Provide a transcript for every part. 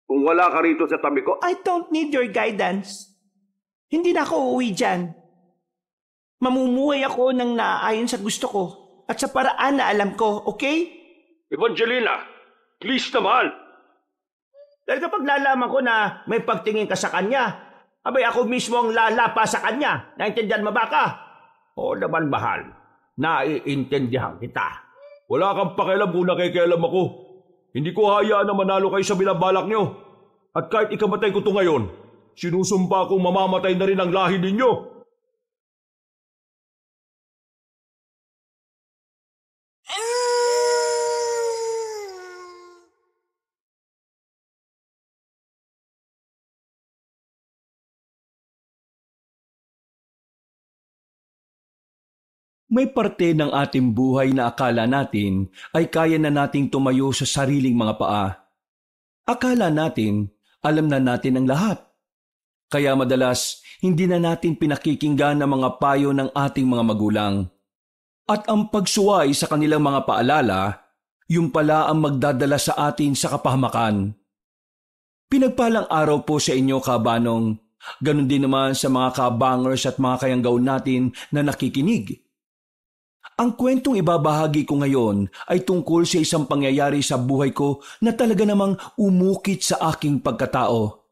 Kung wala ka rito sa tabi ko, I don't need your guidance. Hindi na ako uuwi dyan. Mamumuhay ako ng naaayon sa gusto ko at sa paraan na alam ko, okay? Evangelina, please naman. Dahil kapag nalaman ko na may pagtingin ka sa kanya, abay ako mismo ang lalapa sa kanya. Naintindihan mo ba ka? Oo naman, mahal. Naiintindihan kita. Wala kang pakialam kung nakikialam ako. Hindi ko hayaan na manalo kayo sa binabalak nyo. At kahit ikamatay ko to ngayon, sinusumpa kong mamamatay na rin ang lahi ninyo. May parte ng ating buhay na akala natin ay kaya na nating tumayo sa sariling mga paa. Akala natin, alam na natin ang lahat. Kaya madalas, hindi na natin pinakikinggan ang mga payo ng ating mga magulang. At ang pagsuway sa kanilang mga paalala, yung pala ang magdadala sa atin sa kapahamakan. Pinagpalang araw po sa inyo, kabanong. Ganon din naman sa mga kabangers at mga kayanggaw natin na nakikinig. Ang kwentong ibabahagi ko ngayon ay tungkol sa isang pangyayari sa buhay ko na talaga namang umukit sa aking pagkatao.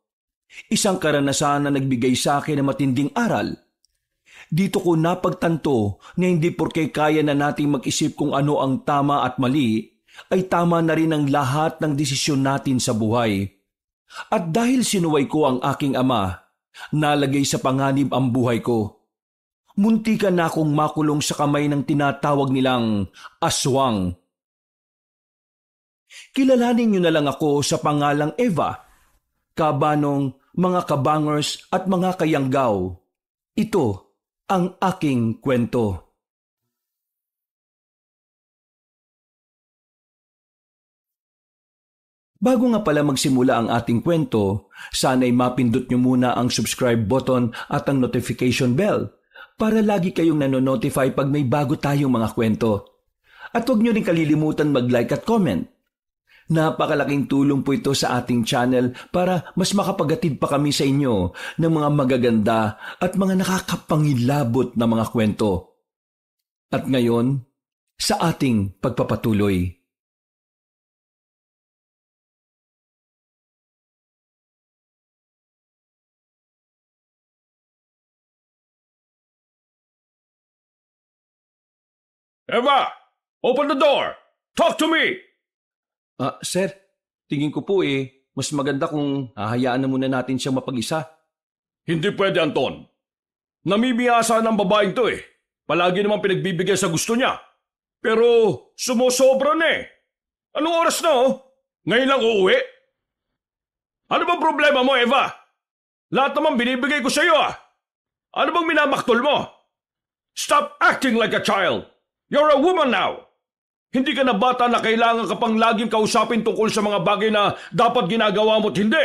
Isang karanasan na nagbigay sa akin ng matinding aral. Dito ko napagtanto na hindi porke kaya na nating mag-isip kung ano ang tama at mali, ay tama na rin ang lahat ng desisyon natin sa buhay. At dahil sinuway ko ang aking ama, nalagay sa panganib ang buhay ko. Muntikan na akong makulong sa kamay ng tinatawag nilang aswang. Kilalanin niyo na lang ako sa pangalang Eva, kabanong, mga kabangers at mga kayanggaw. Ito ang aking kwento. Bago nga pala magsimula ang ating kwento, sana'y mapindot niyo muna ang subscribe button at ang notification bell para lagi kayong nanonotify pag may bago tayong mga kwento. At huwag niyo rin kalilimutan mag-like at comment. Napakalaking tulong po ito sa ating channel para mas makapagatid pa kami sa inyo ng mga magaganda at mga nakakapangilabot na mga kwento. At ngayon, sa ating pagpapatuloy. Eva, open the door! Talk to me! Sir, tingin ko po mas maganda kung hahayaan na muna natin siyang mapag-isa. Hindi pwede, Anton. Namimiyasa ng babaeng to Palagi naman pinagbibigay sa gusto niya. Pero sumusobra na Anong oras na Ngayon lang uuwi? Ano bang problema mo, Eva? Lahat naman binibigay ko sa iyo Ano bang minamaktol mo? Stop acting like a child! You're a woman now! Hindi ka na bata na kailangan ka pang laging kausapin tungkol sa mga bagay na dapat ginagawa mo't hindi.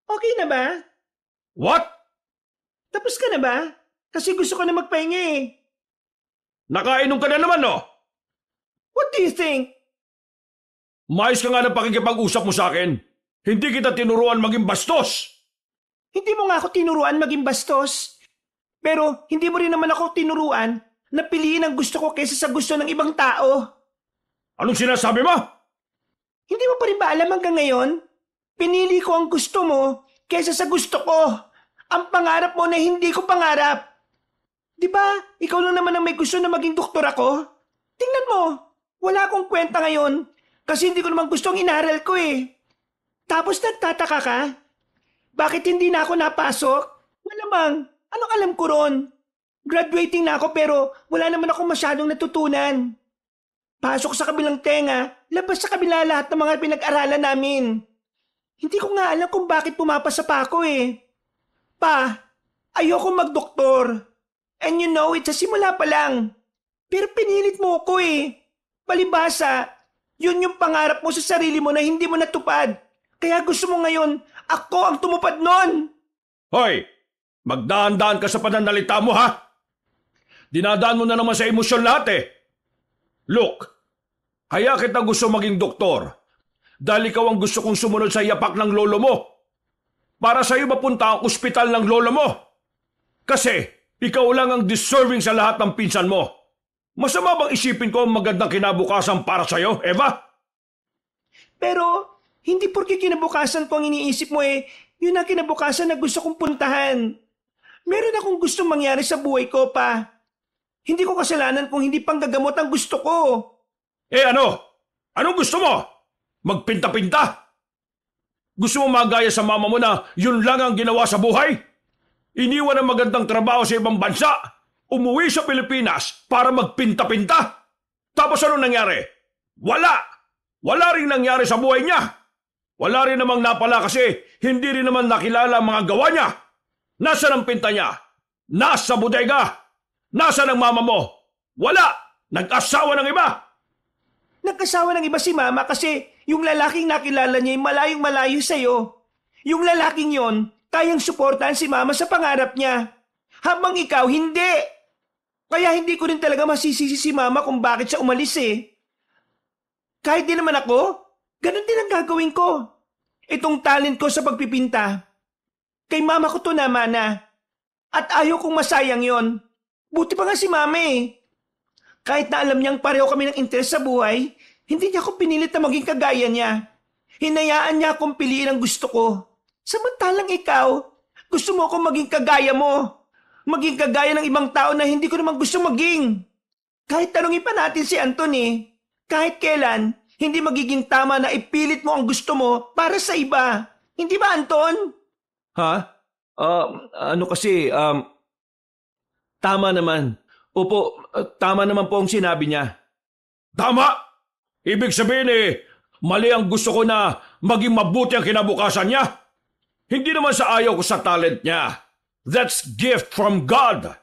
Okay na ba? What? Tapos ka na ba? Kasi gusto ko na magpahinga Nakainom ka na naman, no? What do you think? Maayos ka nga ng pakikipag-usap mo sa akin. Hindi kita tinuruan maging bastos. Hindi mo nga ako tinuruan maging bastos. Pero hindi mo rin naman ako tinuruan na piliin ang gusto ko kaysa sa gusto ng ibang tao. Anong sinasabi mo? Hindi mo pa rin ba alam hanggang ngayon? Pinili ko ang gusto mo kaysa sa gusto ko. Ang pangarap mo na hindi ko pangarap. Di ba? Ikaw lang naman ang may gusto na maging doktor ako. Tingnan mo, wala akong kwenta ngayon kasi hindi ko naman gusto ang inaral ko Tapos nagtataka ka? Bakit hindi na ako napasok? Malamang, anong alam ko ron? Graduating na ako pero wala naman ako masyadong natutunan. Pasok sa kabilang tenga, labas sa kabila lahat ng mga pinag-aralan namin. Hindi ko nga alam kung bakit pumapasa pa ako Pa, ayoko magdoktor. And you know it sa simula pa lang. Pero pinilit mo ko Palibasa, yun yung pangarap mo sa sarili mo na hindi mo natupad. Kaya gusto mo ngayon, ako ang tumupad nun. Hoy, magdaan-daan ka sa pananalita mo Dinadaan mo na naman sa emosyon lahat Look, kaya kita gusto maging doktor dahil ikaw ang gusto kong sumunod sa yapak ng lolo mo. Para sa'yo mapunta ang ospital ng lolo mo. Kasi ikaw lang ang deserving sa lahat ng pinsan mo. Masama bang isipin ko ang magandang kinabukasan para sa'yo, Eva? Pero, hindi porke kinabukasan ko ang iniisip mo yun ang kinabukasan na gusto kong puntahan. Meron akong gustong mangyari sa buhay ko pa. Hindi ko kasalanan kung hindi panggagamot ang gusto ko. Ano? Anong gusto mo? Magpinta-pinta? Gusto mo magaya sa mama mo na yun lang ang ginawa sa buhay? Iniwan ang magandang trabaho sa ibang bansa, umuwi sa Pilipinas para magpinta-pinta? Tapos ano nangyari? Wala! Wala rin nangyari sa buhay niya. Wala rin namang napala kasi hindi rin naman nakilala ang mga gawa niya. Nasaan ang pinta niya? Nasa bodega. Nasaan ang mama mo? Wala! Nag-asawa ng iba! Nagkasawa ng iba si mama kasi yung lalaking nakilala niya ay malayong-malayo sa'yo. Yung lalaking yon, kayang suportahan si mama sa pangarap niya. Habang ikaw, hindi. Kaya hindi ko rin talaga masisisi si mama kung bakit siya umalis Kahit din naman ako, ganun din ang gagawin ko. Itong talent ko sa pagpipinta. Kay mama ko to naman At ayaw kong masayang yon. Buti pa nga si mama Kahit na alam niyang pareho kami ng interes sa buhay, hindi niya ako pinilit na maging kagaya niya. Hinayaan niya akong piliin ang gusto ko. Samantalang ikaw, gusto mo akong maging kagaya mo. Maging kagaya ng ibang tao na hindi ko naman gusto maging. Kahit tanungin pa natin si Anton kahit kailan, hindi magiging tama na ipilit mo ang gusto mo para sa iba. Hindi ba, Anton? Ha? Tama naman. Opo, tama naman po ang sinabi niya. Tama! Ibig sabihin mali ang gusto ko na maging mabuti ang kinabukasan niya. Hindi naman sa ayaw ko sa talent niya. That's gift from God.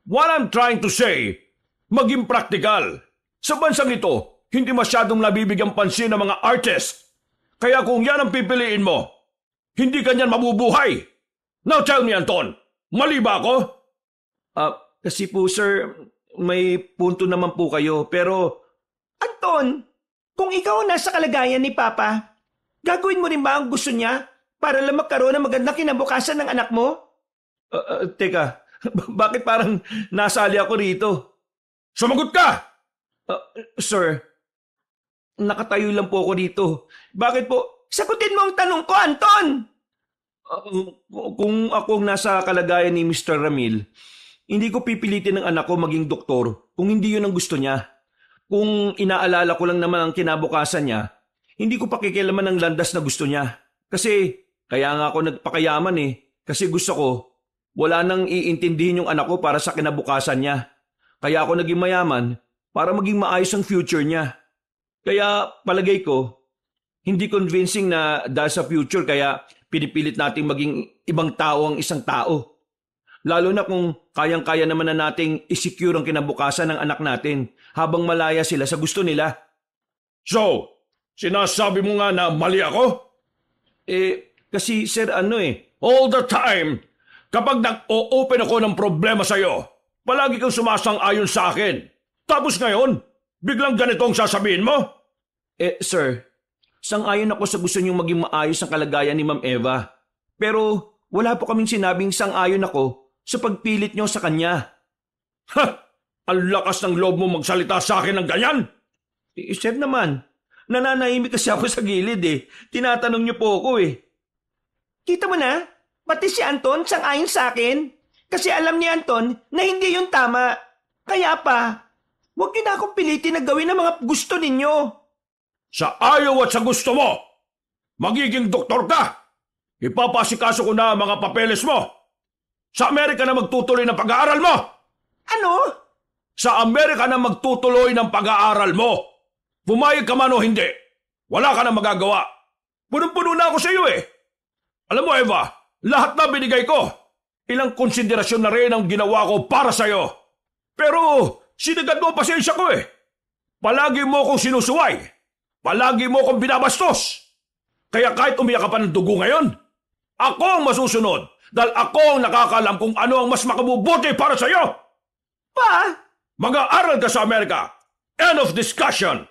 What I'm trying to say, maging praktikal. Sa bansang ito, hindi masyadong nabibigyang pansin ng mga artist. Kaya kung yan ang pipiliin mo, hindi kanyan mabubuhay. Now tell me, Anton, mali ba ako? Kasi po sir, may punto naman po kayo, pero... Anton, kung ikaw ang nasa kalagayan ni Papa, gagawin mo rin ba ang gusto niya para lang magkaroon ng magandang kinabukasan ng anak mo? Teka, bakit parang nasali ako rito? Sumagot ka! Sir, nakatayo lang po ako dito. Bakit po? Sagutin mo ang tanong ko, Anton! Kung ako ang nasa kalagayan ni Mr. Ramil, hindi ko pipilitin ng anak ko maging doktor kung hindi yun ang gusto niya. Kung inaalala ko lang naman ang kinabukasan niya, hindi ko pakikialaman ang landas na gusto niya. Kasi kaya nga ako nagpakayaman Kasi gusto ko, wala nang iintindihin yung anak ko para sa kinabukasan niya. Kaya ako naging mayaman para maging maayos ang future niya. Kaya palagay ko, hindi convincing na dahil sa future kaya pinipilit nating maging ibang tao ang isang tao. Lalo na kung kayang-kaya naman na nating isecure ang kinabukasan ng anak natin habang malaya sila sa gusto nila. So, sinasabi mo nga na mali ako? Kasi sir All the time, kapag nag-o-open ako ng problema sa'yo, palagi kang sumasang-ayon sa akin. Tapos ngayon, biglang ganito ang sasabihin mo? Sir, sang-ayon ako sa gusto niyong maging maayos ang kalagayan ni Ma'am Eva. Pero wala po kaming sinabing sang-ayon ako sa pagpilit niyo sa kanya. Ha! Ang lakas ng loob mo magsalita sa akin ng ganyan! Sir naman, nananahimik kasi ako sa gilid Tinatanong niyo po ako Kita mo na? Pati si Anton sang-ayon sa akin. Kasi alam ni Anton na hindi yun tama. Kaya pa, huwag niyo na akong pilitin na gawin ang mga gusto ninyo. Sa ayaw at sa gusto mo, magiging doktor ka. Ipapasikaso ko na ang mga papeles mo. Sa Amerika na magtutuloy ng pag-aaral mo. Ano? Sa Amerika na magtutuloy ng pag-aaral mo. Pumayag ka man o hindi, wala ka na magagawa. Punong-puno na ako sa iyo Alam mo Eva, lahat na binigay ko. Ilang konsiderasyon na rin ang ginawa ko para sa iyo. Pero sinagad mo ang pasensya ko Palagi mo akong sinusuway. Palagi mo akong binabastos. Kaya kahit umiyak ka pa ng dugo ngayon, ako ang masusunod dahil ako ang nakakalam kung ano ang mas makabubuti para sa iyo. Pa? Mag-aaral ka sa Amerika. End of discussion.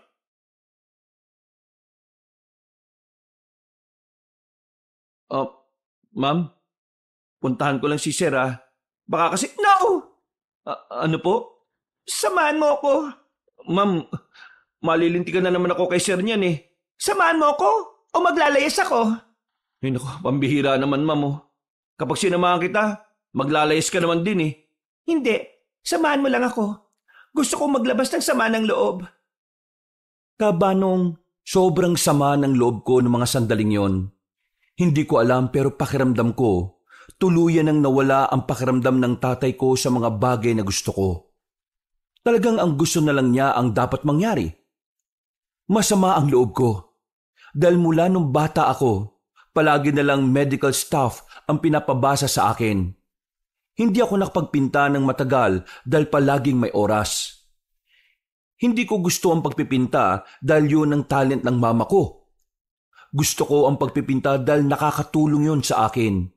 Ah, ma'am, puntahan ko lang si Sir ah. Baka kasi... No! Ano po? Samahan mo ako. Ma'am, malilintikan na naman ako kay Sir niyan eh. Samahan mo ako o maglalayas ako? Ay naku, pambihira naman ma'am oh. Kapag sinamahan kita, maglalayas ka naman din eh. Hindi. Samahan mo lang ako. Gusto kong maglabas ng sama ng loob. Kabanong, sobrang sama ng loob ko ng mga sandaling yon. Hindi ko alam pero pakiramdam ko, tuluyan nang nawala ang pakiramdam ng tatay ko sa mga bagay na gusto ko. Talagang ang gusto na lang niya ang dapat mangyari. Masama ang loob ko. Dahil mula nung bata ako, palagi na lang medical staff ang pinapabasa sa akin. Hindi ako nakapagpinta ng matagal dahil palaging may oras. Hindi ko gusto ang pagpipinta dahil yun ang talent ng mama ko. Gusto ko ang pagpipinta dahil nakakatulong yun sa akin.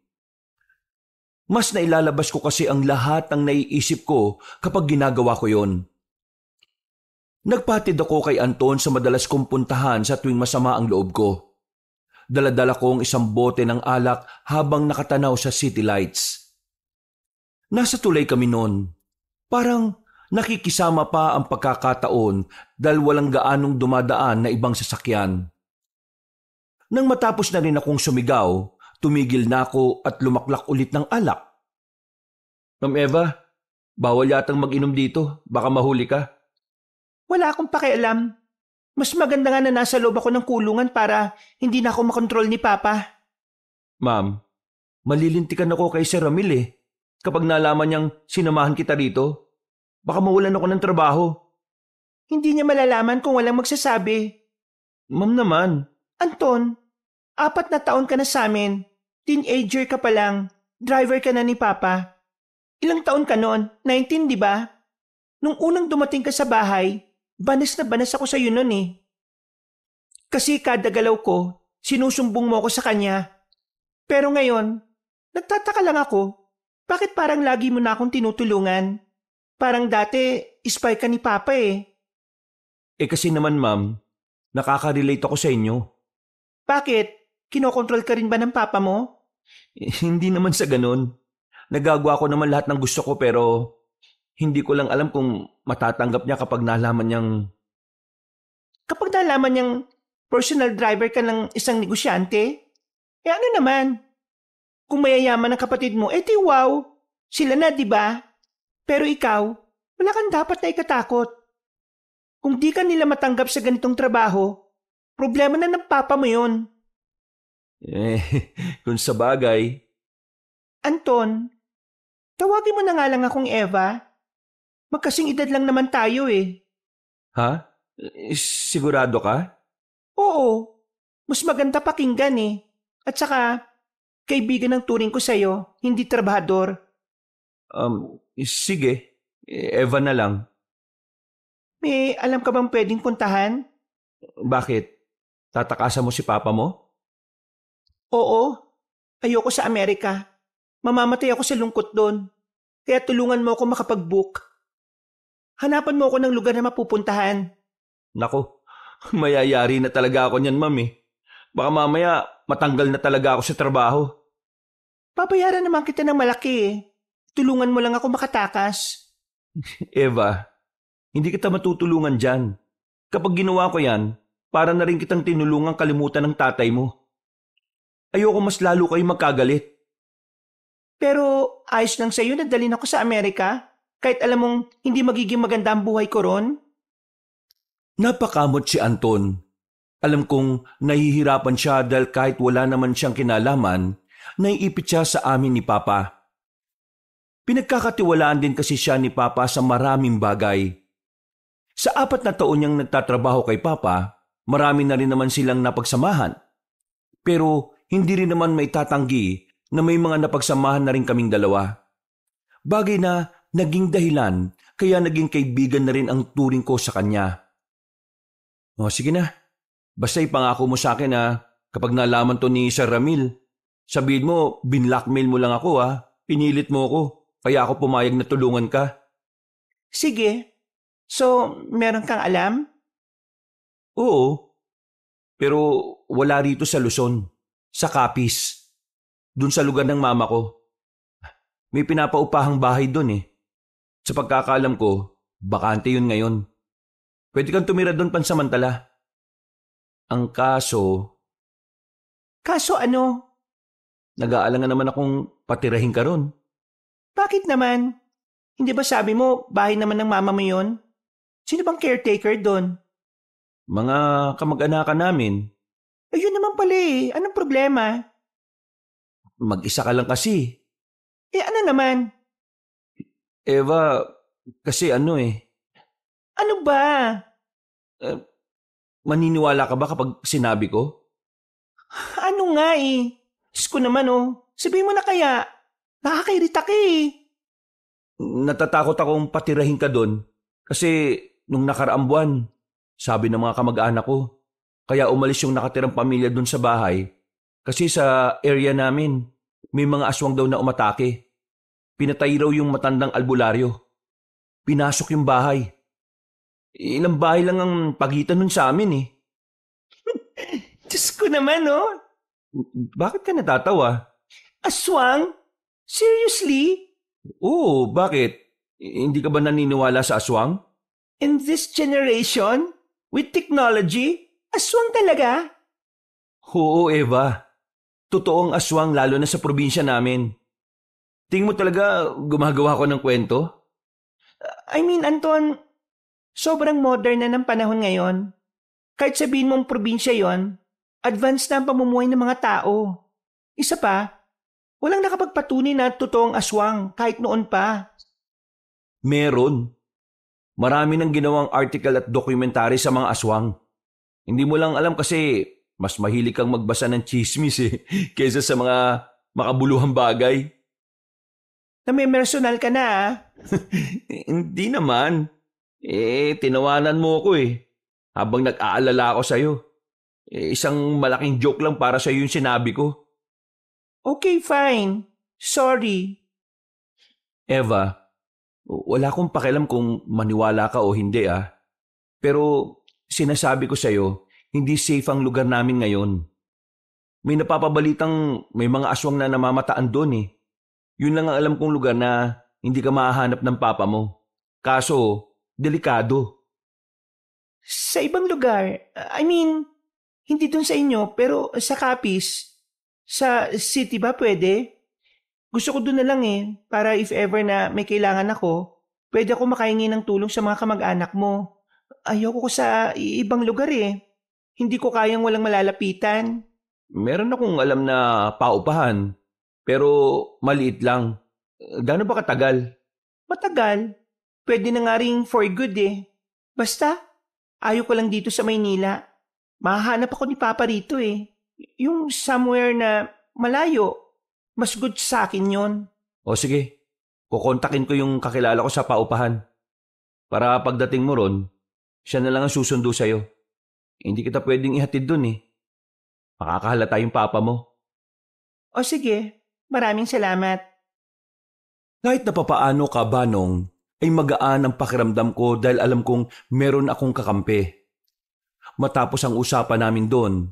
Mas nailalabas ko kasi ang lahat ng naiisip ko kapag ginagawa ko yon. Nagpatid ako kay Anton sa madalas kong puntahan sa tuwing masama ang loob ko. Daladala ko ang isang bote ng alak habang nakatanaw sa city lights. Nasa tulay kami noon. Parang nakikisama pa ang pagkakataon dahil walang gaanong dumadaan na ibang sasakyan. Nang matapos na rin akong sumigaw, tumigil na ako at lumaklak ulit ng alak. Ma'am Eva, bawal yatang mag-inom dito. Baka mahuli ka. Wala akong pakialam. Mas maganda nga na nasa loob ako ng kulungan para hindi na ako makontrol ni Papa. Ma'am, malilintikan ako kay Sir Ramil eh. Kapag nalaman niyang sinamahan kita rito, baka mawalan ako ng trabaho. Hindi niya malalaman kung walang magsasabi. Ma'am naman. Anton, 4 na taon ka na sa amin. Teenager ka pa lang. Driver ka na ni Papa. Ilang taon ka noon? 19, di ba? Nung unang dumating ka sa bahay, banas na banas ako sa iyo noon eh. Kasi kada galaw ko, sinusumbong mo ako sa kanya. Pero ngayon, nagtataka lang ako. Bakit parang lagi mo na akong tinutulungan? Parang dati, spy ka ni Papa eh. Eh kasi naman ma'am, nakaka-relate ako sa inyo. Bakit? Kinokontrol ka rin ba ng Papa mo? Hindi naman sa ganun. Nagagawa ko naman lahat ng gusto ko pero hindi ko lang alam kung matatanggap niya kapag nalaman niyang... Kapag nalaman niyang personal driver ka ng isang negosyante, eh ano naman? Kung mayayaman ang kapatid mo, edi wow, sila na di ba? Pero ikaw, wala kang dapat na ikatakot. Kung di ka nila matanggap sa ganitong trabaho, problema na ng Papa mo yun. Kung sa bagay... Anton, tawagin mo na nga lang akong Eva. Magkasing edad lang naman tayo eh. Ha? Sigurado ka? Oo, mas maganda pakinggan eh. At saka, kaibigan ng turing ko sa'yo, hindi trabahador. Sige. Eva na lang. May alam ka bang pwedeng puntahan? Bakit? Tatakasan mo si Papa mo? Oo, ayoko sa Amerika. Mamamatay ako sa lungkot doon. Kaya tulungan mo ako makapag-book. Hanapan mo ako ng lugar na mapupuntahan. Nako, mayayari na talaga ako niyan, ma'am eh. Baka mamaya matanggal na talaga ako sa trabaho. Papayaran naman kita ng malaki eh. Tulungan mo lang ako makatakas. Eva, hindi kita matutulungan dyan. Kapag ginawa ko yan, para na rin kitang tinulungang kalimutan ng tatay mo. Ayoko mas lalo kayo magkagalit. Pero ayos lang sa'yo na dalhin ako sa Amerika kahit alam mong hindi magiging maganda ang buhay ko ron? Napakamot si Anton. Alam kong nahihirapan siya dahil kahit wala naman siyang kinalaman, naiipit siya sa amin ni Papa. Pinagkakatiwalaan din kasi siya ni Papa sa maraming bagay. Sa 4 na taon niyang nagtatrabaho kay Papa, marami na rin naman silang napagsamahan. Pero hindi rin naman may tatanggi na may mga napagsamahan na rin kaming dalawa. Bagay na naging dahilan kaya naging kaibigan na rin ang turing ko sa kanya. O sige na, basta ipangako mo sa akin na kapag nalaman to ni Sir Ramil, sabihin mo binlockmail mo lang ako pinilit mo ako, kaya ako pumayag na tulungan ka. Sige, so meron kang alam? Oo, pero wala rito sa Luzon, sa Capiz. dun sa lugar ng mama ko. May pinapaupahang bahay dun eh. Sa pagkakaalam ko, bakante yun ngayon. Pwede kang tumira dun pansamantala. Ang kaso, Kaso ano? nag-aalangan naman akong patirahin ka ron. Bakit naman? Hindi ba sabi mo, bahay naman ng mama mo yun? Sino bang caretaker doon? Mga kamag-anakan namin, Ayun naman pala eh. Anong problema? mag-isa ka lang kasi. Ano naman? Eva, kasi ano eh, Ano ba? maniniwala ka ba kapag sinabi ko? Ano nga eh? Diyos ko naman oh. Sabihin mo na kaya. Nakakairita ka eh. Natatakot akong patirahin ka doon kasi nung nakaraang buwan, sabi ng mga kamag-anak ko, kaya umalis yung nakatirang pamilya doon sa bahay kasi sa area namin may mga aswang daw na umatake. Pinatay raw yung matandang albularyo. Pinasok yung bahay. Ilang bahay lang ang pagitan nun sa amin eh. Diyos ko naman oh. Bakit ka natatawa? Aswang? Seriously? Oo, bakit? Hindi ka ba naniniwala sa aswang? In this generation? With technology? Aswang talaga? Oo, Eva. Totoong aswang lalo na sa probinsya namin. Tingin mo talaga gumagawa ko ng kwento? I mean, Anton, sobrang modern na ng panahon ngayon. Kahit sabihin mong probinsya yon, advanced na ang pamumuhay ng mga tao. Isa pa, walang nakapagpatunay na totoong aswang kahit noon pa. Meron. Marami nang ginawang article at dokumentary sa mga aswang. Hindi mo lang alam kasi mas mahilig kang magbasa ng chismis eh, kaysa sa mga makabuluhang bagay. Namimersonal ka na ah. Hindi naman. Tinawanan mo ako eh. Habang nag-aalala ako sa'yo. Isang malaking joke lang para sa'yo yung sinabi ko. Okay, fine. Sorry. Eva, wala akong pakialam kung maniwala ka o hindi ah. Pero sinasabi ko sa'yo, hindi safe ang lugar namin ngayon. May napapabalitang may mga aswang na namamataan doon eh. Yun lang ang alam kong lugar na hindi ka mahahanap ng papa mo. Kaso, delikado. Sa ibang lugar, I mean, hindi dun sa inyo, pero sa Capiz, sa city ba pwede? Gusto ko dun na lang eh, para if ever na may kailangan ako, pwede ako makahingi ng tulong sa mga kamag-anak mo. Ayoko ko sa ibang lugar eh. Hindi ko kayang walang malalapitan. Meron akong alam na paupahan, pero maliit lang. Gaano ba katagal? Matagal. Pwede na nga rin for good eh. Basta, ayaw ko lang dito sa Maynila. Mahahanap ako ni Papa rito eh. Yung somewhere na malayo. Mas good sa akin yon. O sige, kukontakin ko yung kakilala ko sa paupahan. Para pagdating mo ron, siya na lang ang susundo sa'yo. Hindi kita pwedeng ihatid dun eh. Makakahalata yung papa mo. O sige, maraming salamat. Kahit na papaano ka, Banong, ay magaan ang pakiramdam ko dahil alam kong meron akong kakampi. Matapos ang usapan namin doon,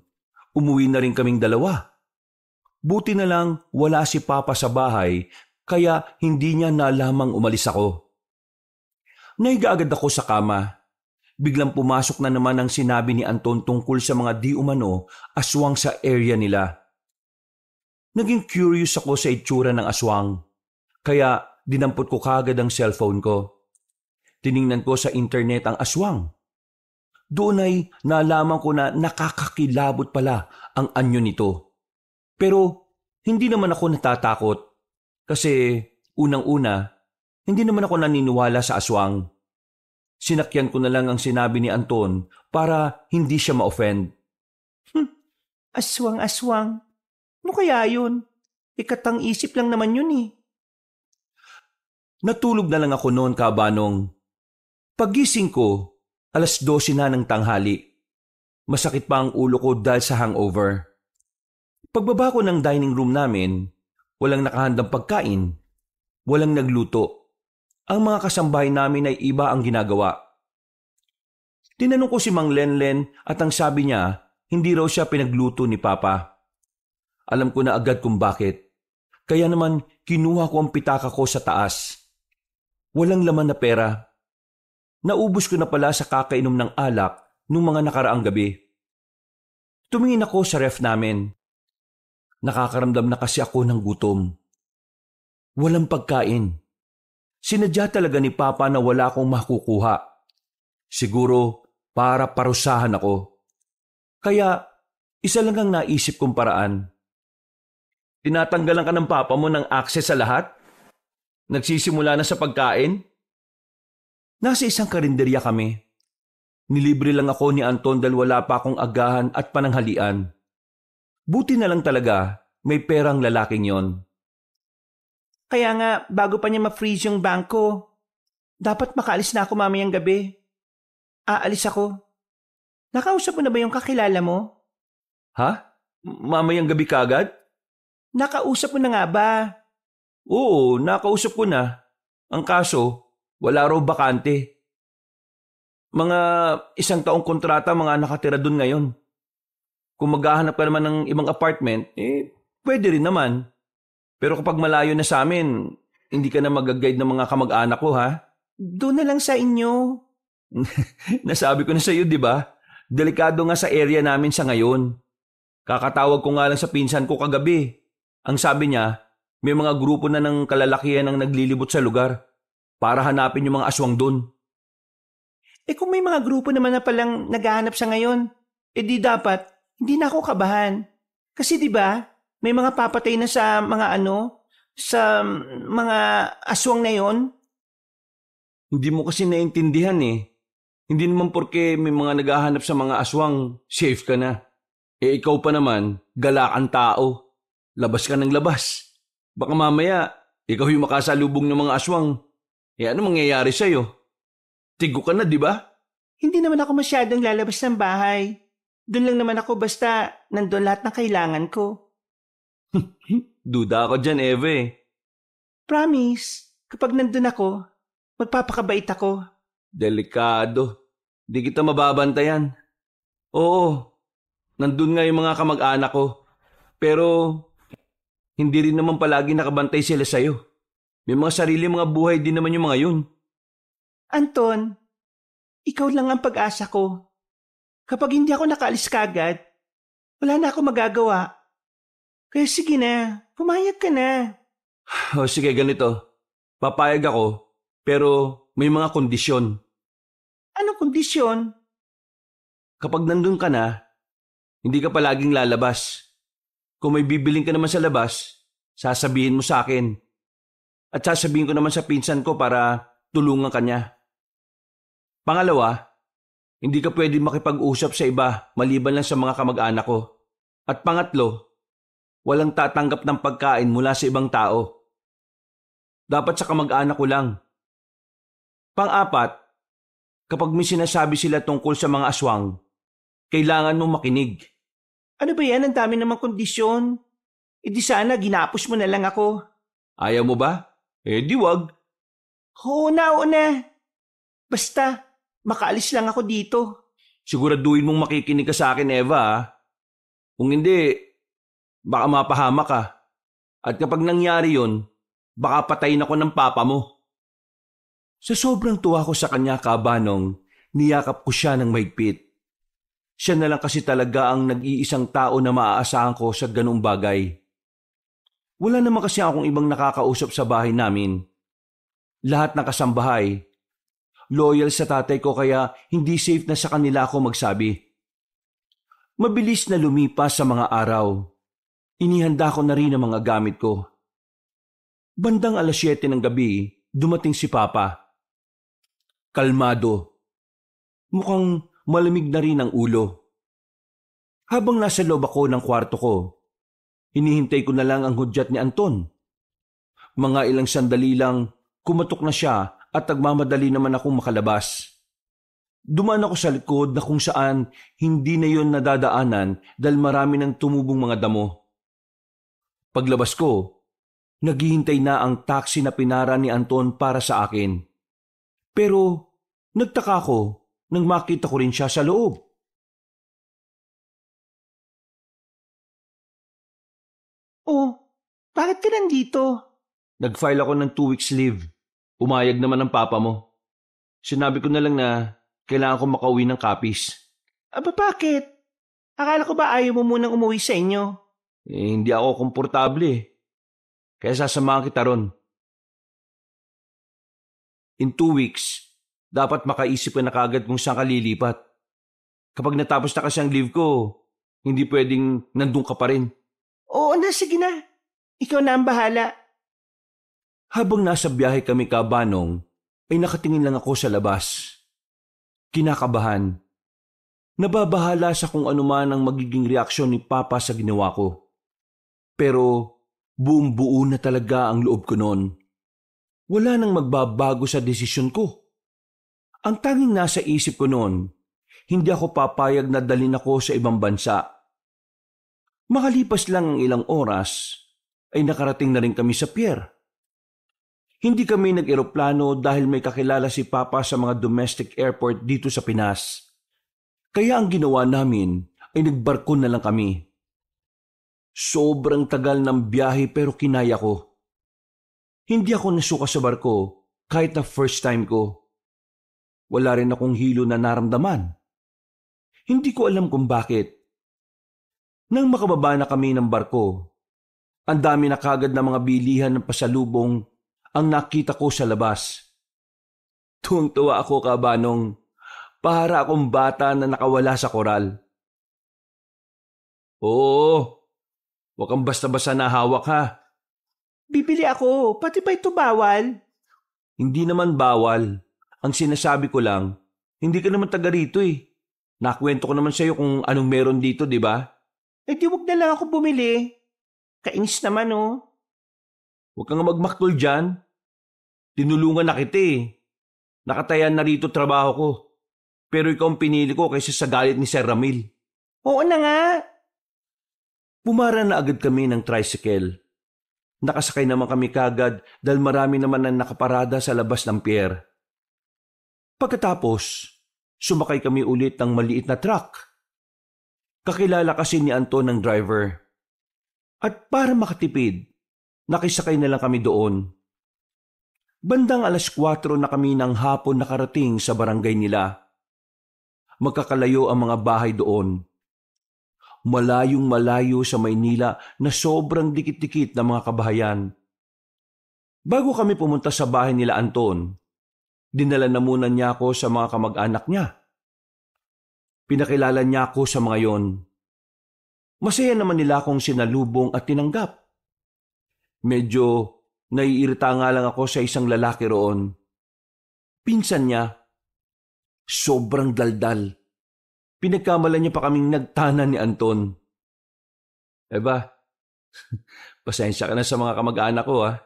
umuwi na rin kaming dalawa. Buti na lang wala si Papa sa bahay kaya hindi niya nalamang umalis ako. Nahiga agad ako sa kama. Biglang pumasok na naman ang sinabi ni Anton tungkol sa mga di umano aswang sa area nila. Naging curious ako sa itsura ng aswang, kaya dinampot ko kagad ang cellphone ko. Tiningnan ko sa internet ang aswang. Doon ay nalaman ko na nakakakilabot pala ang anyo nito. Pero hindi naman ako natatakot kasi unang-una, hindi naman ako naniniwala sa aswang. Sinakyan ko na lang ang sinabi ni Anton para hindi siya ma-offend. Aswang-aswang. Ano kaya yun? Ikatang isip lang naman yun eh. Natulog na lang ako noon, Kabanong. Paggising ko, 12:00 na ng tanghali. Masakit pa ang ulo ko dahil sa hangover. Pagbaba ko ng dining room namin, walang nakahandang pagkain, walang nagluto. Ang mga kasambahay namin ay iba ang ginagawa. Tinanong ko si Mang Lenlen at ang sabi niya, hindi raw siya pinagluto ni Papa. Alam ko na agad kung bakit. Kaya naman kinuha ko ang pitaka ko sa taas. Walang laman na pera. Naubos ko na pala sa kakainom ng alak nung mga nakaraang gabi. Tumingin ako sa ref namin. Nakakaramdam na kasi ako ng gutom. Walang pagkain. Sinadya talaga ni Papa na wala akong makukuha. Siguro para parusahan ako. Kaya isa lang ang naisip kong paraan. Tinatanggalan ka ng Papa mo ng access sa lahat? Nagsisimula na sa pagkain? Nasa isang karinderya kami. Nilibre lang ako ni Anton dahil wala pa akong agahan at pananghalian. Buti na lang talaga may perang lalaking yon. Kaya nga, bago pa niya ma-freeze yung bangko, dapat makaalis na ako mamayang gabi. Aalis ako. Nakausap mo na ba yung kakilala mo? Ha? Mamayang gabi kagad? Nakausap mo na nga ba? Oo, nakausap ko na. Ang kaso, wala raw bakante. Mga 1 taong kontrata mga nakatira doon ngayon. Kung maghahanap ka naman ng ibang apartment, pwede rin naman. Pero kapag malayo na sa amin, hindi ka na mag-guide ng mga kamag-anak ko, ha? Doon na lang sa inyo. Nasabi ko na sa iyo, di ba? Delikado nga sa area namin sa ngayon. Kakatawag ko nga lang sa pinsan ko kagabi. Ang sabi niya, may mga grupo na ng kalalakihan ang naglilibot sa lugar para hanapin yung mga aswang doon. Kung may mga grupo naman na palang naghahanap sa ngayon, di dapat, hindi na ako kabahan. Kasi di ba, may mga papatay na sa sa mga aswang na yon. Hindi mo kasi naintindihan eh. Hindi naman porke may mga naghahanap sa mga aswang, safe ka na. Ikaw pa naman, galakan tao. Labas ka ng labas. Baka mamaya, ikaw yung makasalubong ng mga aswang. Ano mangyayari sa'yo? Tigo ka na, di ba? Hindi naman ako masyadong lalabas ng bahay. Doon lang naman ako basta nandun lahat ng kailangan ko. Duda ako dyan, Eve. Promise, kapag nandun ako, magpapakabait ako. Delikado. Di kita mababantayan. Oo, nandun nga yung mga kamag-anak ko. Pero hindi rin naman palagi nakabantay sila sa'yo. May mga sarili mga buhay din naman yung mga yun. Anton, ikaw lang ang pag-asa ko. Kapag hindi ako nakaalis kagad, wala na ako magagawa. Kaya sige na, pumayag ka na. O sige, ganito. Papayag ako, pero may mga kondisyon. Anong kondisyon? Kapag nandun ka na, hindi ka palaging lalabas. Kung may bibiling ka naman sa labas, sasabihin mo sa akin. At sasabihin ko naman sa pinsan ko para tulungan ka niya. Pangalawa, hindi ka pwede makipag-usap sa iba maliban lang sa mga kamag-anak ko. At pangatlo, walang tatanggap ng pagkain mula sa ibang tao. Dapat sa kamag-anak ko lang. Pang-apat, kapag may sinasabi sila tungkol sa mga aswang, kailangan mong makinig. Ano ba yan? Ang dami namang kondisyon. Di sana ginapos mo na lang ako. Ayaw mo ba? Di wag. Oo na. Basta, makaalis lang ako dito. Siguraduhin mong makikinig ka sa akin, Eva, ha? Kung hindi, baka mapahamak ka. At kapag nangyari yon, baka patayin ako ng papa mo. Sa sobrang tuwa ko sa kanya, Kabanong, niyakap ko siya ng mahigpit. Siya na lang kasi talaga ang nag-iisang tao na maaasahan ko sa ganung bagay. Wala naman kasi akong ibang nakakausap sa bahay namin. Lahat ng kasambahay, loyal sa tatay ko kaya hindi safe na sa kanila ako magsabi. Mabilis na lumipas sa mga araw. Inihanda ko na rin ang mga gamit ko. Bandang 7:00 ng gabi, dumating si Papa. Kalmado. Mukhang malamig na rin ang ulo. Habang nasa loob ako ng kwarto ko, hinihintay ko na lang ang hudyat ni Anton. Mga ilang sandali lang, kumatok na siya at nagmamadali naman akong makalabas. Dumaan ako sa likod na kung saan hindi na yon nadadaanan dahil marami ng tumubong mga damo. Paglabas ko, naghihintay na ang taxi na pinara ni Anton para sa akin. Pero nagtaka ko nang makita ko rin siya sa loob. Oh, Bakit ka nandito? Nag-file ako ng 2 weeks leave. Umayag naman ng papa mo. Sinabi ko na lang na kailangan ko makauwi ng Capiz. Aba bakit? Akala ko ba ayaw mo munang umuwi sa inyo? Hindi ako komportable eh. Kaya sasamahan kita ron. In 2 weeks, dapat makaisip ka na kaagad kung saan ka lilipat. Kapag natapos na kasi ang leave ko, hindi pwedeng nandun ka pa rin. Oo na, sige na. Ikaw na ang bahala. Habang nasa biyahe kami kabanong, ay nakatingin lang ako sa labas. Kinakabahan. Nababahala sa kung ano man ang magiging reaksyon ni Papa sa ginawa ko. Pero buong buo na talaga ang loob ko noon. Wala nang magbabago sa desisyon ko. Ang tanging nasa isip ko noon, hindi ako papayag na dalhin ako sa ibang bansa. Makalipas lang ang ilang oras, ay nakarating na rin kami sa pier. Hindi kami nag-eroplano dahil may kakilala si Papa sa mga domestic airport dito sa Pinas. Kaya ang ginawa namin ay nagbarko na lang kami. Sobrang tagal ng biyahe pero kinaya ko. Hindi ako nasuka sa barko kahit na first time ko. Wala rin akong hilo na naramdaman. Hindi ko alam kung bakit. Nang makababa na kami ng barko, ang dami na kagad na mga bilihan ng pasalubong ang nakita ko sa labas. Tuwang-tuwa ako kabanong, para akong bata na nakawala sa koral. Oo, wag kang basta-basta nahawak ha. Bibili ako. Pati ba ito bawal? Hindi naman bawal. Ang sinasabi ko lang, hindi ka naman taga rito eh. Nakwento ko naman sa'yo kung anong meron dito, di ba? Eh di wag na lang ako bumili. Kainis naman oh. Huwag kang magmaktol dyan. Tinulungan na kita eh. Nakatayan na rito trabaho ko. Pero ikaw ang pinili ko kaysa sa galit ni Sir Ramil. Oo na nga. Pumara na agad kami ng tricycle. Nakasakay naman kami kagad dahil marami naman ang nakaparada sa labas ng pier. Pagkatapos, sumakay kami ulit ng maliit na truck. Kakilala kasi ni Anton ng driver. At para makatipid, nakisakay na lang kami doon. Bandang 4:00 na kami ng hapon nakarating sa barangay nila. Magkakalayo ang mga bahay doon. Malayong malayo sa Maynila na sobrang dikit-dikit na mga kabahayan. Bago kami pumunta sa bahay nila Anton, dinala na muna niya ako sa mga kamag-anak niya. Pinakilala niya ako sa mga yon. Masaya naman nila akong sinalubong at tinanggap. Medyo naiirita nga lang ako sa isang lalaki roon. Pinsan niya, sobrang daldal. Pinagkamalan niya pa kaming nagtanan ni Anton. Eba, pasensya ka na sa mga kamag-anak ko ha.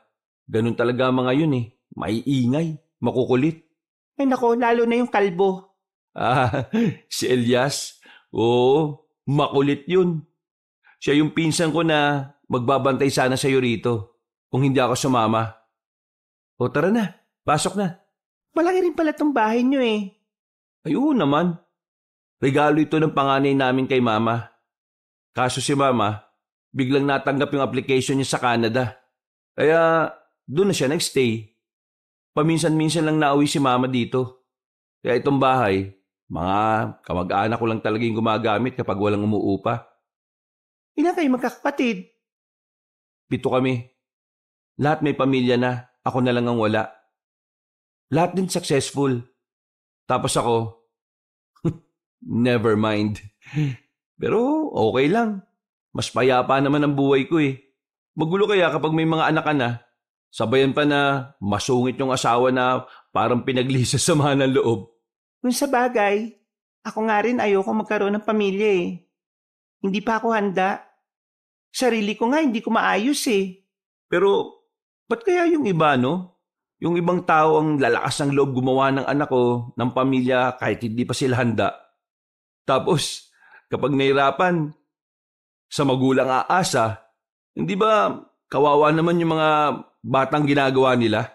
Ganun talaga mga yun eh. Maiingay, makukulit. Ay nako, lalo na yung kalbo. Si Elias? Oo, makulit yun. Siya yung pinsan ko na magbabantay sana sa'yo rito kung hindi ako sumama. O tara na, pasok na. Malaki rin pala tong bahay niyo eh. Ay oo naman. Regalo ito ng panganay namin kay Mama. Kaso si Mama, biglang natanggap yung application niya sa Canada. Kaya doon na siya nagstay. Paminsan-minsan lang nauwi si Mama dito. Kaya itong bahay, mga kamag-anak ko lang talaga yung gumagamit kapag walang umuupa. Ilan kayo magkakapatid? 7 kami. Lahat may pamilya na, ako na lang ang wala. Lahat din successful. Tapos ako, never mind. Pero okay lang. Mas payapa naman ang buhay ko eh. Magulo kaya kapag may mga anak ka na, sabayan pa na masungit yung asawa na parang pinaglisa sa mga ng loob. Kung sa bagay, ako nga rin ayoko magkaroon ng pamilya eh. Hindi pa ako handa. Sarili ko nga hindi ko maayos eh. Pero ba't kaya yung iba no? Yung ibang tao ang lalakas ng loob gumawa ng anak ko, ng pamilya kahit hindi pa sila handa. Tapos, kapag nahirapan, sa magulang aasa, hindi ba kawawa naman yung mga batang ginagawa nila?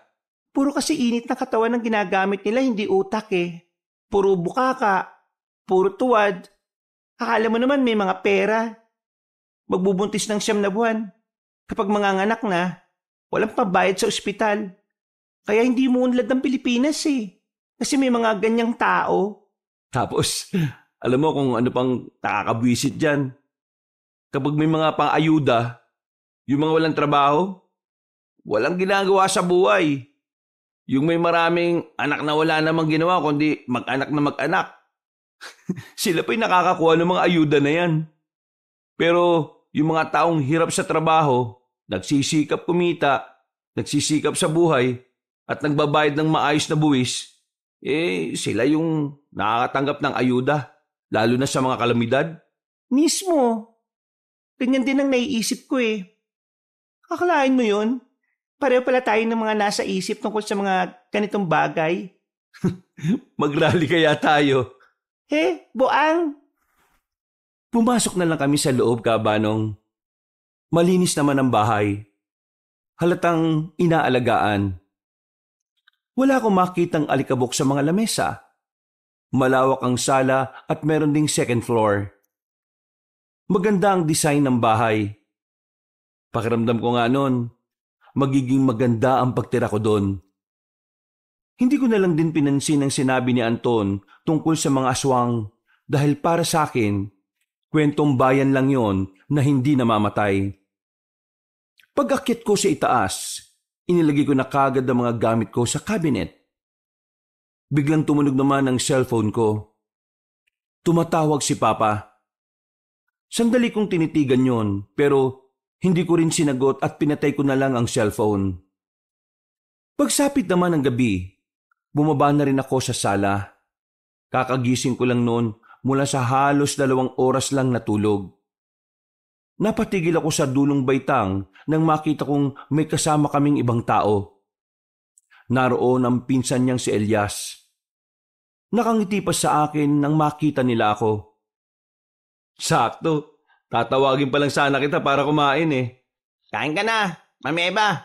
Puro kasi init na katawan ng ginagamit nila, hindi utak eh. Puro bukaka, puro tuwad. Akala mo naman may mga pera. Magbubuntis ng 9 na buwan. Kapag manganganak na, walang pabayad sa ospital. Kaya hindi mo unlad ng Pilipinas eh. Kasi may mga ganyang tao. Tapos, alam mo kung ano pang nakakabwisit dyan. Kapag may mga pang-ayuda, yung mga walang trabaho, walang ginagawa sa buhay. Yung may maraming anak na wala namang ginawa kundi mag-anak na mag-anak. Sila pa'y nakakakuha ng mga ayuda na yan. Pero yung mga taong hirap sa trabaho, nagsisikap kumita, nagsisikap sa buhay, at nagbabayad ng maayos na buwis, sila yung nakakatanggap ng ayuda, lalo na sa mga kalamidad. Mismo. Ganyan din ang naiisip ko eh. Akalain mo yun? Pareho pala tayo ng mga nasa isip tungkol sa mga ganitong bagay. Mag-rally kaya tayo. Buang. Pumasok na lang kami sa loob, Kabanong. Malinis naman ang bahay. Halatang inaalagaan. Wala akong makitang alikabok sa mga lamesa. Malawak ang sala at meron ding second floor. Maganda ang design ng bahay. Pakiramdam ko nga noon, magiging maganda ang pagtira ko doon. Hindi ko na lang din pinansin ang sinabi ni Anton tungkol sa mga aswang dahil para sa akin, kwentong bayan lang yon na hindi namamatay. Pag-akyat ko sa itaas, inilagay ko na kagad ang mga gamit ko sa cabinet. Biglang tumunog naman ang cellphone ko. Tumatawag si Papa. Sandali kong tinitigan yon pero hindi ko rin sinagot at pinatay ko na lang ang cellphone. Pagsapit naman ng gabi, bumaba na rin ako sa sala. Kakagising ko lang noon mula sa halos 2 oras lang natulog. Napatigil ako sa dulong baitang nang makita kong may kasama kaming ibang tao. Naroon ang pinsan niyang si Elias. Nakangiti pa sa akin nang makita nila ako. Sakto, tatawagin pa lang sana kita para kumain eh. Kain ka na, Mami Eva.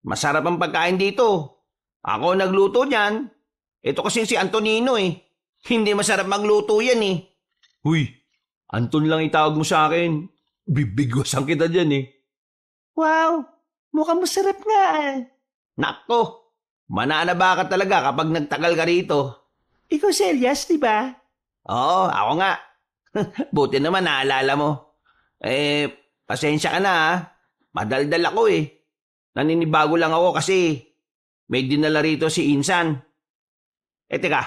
Masarap ang pagkain dito. Ako nagluto niyan. Ito kasi si Antonino eh. Hindi masarap magluto yan eh. Huy, Anton lang itawag mo sa akin. Bibigwasan kita dyan eh. Wow, mukhang masarap nga eh. Nako, mananaba ka talaga kapag nagtagal ka rito. Ikaw si Elias, di ba? Oo, ako nga. Buti naman naalala mo. Pasensya ka na ha. Madaldal ako eh. Naninibago lang ako kasi may dinala rito si Insan. Teka,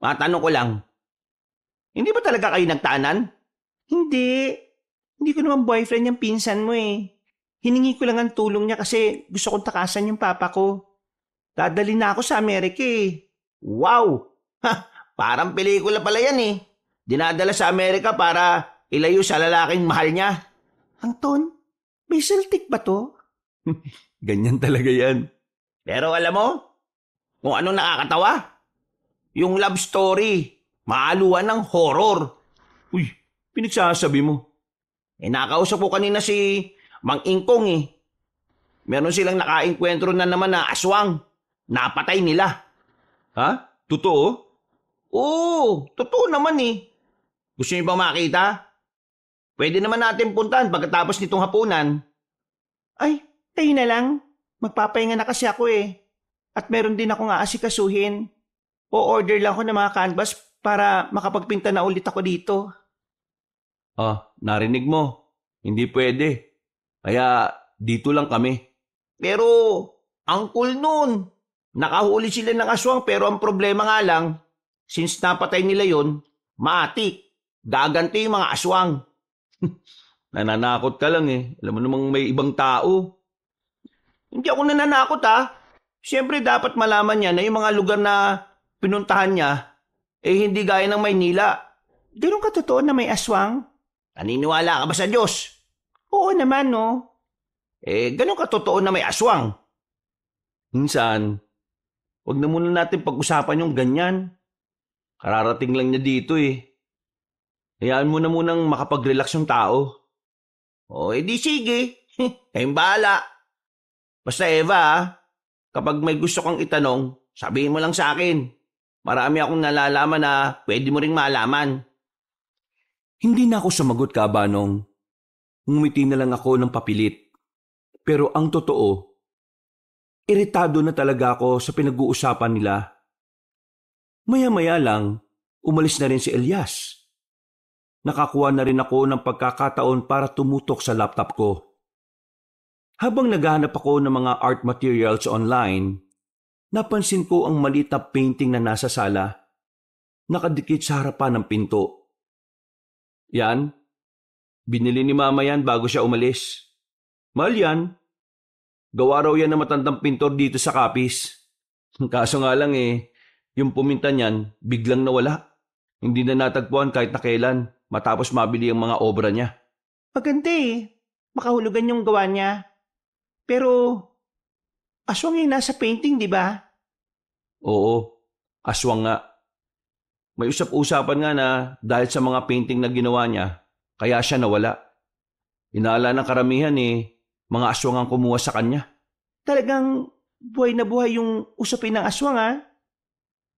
matanong ko lang. Hindi ba talaga kayo nagtaanan? Hindi. Hindi ko naman boyfriend yung pinsan mo eh. Hiningi ko lang ang tulong niya kasi gusto kong takasan yung papa ko. Dadali na ako sa Amerika eh. Wow! Parang pelikula pala yan eh. Dinadala sa Amerika para ilayo sa lalaking mahal niya. Anton, may Celtic ba to? Ganyan talaga yan. Pero alam mo, kung anong nakakatawa? Yung love story, maaluan ng horror. Uy, pinagsasabi mo. Nakausap ko kanina si Mang Ingkong eh. Meron silang nakainkwentro na naman na aswang. Napatay nila. Ha? Totoo? Oo, totoo naman eh. Gusto niyo ba makita? Pwede naman natin puntahan pagkatapos nitong hapunan. Ay, tayo na lang. Magpapahinga na kasi ako eh. At meron din akong aasikasuhin. O-order lang ako ng mga canvas para makapagpinta na ulit ako dito. Narinig mo. Hindi pwede. Kaya dito lang kami. Pero, ang cool nun. Nakahuli sila ng aswang pero ang problema nga lang, since napatay nila yon, matik. Gaganti yung mga aswang. Nananakot ka lang eh. Alam mo namang may ibang tao. Hindi ako nananakot ha. Siyempre dapat malaman niya na yung mga lugar na pinuntahan niya, hindi gaya ng Maynila. Ganun ka totoo na may aswang? Naniniwala ka ba sa Diyos? Oo naman no. Ganun ka totoo na may aswang? Minsan, wag na muna natin pag-usapan yung ganyan. Kararating lang niya dito eh. Hayaan mo na munang makapag-relax yung tao. Di sige. Kayong bahala. Basta Eva, kapag may gusto kang itanong, sabihin mo lang sa akin. Marami akong nalalaman na pwede mo ring malaman. Hindi na ako sumagot, Kabanong. Ngumiti na lang ako ng papilit. Pero ang totoo, iritado na talaga ako sa pinag-uusapan nila. Maya-maya lang, umalis na rin si Elias. Nakakuha na rin ako ng pagkakataon para tumutok sa laptop ko. Habang naghahanap ako ng mga art materials online, napansin ko ang maliit na painting na nasa sala, nakadikit sa harapan ng pinto. Yan, binili ni Mama yan bago siya umalis. Mahal yan. Gawa raw yan ng matandang pintor dito sa Capiz. Kaso nga lang yung puminta niyan biglang nawala. Hindi na natagpuan kahit na kailan matapos mabili ang mga obra niya. Maganda makahulugan yung gawa niya. Pero, aswang yung nasa painting, di ba? Oo, aswang nga. May usap-usapan nga na dahil sa mga painting na ginawa niya, kaya siya nawala. Inaala ng karamihan mga aswang ang kumuha sa kanya. Talagang buhay na buhay yung usapin ng aswang, ha?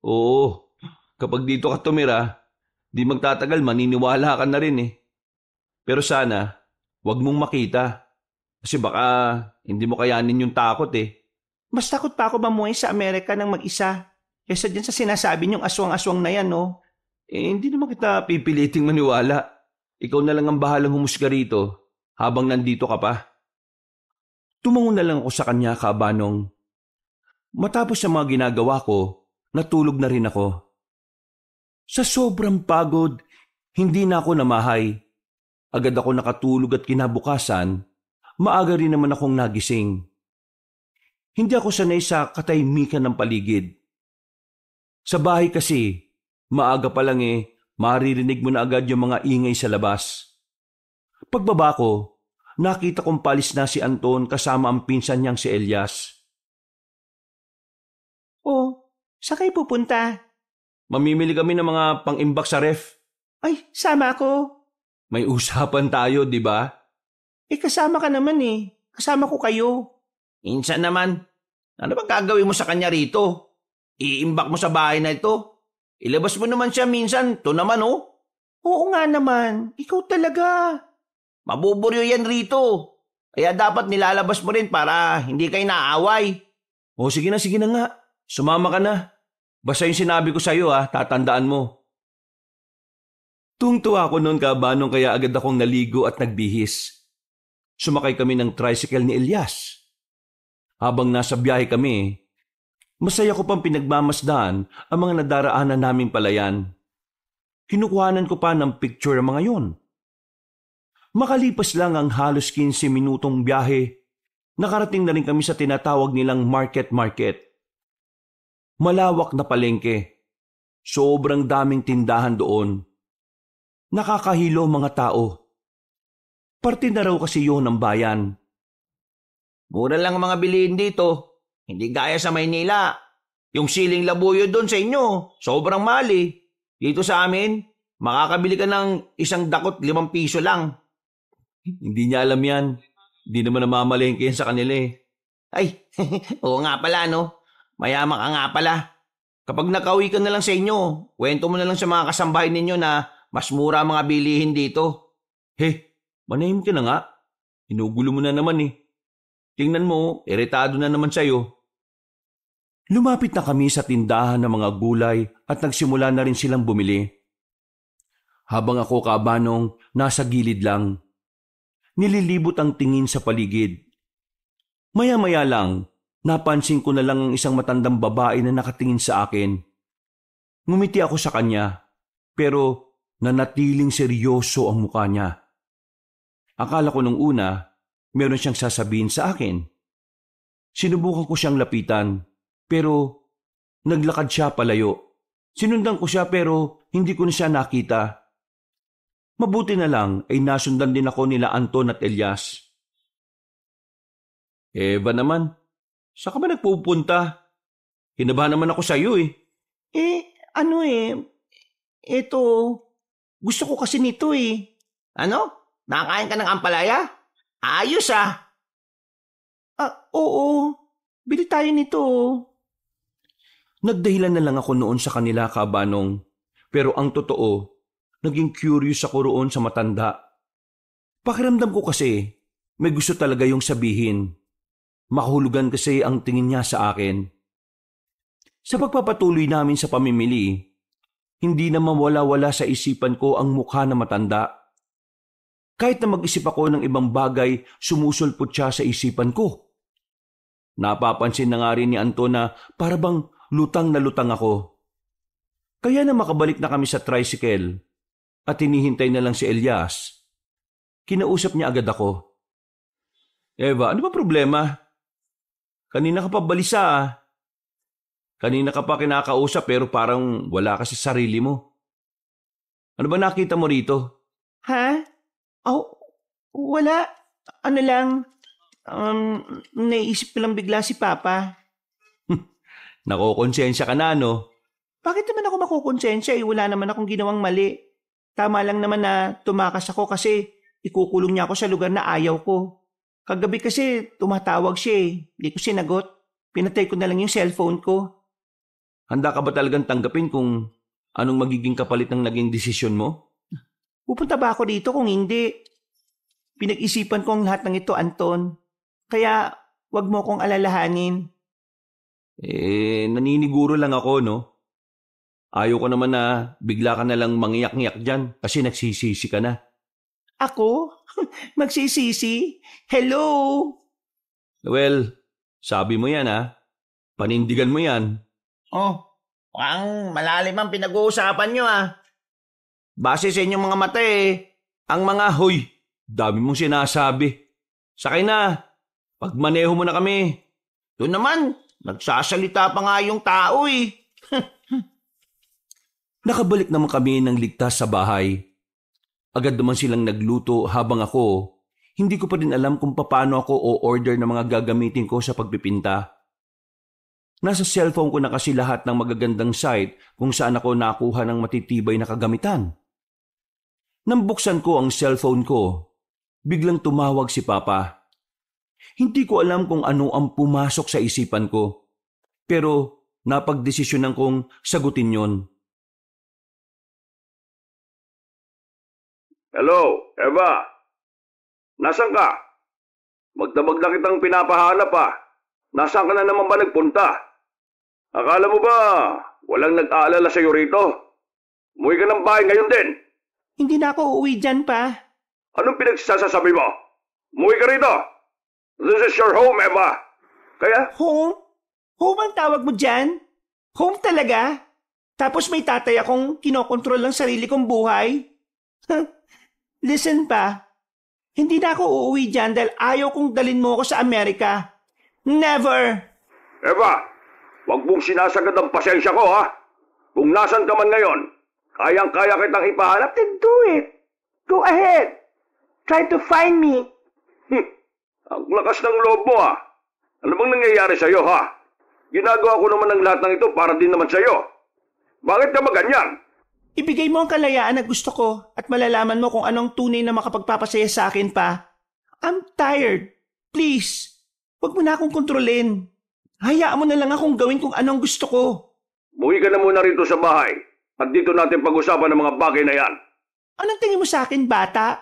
Oo, kapag dito ka tumira, di magtatagal maniniwala ka na rin Pero sana, wag mong makita. Kasi baka hindi mo kayanin yung takot Mas takot pa ako mamuhay sa Amerika ng mag-isa. Kesa dyan sa sinasabi niyong aswang-aswang na yan, no? Hindi naman kita pipiliting maniwala. Ikaw na lang ang bahalang humusga rito habang nandito ka pa. Tumango na lang ako sa kanya, Kabanong. Matapos sa mga ginagawa ko, natulog na rin ako. Sa sobrang pagod, hindi na ako namahay. Agad ako nakatulog at kinabukasan, maaga rin naman akong nagising. Hindi ako sanay sa katahimikan ng paligid. Sa bahay kasi, maaga pa lang maririnig mo na agad yung mga ingay sa labas. Pagbaba ko, nakita kong palis na si Anton kasama ang pinsan niyang si Elias. Oh, saan kayo pupunta? Mamimili kami ng mga pang-imbak sa ref. Ay, sama ako. May usapan tayo, di ba? Kasama ka naman Kasama ko kayo. Insan naman, ano bang gagawin mo sa kanya rito? Iimbak mo sa bahay na ito? Ilabas mo naman siya minsan, to naman Oo nga naman, ikaw talaga. Mabuburyo yan rito. Kaya dapat nilalabas mo rin para hindi kayo naaway. Sige na nga. Sumama ka na. Basta yung sinabi ko sa'yo tatandaan mo. Tungtuwa ako noon, Kabanong, kaya agad akong naligo at nagbihis. Sumakay kami ng tricycle ni Elias. Habang nasa biyahe kami, masaya ko pang pinagmamasdaan ang mga nadaraanan naming palayan. Kinukuhanan ko pa ng picture ang mga yon. Makalipas lang ang halos 15 minutong biyahe, nakarating na rin kami sa tinatawag nilang market. Malawak na palengke. Sobrang daming tindahan doon. Nakakahilo mga tao. Parte na raw kasi yun ng bayan. Mura lang ang mga bilihin dito. Hindi gaya sa Maynila. Yung siling labuyo doon sa inyo, sobrang mahal Dito sa amin, makakabili ka ng isang dakot 5 piso lang. Hindi niya alam yan. Hindi naman namamalengke yan sa kanila Ay, oo nga pala Mayaman ka nga pala. Kapag nakauwi ka na lang sa inyo, kwento mo na lang sa mga kasambahay ninyo na mas mura ang mga bilihin dito. Manahim ka na nga. Inugulo mo na naman Tingnan mo, iritado na naman sa'yo. Lumapit na kami sa tindahan ng mga gulay at nagsimula na rin silang bumili. Habang ako, Kabanong, nasa gilid lang. Nililibot ang tingin sa paligid. Maya-maya lang, napansin ko na lang ang isang matandang babae na nakatingin sa akin. Ngumiti ako sa kanya, pero nanatiling seryoso ang mukha niya. Akala ko nung una, meron siyang sasabihin sa akin. Sinubukan ko siyang lapitan, pero naglakad siya palayo. Sinundan ko siya pero hindi ko na siya nakita. Mabuti na lang ay nasundan din ako nila Anton at Elias. Eva naman, saan ka ba nagpupunta? Hinabahan naman ako sa iyo Eto, gusto ko kasi nito Ano? Nakakain ka ng ampalaya? Ayos Oo. Bili tayo nito. Nagdahilan na lang ako noon sa kanila, Kabanong. Pero ang totoo, naging curious ako roon sa matanda. Pakiramdam ko kasi, may gusto talaga yung sabihin. Makahulugan kasi ang tingin niya sa akin. Sa pagpapatuloy namin sa pamimili, hindi na mawala-wala sa isipan ko ang mukha na matanda. Kahit na mag-isip ako ng ibang bagay, sumusulpot siya sa isipan ko. Napapansin na nga rin ni Anton na para bang lutang na lutang ako. Kaya na makabalik na kami sa tricycle at hinihintay na lang si Elias. Kinausap niya agad ako. Eva, ano ba problema? Kanina ka pa balisa ah. Kanina ka pa kinakausap pero parang wala ka sa sarili mo. Ano ba nakita mo rito? Ha? Oh, wala. Ano lang, naisip ko lang bigla si Papa. Nakokonsensya ka na, no? Bakit naman ako makukonsensya? Wala naman akong ginawang mali. Tama lang naman na tumakas ako kasi ikukulong niya ako sa lugar na ayaw ko. Kagabi kasi tumatawag siya eh. Hindi ko sinagot. Pinatay ko na lang yung cellphone ko. Handa ka ba talagang tanggapin kung anong magiging kapalit ng naging desisyon mo? Pupunta ba ako dito kung hindi? Pinag-isipan ko ang lahat ng ito, Anton. Kaya wag mo kong alalahanin. Naniniguro lang ako, no? Ayaw ko naman na bigla ka na lang mangiyak-ngiyak dyan kasi nagsisisi ka na. Ako? Magsisisi? Hello? Well, sabi mo yan ha. Panindigan mo yan. Oh, mukhang malalim ang pinag-uusapan nyo ah. Base sa inyong mga mata ang mga Hoy, dami mong sinasabi. Sakay na. Pagmaneho mo na kami. doon naman, nagsasalita pa nga yung tao eh. Nakabalik naman kami ng ligtas sa bahay. Agad naman silang nagluto habang ako, hindi ko pa din alam kung paano ako o-order ng mga gagamitin ko sa pagpipinta. Nasa cellphone ko na kasi lahat ng magagandang site kung saan ako nakuha ng matitibay na kagamitan. Nang buksan ko ang cellphone ko, biglang tumawag si Papa. Hindi ko alam kung ano ang pumasok sa isipan ko, pero napagdesisyonan kong sagutin yon. Hello, Eva. Nasaan ka? Magdamag na kitang pinapahanap ah. Nasaan ka na naman ba nagpunta? Akala mo ba walang nag-aalala sa'yo rito? Umuwi ka ng bahay ngayon din. Hindi na ako uuwi dyan pa. Anong pinagsasasabi mo? Umuwi ka rito. This is your home, Eva. Kaya? Home? Home ang tawag mo dyan? Home talaga? Tapos may tatay akong kinokontrol ang sarili kong buhay? Listen pa, hindi na ako uuwi dyan dahil ayaw kong dalin mo ako sa Amerika. Never! Eva, wag mong sinasagad ang pasensya ko ha. Kung nasan ka man ngayon, kayang-kaya kitang ipahanap. Then do it. Go ahead. Try to find me. Ang lakas ng loob mo ha. Ano bang nangyayari sa'yo ha? Ginagawa ko naman ang lahat ng ito para din naman sa'yo. Bakit ka maganyan? Ibigay mo ang kalayaan na gusto ko at malalaman mo kung anong tunay na makapagpapasaya sa akin pa. I'm tired. Please, wag mo na akong kontrolin. Hayaan mo na lang akong gawin kung anong gusto ko. Buwi ka na muna rito sa bahay at dito natin pag-usapan ng mga bagay na yan. Anong tingin mo sa akin, bata?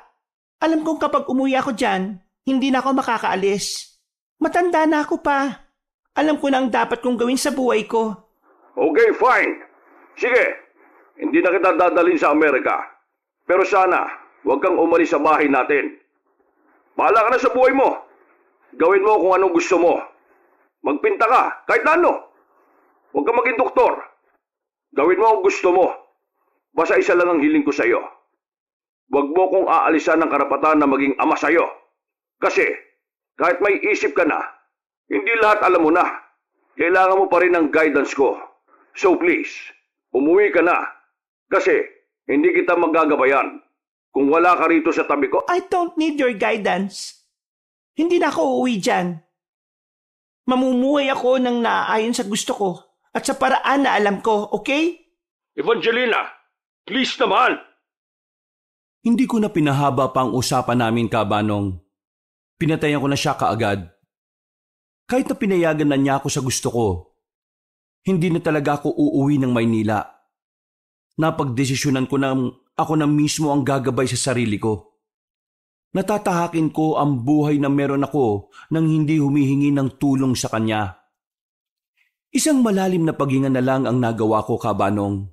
Alam kong kapag umuwi ako dyan, hindi na ako makakaalis. Matanda na ako pa. Alam ko na ang dapat kong gawin sa buhay ko. Okay, fine. Sige. Hindi na kita dadalhin sa Amerika. Pero sana, huwag kang umalis sa bahay natin. Bahala ka na sa buhay mo. Gawin mo kung anong gusto mo. Magpinta ka, kahit na ano. Huwag kang maging doktor. Gawin mo ang gusto mo. Basta isa lang ang hiling ko sa iyo. Huwag mo kong aalisan ng karapatan na maging ama sa iyo. Kasi, kahit may isip ka na, hindi lahat alam mo na. Kailangan mo pa rin ng guidance ko. So please, umuwi ka na. Kasi, hindi kita magagabayan kung wala ka rito sa tabi ko. I don't need your guidance. Hindi na ako uuwi dyan. Mamumuhay ako ng naaayon sa gusto ko at sa paraan na alam ko, okay? Evangelina, please naman. Hindi ko na pinahaba pa ang usapan namin, Kabanong. Pinatayan ko na siya kaagad. Kahit na pinayagan na niya ako sa gusto ko, hindi na talaga ako uuwi ng Maynila. Napagdesisyonan ko na ako na mismo ang gagabay sa sarili ko. Natatahakin ko ang buhay na meron ako nang hindi humihingi ng tulong sa kanya. Isang malalim na paghinga na lang ang nagawa ko, Kabanong.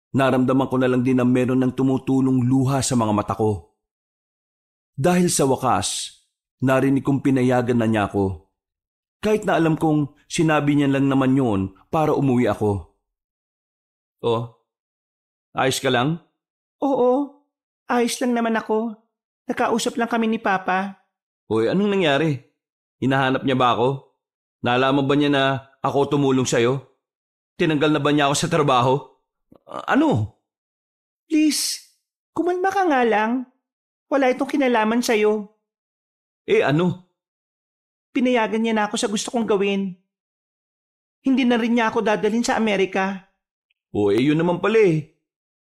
Naramdaman ko na lang din na meron ng tumutulong luha sa mga mata ko. Dahil sa wakas, narinig kong pinayagan na niya ako. Kahit na alam kong sinabi niya lang naman yun para umuwi ako. Oh, ayos ka lang? Oo, ayos lang naman ako. Nakausap lang kami ni Papa. Hoy, anong nangyari? Hinahanap niya ba ako? Nalaman ba niya na ako tumulong sa'yo? Tinanggal na ba niya ako sa trabaho? Ano? Please, kumalma ka nga lang. Wala itong kinalaman sa'yo. Ano? Pinayagan niya na ako sa gusto kong gawin. Hindi na rin niya ako dadalhin sa Amerika. Yun naman pala eh.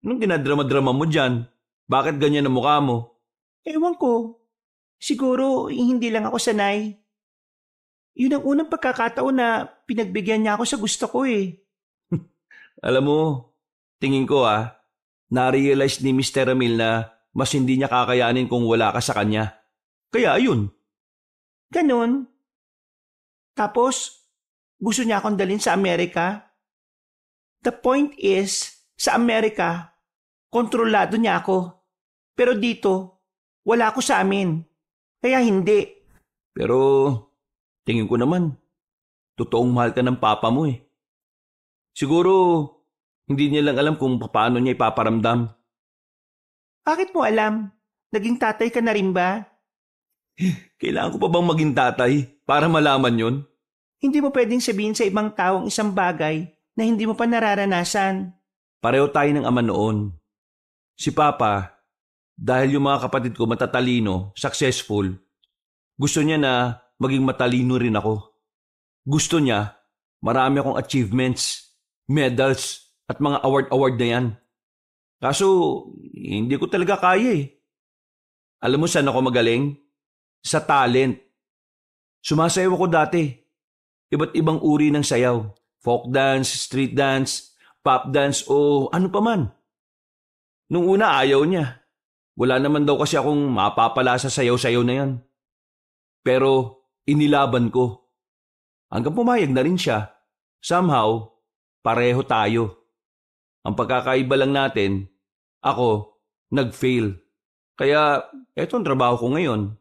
Anong dinadrama-drama mo dyan? Bakit ganyan ang mukha mo? Ewan ko. Siguro hindi lang ako sanay. Yun ang unang pagkakataon na pinagbigyan niya ako sa gusto ko eh. Alam mo, tingin ko na-realize ni Mr. Ramil na mas hindi niya kakayanin kung wala ka sa kanya. Kaya ayun. Ganon. Tapos, gusto niya akong dalhin sa Amerika. The point is, sa Amerika, kontrolado niya ako. Pero dito, wala ako sa amin. Kaya hindi. Pero, tingin ko naman, totoong mahal ka ng papa mo eh. Siguro, hindi niya lang alam kung paano niya ipaparamdam. Bakit mo alam? Naging tatay ka na rin ba? Kailangan ko pa bang maging tatay para malaman yon? Hindi mo pwedeng sabihin sa ibang taong isang bagay na hindi mo pa nararanasan. Pareho tayo ng ama noon. Si Papa, dahil yung mga kapatid ko matatalino, successful, gusto niya na maging matalino rin ako. Gusto niya, marami akong achievements, medals, at mga award na yan. Kaso, hindi ko talaga kaya eh. Alam mo saan ako magaling? Sa talent. Sumasayaw ako dati. Iba't ibang uri ng sayaw. Folk dance, street dance, pop dance o ano pa man. Nung una ayaw niya. Wala naman daw kasi akong mapapala sa sayaw-sayaw na yan. Pero inilaban ko. Hanggang pumayag na rin siya. Somehow, pareho tayo. Ang pagkakaiba lang natin, ako, nag-fail. Kaya, eto ang trabaho ko ngayon.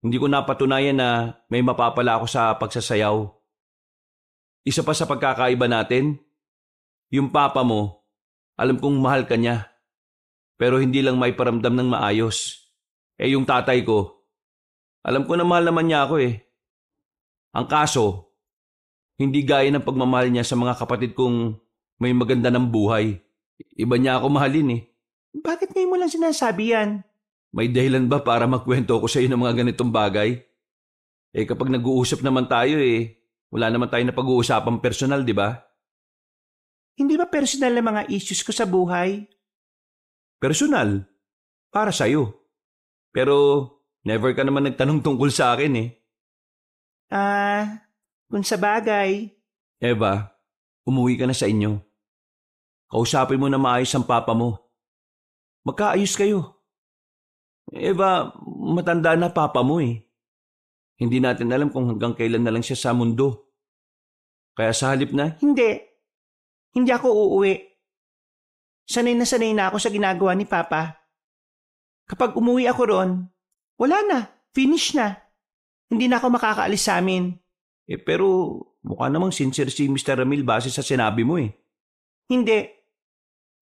Hindi ko napatunayan na may mapapala ako sa pagsasayaw. Isa pa sa pagkakaiba natin, yung papa mo, alam kong mahal ka niya. Pero hindi lang may paramdam ng maayos. Yung tatay ko, alam ko na mahal naman niya ako eh. Ang kaso, hindi gaya ng pagmamahal niya sa mga kapatid kong may maganda ng buhay. Iba niya ako mahalin eh. Bakit ngayon mo lang sinasabi yan? May dahilan ba para magkwento ko sa iyo ng mga ganitong bagay? Kapag nag-uusap naman tayo wala naman tayo na pag-uusapang personal, di ba? Hindi ba personal na mga issues ko sa buhay? Personal? Para sa'yo. Pero never ka naman nagtanong tungkol sa akin eh. Kung sa bagay. Eva, umuwi ka na sa inyo. Kausapin mo na maayos ang papa mo. Magkaayos kayo. Eva, matanda na papa mo eh. Hindi natin alam kung hanggang kailan na lang siya sa mundo. Kaya sa halip na, Hindi ako uuwi. Sanay na ako sa ginagawa ni Papa. Kapag umuwi ako ron, wala na, finish na. Hindi na ako makakaalis sa amin. Pero mukha namang sincere si Mr. Ramil base sa sinabi mo eh. Hindi.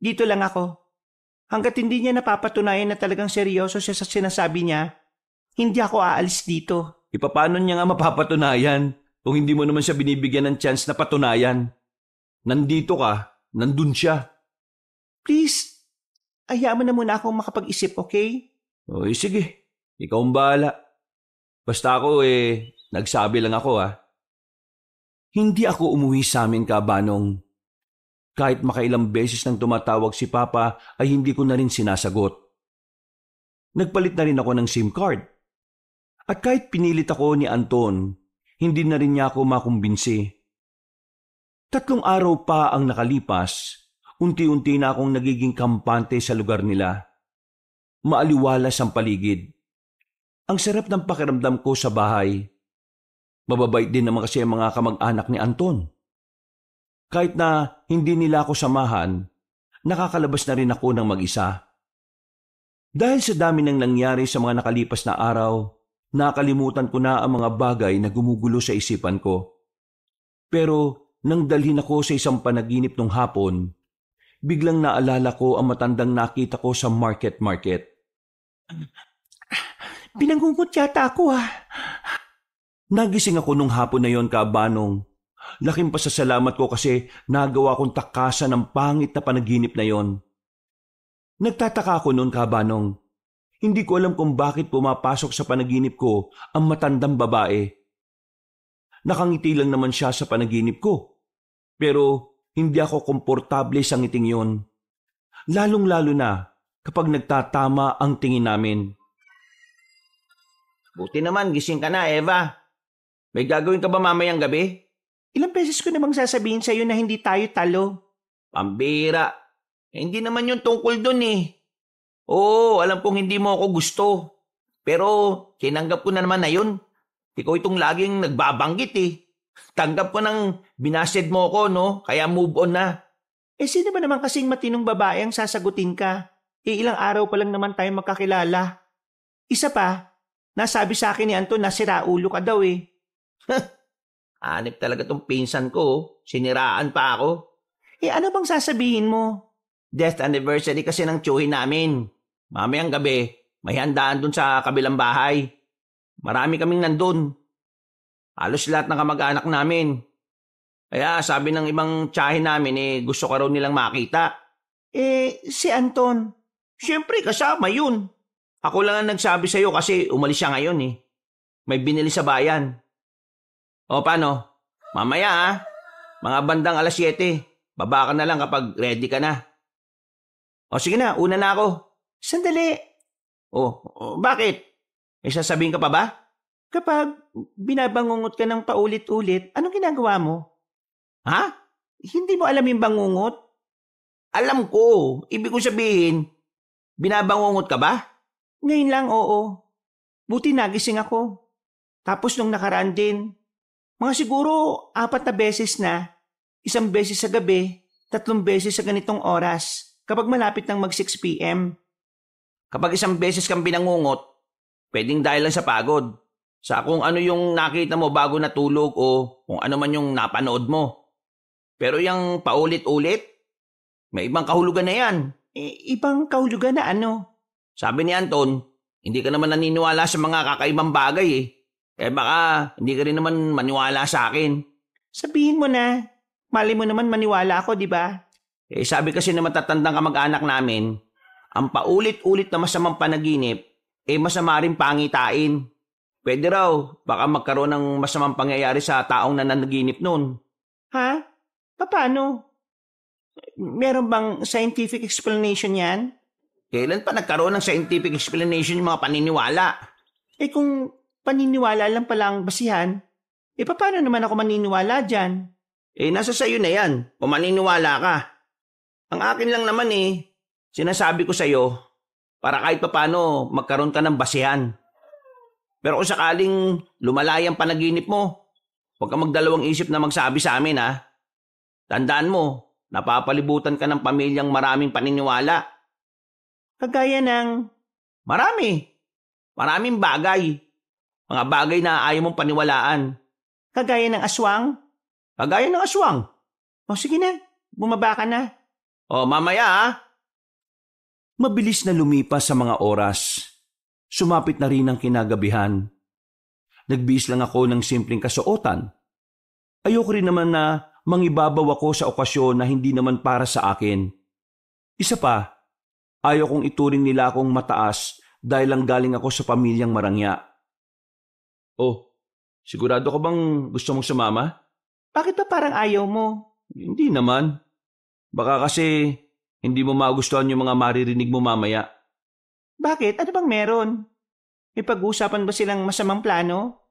Dito lang ako. Hanggat hindi niya napapatunayan na talagang seryoso siya sa sinasabi niya, hindi ako aalis dito. Paano niya nga mapapatunayan kung hindi mo naman siya binibigyan ng chance na patunayan? Nandito ka, nandun siya. Please, hayaan mo na muna akong makapag-isip, okay? Sige. Ikaw ang bahala. Basta ako nagsabi lang ako Hindi ako umuwi sa amin, Kabanong. Kahit makailang beses nang tumatawag si Papa ay hindi ko na rin sinasagot. Nagpalit na rin ako ng SIM card. At kahit pinilit ako ni Anton, hindi na rin niya ako makumbinsi. 3 araw pa ang nakalipas, unti-unti na akong nagiging kampante sa lugar nila. Maaliwalas ang paligid, Ang sarap ng pakiramdam ko sa bahay. Mababait din naman kasi ang mga kamag-anak ni Anton. Kahit na hindi nila ako samahan, nakakalabas na rin ako ng mag-isa. Dahil sa dami ng nangyari sa mga nakalipas na araw, nakalimutan ko na ang mga bagay na gumugulo sa isipan ko. Pero nang dalhin ako sa isang panaginip nung hapon, biglang naalala ko ang matandang nakita ko sa market. Pinangungot yata ako Nagising ako nung hapon na yon, Kabanong. Laking pasasalamat ko kasi nagawa kong takasan ng pangit na panaginip na yon. Nagtataka ako noon, Kabanong. Hindi ko alam kung bakit pumapasok sa panaginip ko ang matandang babae. Nakangiti lang naman siya sa panaginip ko. Pero hindi ako komportable sa ngiting yon. Lalong-lalo na kapag nagtatama ang tingin namin. Buti naman, gising ka na, Eva. May gagawin ka ba mamayang gabi? Ilang beses ko namang sasabihin sa'yo na hindi tayo talo. Pambira. Hindi naman yung tungkol dun eh. Oo, alam kong hindi mo ako gusto. Pero tinanggap ko na naman na yun. Ikaw itong laging nagbabanggit eh. Tanggap ko nang binasted mo ko, no? Kaya move on na. Sino ba naman kasing matinong babae ang sasagutin ka? Ilang araw pa lang naman tayo magkakilala. Isa pa, nasabi sa akin ni Anton na siraulo ka daw eh. Hanip talaga tong pinsan ko. Siniraan pa ako. Ano bang sasabihin mo? Death anniversary kasi ng tiyuhin namin. Mamayang gabi, may handaan dun sa kabilang bahay. Marami kaming nandun. Halos lahat ng kamag-anak namin. Kaya sabi ng ibang tiyahin namin gusto ka raw nilang makita. Si Anton. Siyempre kasama yun. Ako lang ang nagsabi sa'yo kasi umalis siya ngayon eh. May binili sa bayan. O paano? Mamaya mga bandang 7:00. Baba ka na lang kapag ready ka na. O sige na, una na ako. Sandali. Bakit? May sasabihin ka pa ba? Kapag binabangungot ka ng paulit-ulit, anong ginagawa mo? Ha? Hindi mo alam yung bangungot? Alam ko. Ibig ko sabihin, binabangungot ka ba? Ngayon lang, oo. Buti nagising ako. Tapos nung nakaraan din, mga siguro 4 na beses na, 1 beses sa gabi, 3 beses sa ganitong oras, kapag malapit ng mag 6 p.m. Kapag 1 beses kang binangungot, pwedeng dahil lang sa pagod. Sa kung ano yung nakita mo bago natulog o kung ano man yung napanood mo. Pero yung paulit-ulit, may ibang kahulugan na yan. Ibang kahulugan na ano? Sabi ni Anton, hindi ka naman naniniwala sa mga kakaibang bagay eh. Baka hindi ka rin naman maniwala sa akin. Sabihin mo na. Mali mo naman maniwala ako, di ba? Sabi kasi na matatandang kamag-anak namin, ang paulit-ulit na masamang panaginip, masama rin pangitain. Pwede raw, baka magkaroon ng masamang pangyayari sa taong nananaginip nun. Ha? Paano? Meron bang scientific explanation yan? Kailan pa nagkaroon ng scientific explanation yung mga paniniwala? Kung paniniwala lang pala ang basihan, paano naman ako maniniwala dyan? Nasa sayo na yan, kung maniniwala ka. Ang akin lang naman sinasabi ko sa'yo, para kahit paano magkaroon ka ng basihan. Pero kung sakaling lumalayang panaginip mo, huwag kang magdalawang isip na magsabi sa amin ha. Tandaan mo, napapalibutan ka ng pamilyang maraming paniniwala. Kagaya ng... Maraming bagay. Mga bagay na ayaw mong paniwalaan. Kagaya ng aswang? Kagaya ng aswang. Sige na, bumaba ka na. Mamaya ha. Mabilis na lumipas sa mga oras. Sumapit na rin ang kinagabihan. Nagbihis lang ako ng simpleng kasuotan. Ayoko rin naman na mangibabaw ako sa okasyon na hindi naman para sa akin. Isa pa, ayaw kong ituring nila akong mataas dahil lang galing ako sa pamilyang marangya. Sigurado ka bang gusto mong sumama? Bakit ba parang ayaw mo? Hindi naman. Baka kasi hindi mo magustuhan yung mga maririnig mo mamaya. Bakit? Ano bang meron? May pag-uusapan ba silang masamang plano?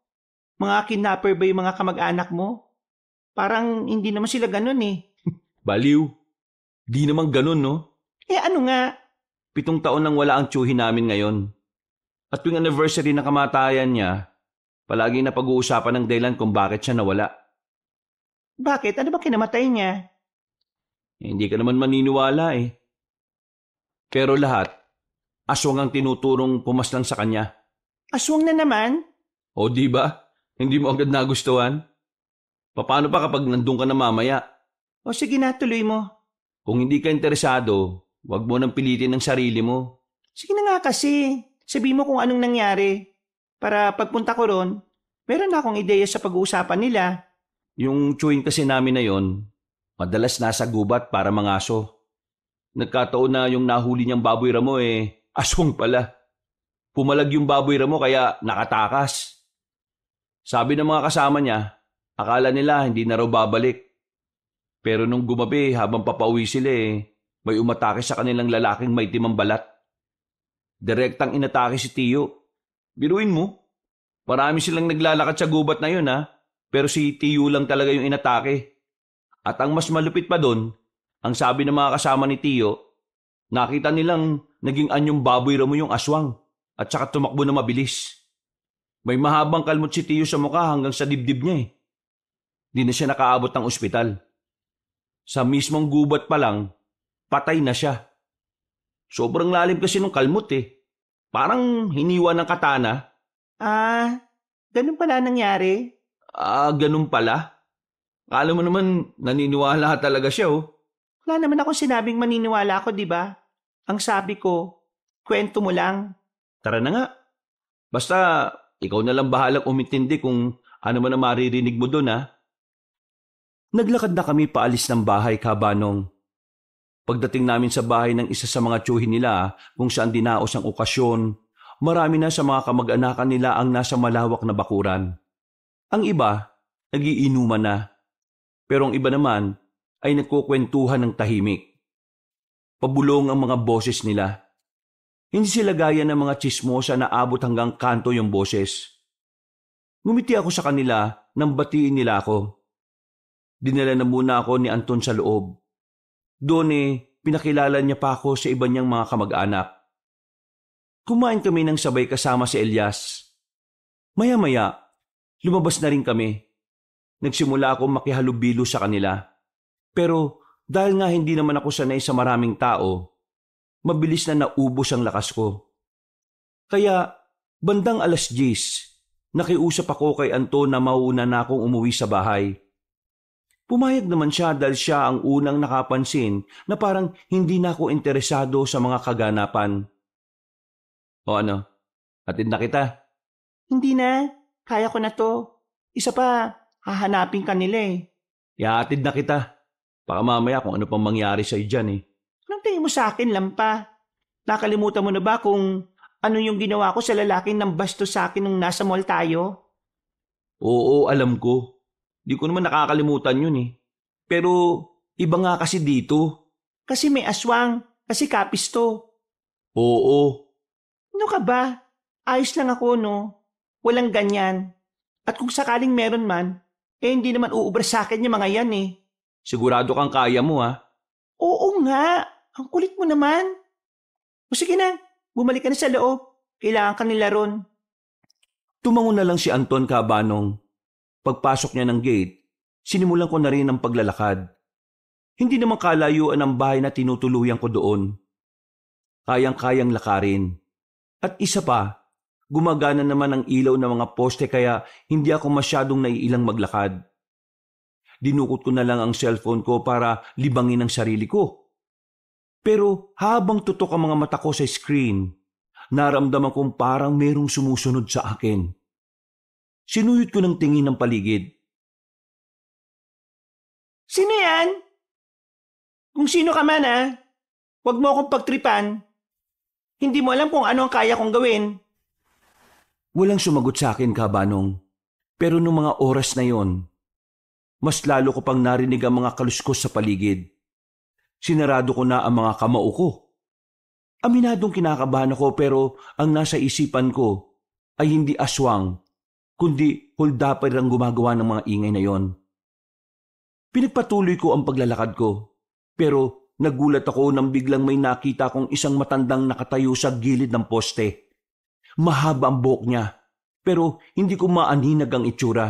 Mga kidnapper ba yung mga kamag-anak mo? Parang hindi naman sila ganun eh. Baliw. Di naman ganun, no? Ano nga? 7 taon nang wala ang tiyuhin namin ngayon. At tuwing anniversary ng kamatayan niya, palagi na pag-uusapan ng dahilan kung bakit siya nawala. Bakit? Ano ba kinamatay niya? Hindi ka naman maniniwala eh. Pero lahat, aswang ang tinuturong pumaslang sa kanya. Aswang na naman? O di ba? Hindi mo agad nagustuhan? Paano pa kapag nandun ka na mamaya? O sige na, tuloy mo. Kung hindi ka interesado, wag mo nang pilitin ng sarili mo. Sige na nga kasi. Sabi mo kung anong nangyari. Para pagpunta ko ron, meron na akong ideya sa pag-uusapan nila. Yung chewing kasi namin na yon, madalas nasa gubat para mangaso. Nagkataon na yung nahuli niyang baboy ramo aswang pala. Pumalag yung baboy ramo kaya nakatakas. Sabi ng mga kasama niya, akala nila hindi na raw babalik. Pero nung gumabi habang papauwi sila may umatake sa kanilang lalaking may timang balat. Direktang inatake si Tiyo. Biruin mo, marami silang naglalakad sa gubat na yun pero si Tiyo lang talaga yung inatake. At ang mas malupit pa doon, ang sabi ng mga kasama ni Tiyo, nakita nilang naging anyong baboy ramo yung aswang at saka tumakbo na mabilis. May mahabang kalmot si Tiyo sa mukha hanggang sa dibdib niya Di na siya nakaabot ng ospital. Sa mismong gubat pa lang, patay na siya. Sobrang lalim kasi nung kalmot Parang hiniwa ng katana. Ganun pala nangyari? Ganun pala. Akala mo naman naniniwala talaga siya Wala naman akong sinabing maniniwala ako, di ba? Ang sabi ko, kwento mo lang. Tara na nga. Basta ikaw na lang bahalang umintindi kung ano man ang maririnig mo doon Naglakad na kami paalis ng bahay, Kabanong. Pagdating namin sa bahay ng isa sa mga tiyuhin nila kung saan dinaos ang okasyon, marami na sa mga kamag-anakan nila ang nasa malawak na bakuran. Ang iba, nagiinuman na. Pero ang iba naman ay nagkukwentuhan ng tahimik. Pabulong ang mga boses nila. Hindi sila gaya ng mga tsismosa na abot hanggang kanto yung boses. Ngumiti ako sa kanila nang batiin nila ako. Dinala na muna ako ni Anton sa loob. Doon pinakilala niya pa ako sa iba niyang mga kamag-anak. Kumain kami ng sabay kasama si Elias. Maya-maya, lumabas na rin kami. Nagsimula akong makihalubilo sa kanila. Pero dahil nga hindi naman ako sanay sa maraming tao, mabilis na naubos ang lakas ko. Kaya bandang 10:00, nakiusap ako kay Anton na mauna na akong umuwi sa bahay. Pumayag naman siya dahil siya ang unang nakapansin na parang hindi na ako interesado sa mga kaganapan. O ano? Hatid na kita? Hindi na. Kaya ko na to. Isa pa, hahanapin ka nila Ihatid na kita. Baka mamaya kung ano pang mangyari sa'yo dyan Anong tingin mo sa akin, Lampa? Nakalimutan mo na ba kung ano yung ginawa ko sa lalaking nang bastos sa akin nung nasa mall tayo? Oo, alam ko. Di ko naman nakakalimutan yun Pero iba nga kasi dito. Kasi may aswang, kasi kapis to. Oo. Ano ka ba? Ayos lang ako, no? Walang ganyan. At kung sakaling meron man, hindi naman uubra sa akin yung mga yan Sigurado kang kaya mo Oo nga. Ang kulit mo naman. O sige na, bumalik ka na sa loob. Kailangan ka nila ron. Tumango na lang si Anton, Kabanong. Pagpasok niya ng gate, sinimulan ko na rin ang paglalakad. Hindi naman kalayuan ang bahay na tinutuluyan ko doon. Kayang-kayang lakarin. At isa pa, gumagana naman ang ilaw ng mga poste kaya hindi ako masyadong naiilang maglakad. Dinukot ko na lang ang cellphone ko para libangin ang sarili ko. Pero habang tutok ang mga mata ko sa screen, naramdaman kong parang merong sumusunod sa akin. Sinuyot ko ng tingin ng paligid. Sino yan? Kung sino ka man huwag mo akong pagtripan. Hindi mo alam kung ano ang kaya kong gawin. Walang sumagot sa akin, Kabanong. Pero nung mga oras na yon, mas lalo ko pang narinig ang mga kaluskos sa paligid. Sinarado ko na ang mga kamao ko. Aminadong kinakabahan ako pero ang nasa isipan ko ay hindi aswang, kundi holdapper ang gumagawa ng mga ingay na yon. Pinagpatuloy ko ang paglalakad ko, pero nagulat ako nang biglang may nakita kong isang matandang nakatayo sa gilid ng poste. Mahaba ang buhok niya, pero hindi ko maaninag ang itsura.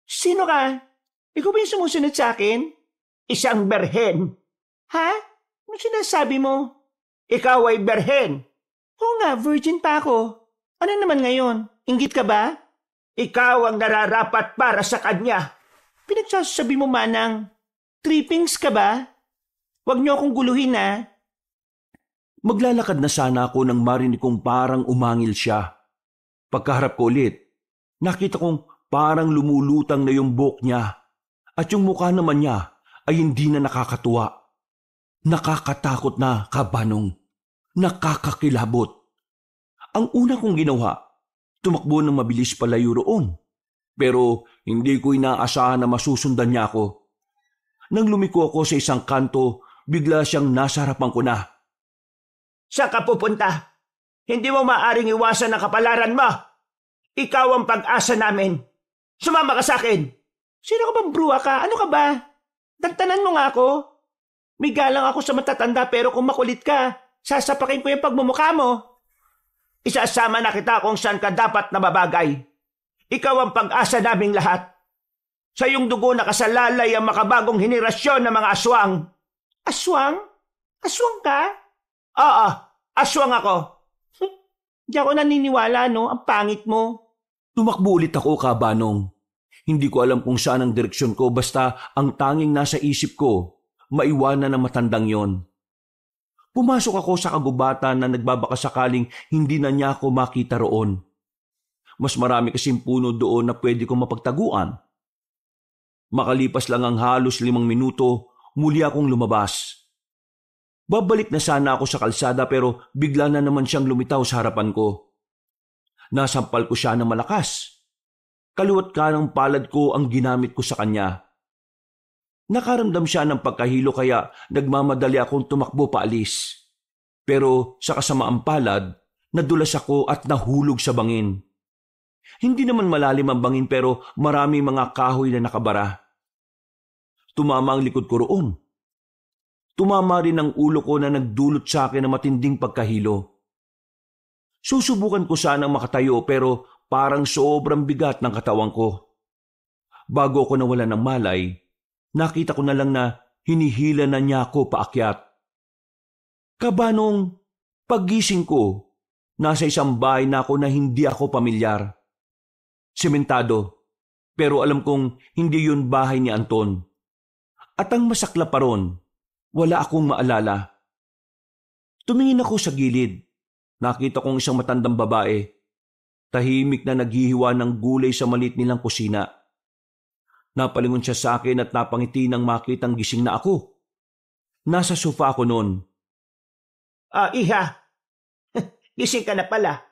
Sino ka? Ikaw ba yung sumusunod sa akin? Isang berhen. Ha? Ano sinasabi mo? Ikaw ay berhen. Oo nga, virgin pa ako. Ano naman ngayon? Inggit ka ba? Ikaw ang nararapat para sa kanya. Pinagsasabi mo, Manang. Trippings ka ba? Huwag niyo akong guluhin, ha? Maglalakad na sana ako nang marinig kong parang umangil siya. Pagkaharap ko ulit, nakita kong parang lumulutang na yung buhok niya at yung mukha naman niya ay hindi na nakakatuwa. Nakakatakot na, Kabanong. Nakakakilabot. Ang una kong ginawa, tumakbo ng mabilis palayo roon. Pero hindi ko inaasahan na masusundan niya ako. Nang lumiko ako sa isang kanto, bigla siyang nasa harapan ko na. Saan ka pupunta? Hindi mo maaring iwasan ang kapalaran mo. Ikaw ang pag-asa namin. Sumama ka sa akin. Sino ka bang bruha ka? Ano ka ba? Tantanan mo nga ako. May galang ako sa matatanda pero kung makulit ka, sasapakin ko yung pagmumukha mo. Isasama na kita kung saan ka dapat na babagay. Ikaw ang pag-asa naming lahat. Sa iyong dugo nakasalalay ang makabagong henerasyon ng mga aswang. Aswang? Aswang ka? Oo, aswang ako. Di ako naniniwala, no? Ang pangit mo. Tumakbo ulit ako, Kabanong. Hindi ko alam kung saan ang direksyon ko basta ang tanging nasa isip ko, maiwanan ng matandang yon. Pumasok ako sa kagubatan na nagbabakasakaling hindi na niya ako makita roon. Mas marami kasing puno doon na pwede kong mapagtaguan. Makalipas lang ang halos 5 minuto, muli akong lumabas. Babalik na sana ako sa kalsada pero bigla na naman siyang lumitaw sa harapan ko. Nasampal ko siya ng malakas. Kaliwat kanang palad ko ang ginamit ko sa kanya. Nakaramdam siya ng pagkahilo kaya nagmamadali akong tumakbo paalis. Pero sa kasamaang palad, nadulas ako at nahulog sa bangin. Hindi naman malalim ang bangin pero marami mga kahoy na nakabara. Tumama ang likod ko roon. Tumama rin ang ulo ko na nagdulot sa akin ng matinding pagkahilo. Susubukan ko sanang makatayo pero parang sobrang bigat ng katawan ko. Bago ako nawalan ng malay, nakita ko na lang na hinihila na niya ako paakyat. Kabanong, paggising ko, nasa isang bahay na ako na hindi ako pamilyar. Sementado, pero alam kong hindi yun bahay ni Anton. At ang masakla pa ron, wala akong maalala. Tumingin ako sa gilid. Nakita kong isang matandang babae. Tahimik na naghihiwa ng gulay sa maliit nilang kusina. Napalingon siya sa akin at napangiti nang makitang gising na ako. Nasa sofa ako noon. Iha, gising ka na pala.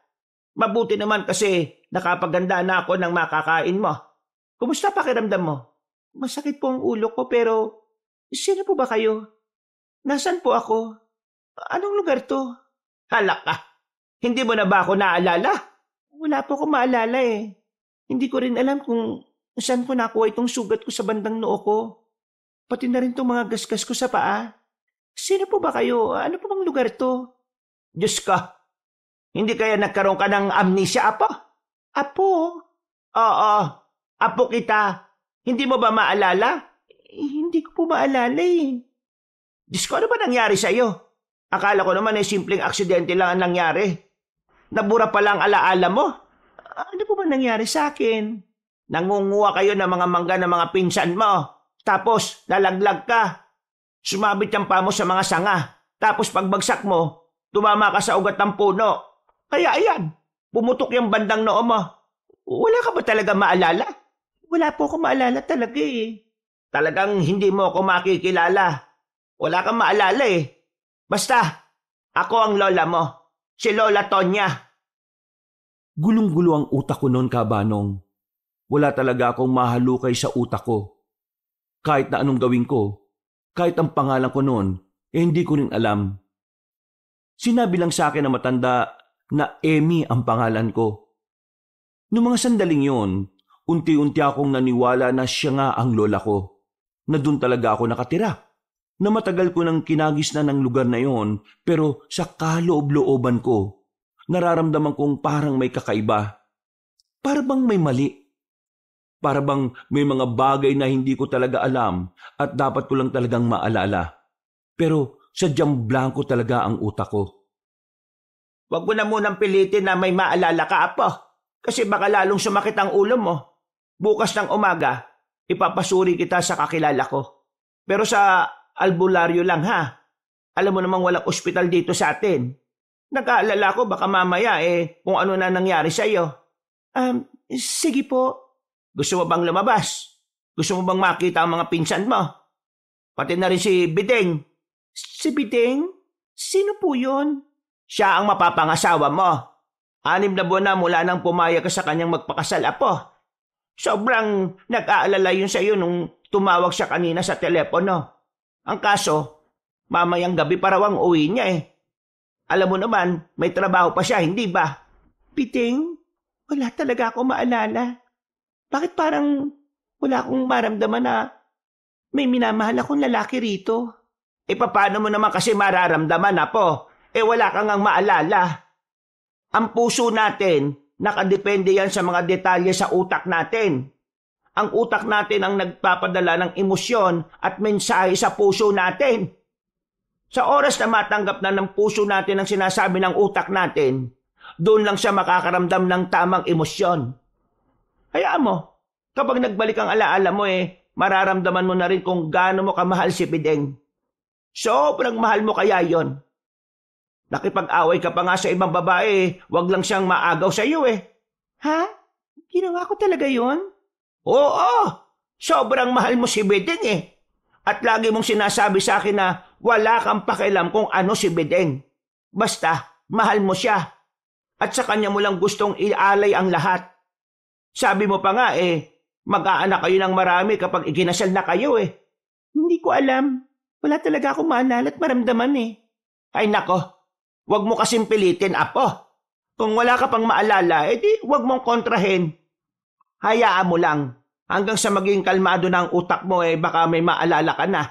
Mabuti naman kasi nakapaganda na ako ng makakain mo. Kumusta pakiramdam mo? Masakit po ang ulo ko pero sino po ba kayo? Nasaan po ako? Anong lugar to? Halak ka. Hindi mo na ba ako naalala? Wala po akong maalala eh. Hindi ko rin alam kung saan ko nakuha itong sugat ko sa bandang noo ko. Pati na rin itong mga gasgas ko sa paa. Sino po ba kayo? Ano po bang lugar to? Diyos ka. Hindi kaya nagkaroon ka ng amnesia, Apo? Apo? Oo, Apo kita. Hindi mo ba maalala? Hindi ko po maalala eh. Diyos ko, ano ba nangyari sa'yo? Akala ko naman ay simpleng aksidente lang ang nangyari. Nabura pa lang alaala mo. Ano po ba nangyari sa akin? Nangunguha kayo ng mga mangga ng mga pinsan mo. Tapos, lalaglag ka. Sumabit ang paa mo sa mga sanga. Tapos pagbagsak mo, tumama ka sa ugat ng puno. Kaya ayan, pumutok yung bandang noo mo. Wala ka ba talaga maalala? Wala po ako maalala talaga eh. Talagang hindi mo ako makikilala. Wala kang maalala eh. Basta, ako ang lola mo. Si Lola Tonya. Gulong-gulo ang utak ko noon, Kabanong. Wala talaga akong mahalukay sa utak ko. Kahit na anong gawin ko, kahit ang pangalan ko noon, hindi ko rin alam. Sinabi lang sa akin na matanda na Emmy ang pangalan ko. Noong mga sandaling yon, unti-unti akong naniwala na siya nga ang lola ko, na doon talaga ako nakatira. Na matagal ko nang kinagis na ng lugar na yon, pero sa kaloob-looban ko, nararamdaman kong parang may kakaiba. Para bang may mali. Para bang may mga bagay na hindi ko talaga alam at dapat ko lang talagang maalala. Pero sadyang blanko talaga ang utak ko. Huwag mo na munang pilitin na may maalala ka, Apo. Kasi baka lalong sumakit ang ulo mo. Bukas ng umaga, ipapasuri kita sa kakilala ko. Pero sa albularyo lang, ha? Alam mo namang walang ospital dito sa atin. Nag-aalala ko baka mamaya kung ano na nangyari sa'yo. Sige po. Gusto mo bang lumabas? Gusto mo bang makita ang mga pinsan mo? Pati na rin si Bideng. Si Bideng? Sino po yun? Siya ang mapapangasawa mo. 6 na buwan na mula nang pumayag ka sa kanyang magpakasal, Apo. Sobrang nag-aalala yun sa'yo nung tumawag siya kanina sa telepono. Ang kaso, mamayang gabi pa raw ang uwi niya Alam mo naman, may trabaho pa siya, hindi ba? Bideng, wala talaga ako maalala. Bakit parang wala akong maramdaman na may minamahal akong lalaki rito? Paano mo naman kasi mararamdaman, Apo? Wala kang ang maalala. Ang puso natin, nakadepende yan sa mga detalye sa utak natin. Ang utak natin ang nagpapadala ng emosyon at mensahe sa puso natin. Sa oras na matanggap na ng puso natin ang sinasabi ng utak natin, doon lang siya makakaramdam ng tamang emosyon. Hayaan mo, kapag nagbalik ang alaala mo mararamdaman mo na rin kung gaano mo kamahal si Bideng. Sobrang mahal mo kaya yon. Nakipag-away ka pa nga sa ibang babae, wag lang siyang maagaw sa iyo Ha? Ginawa ko talaga yon? Oo, sobrang mahal mo si Bideng At lagi mong sinasabi sa akin na wala kang pakialam kung ano si Bideng. Basta, mahal mo siya. At sa kanya mo lang gustong ialay ang lahat. Sabi mo pa nga mag-aanak kayo ng marami kapag ikinasal na kayo Hindi ko alam. Wala talaga akong maalala at maramdaman Ay nako, wag mo kasing pilitin, Apo. Kung wala ka pang maalala, di wag mong kontrahin. Hayaan mo lang. Hanggang sa maging kalmado na ang utak mo baka may maalala ka na.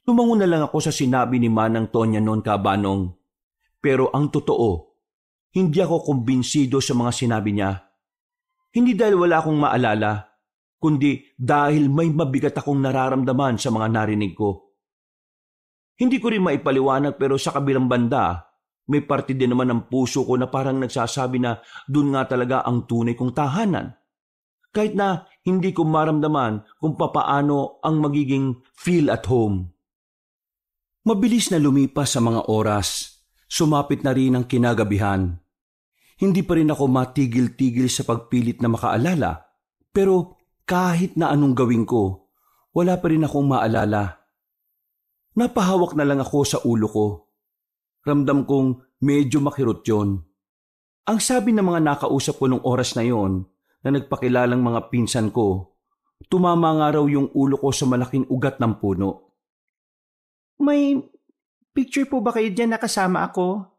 Tumango na lang ako sa sinabi ni Manang Tonya noon, Kabanong. Pero ang totoo, hindi ako kumbinsido sa mga sinabi niya. Hindi dahil wala akong maalala, kundi dahil may mabigat akong nararamdaman sa mga narinig ko. Hindi ko rin maipaliwanag pero sa kabilang banda, may parte din naman ng puso ko na parang nagsasabi na doon nga talaga ang tunay kong tahanan. Kahit na hindi ko maramdaman kung papaano ang magiging feel at home. Mabilis na lumipas sa mga oras, sumapit na rin ang kinagabihan. Hindi pa rin ako matigil-tigil sa pagpilit na makaalala, pero kahit na anong gawin ko, wala pa rin akong maalala. Napahawak na lang ako sa ulo ko. Ramdam kong medyo makirot yun. Ang sabi ng mga nakausap ko nung oras na yon, na nagpakilalang mga pinsan ko, tumama nga raw yung ulo ko sa malaking ugat ng puno. May picture po ba kayo dyan na kasama ako?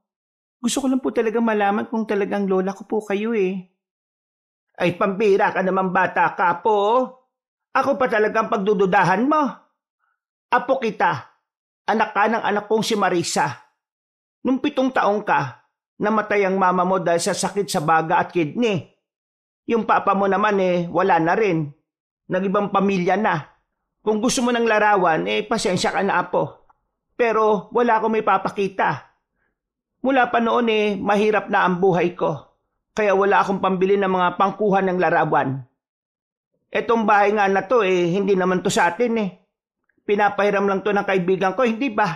Gusto ko lang po talaga malaman kung talagang lola ko po kayo Ay, pambira ka naman bata ka po. Ako pa talagang pagdududahan mo. Apo kita, anak ka ng anak kong si Marisa. Nung 7 taong ka, namatay ang mama mo dahil sa sakit sa baga at kidney. Yung papa mo naman wala na rin. Nag-ibang pamilya na. Kung gusto mo ng larawan, pasensya ka na, Apo. Pero wala akong may papakita. Mula pa noon mahirap na ang buhay ko. Kaya wala akong pambili ng mga pangkuhan ng larawan. Etong bahay nga na to hindi naman to sa atin Pinapahiram lang to ng kaibigan ko, hindi ba?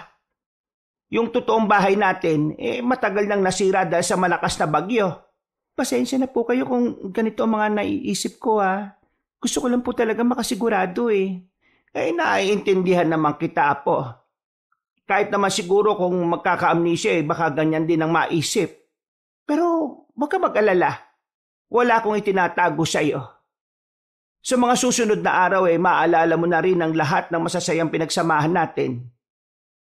Yung totoong bahay natin, matagal nang nasira dahil sa malakas na bagyo. Pasensya na po kayo kung ganito ang mga naiisip ko Gusto ko lang po talaga makasigurado Naiintindihan naman kita, Apo. Kahit naman siguro kung magkaka-amnesia baka ganyan din ang maisip. Pero wag ka mag-alala. Wala akong itinatago sa iyo. Sa mga susunod na araw maalala mo na rin ang lahat ng masasayang pinagsamahan natin.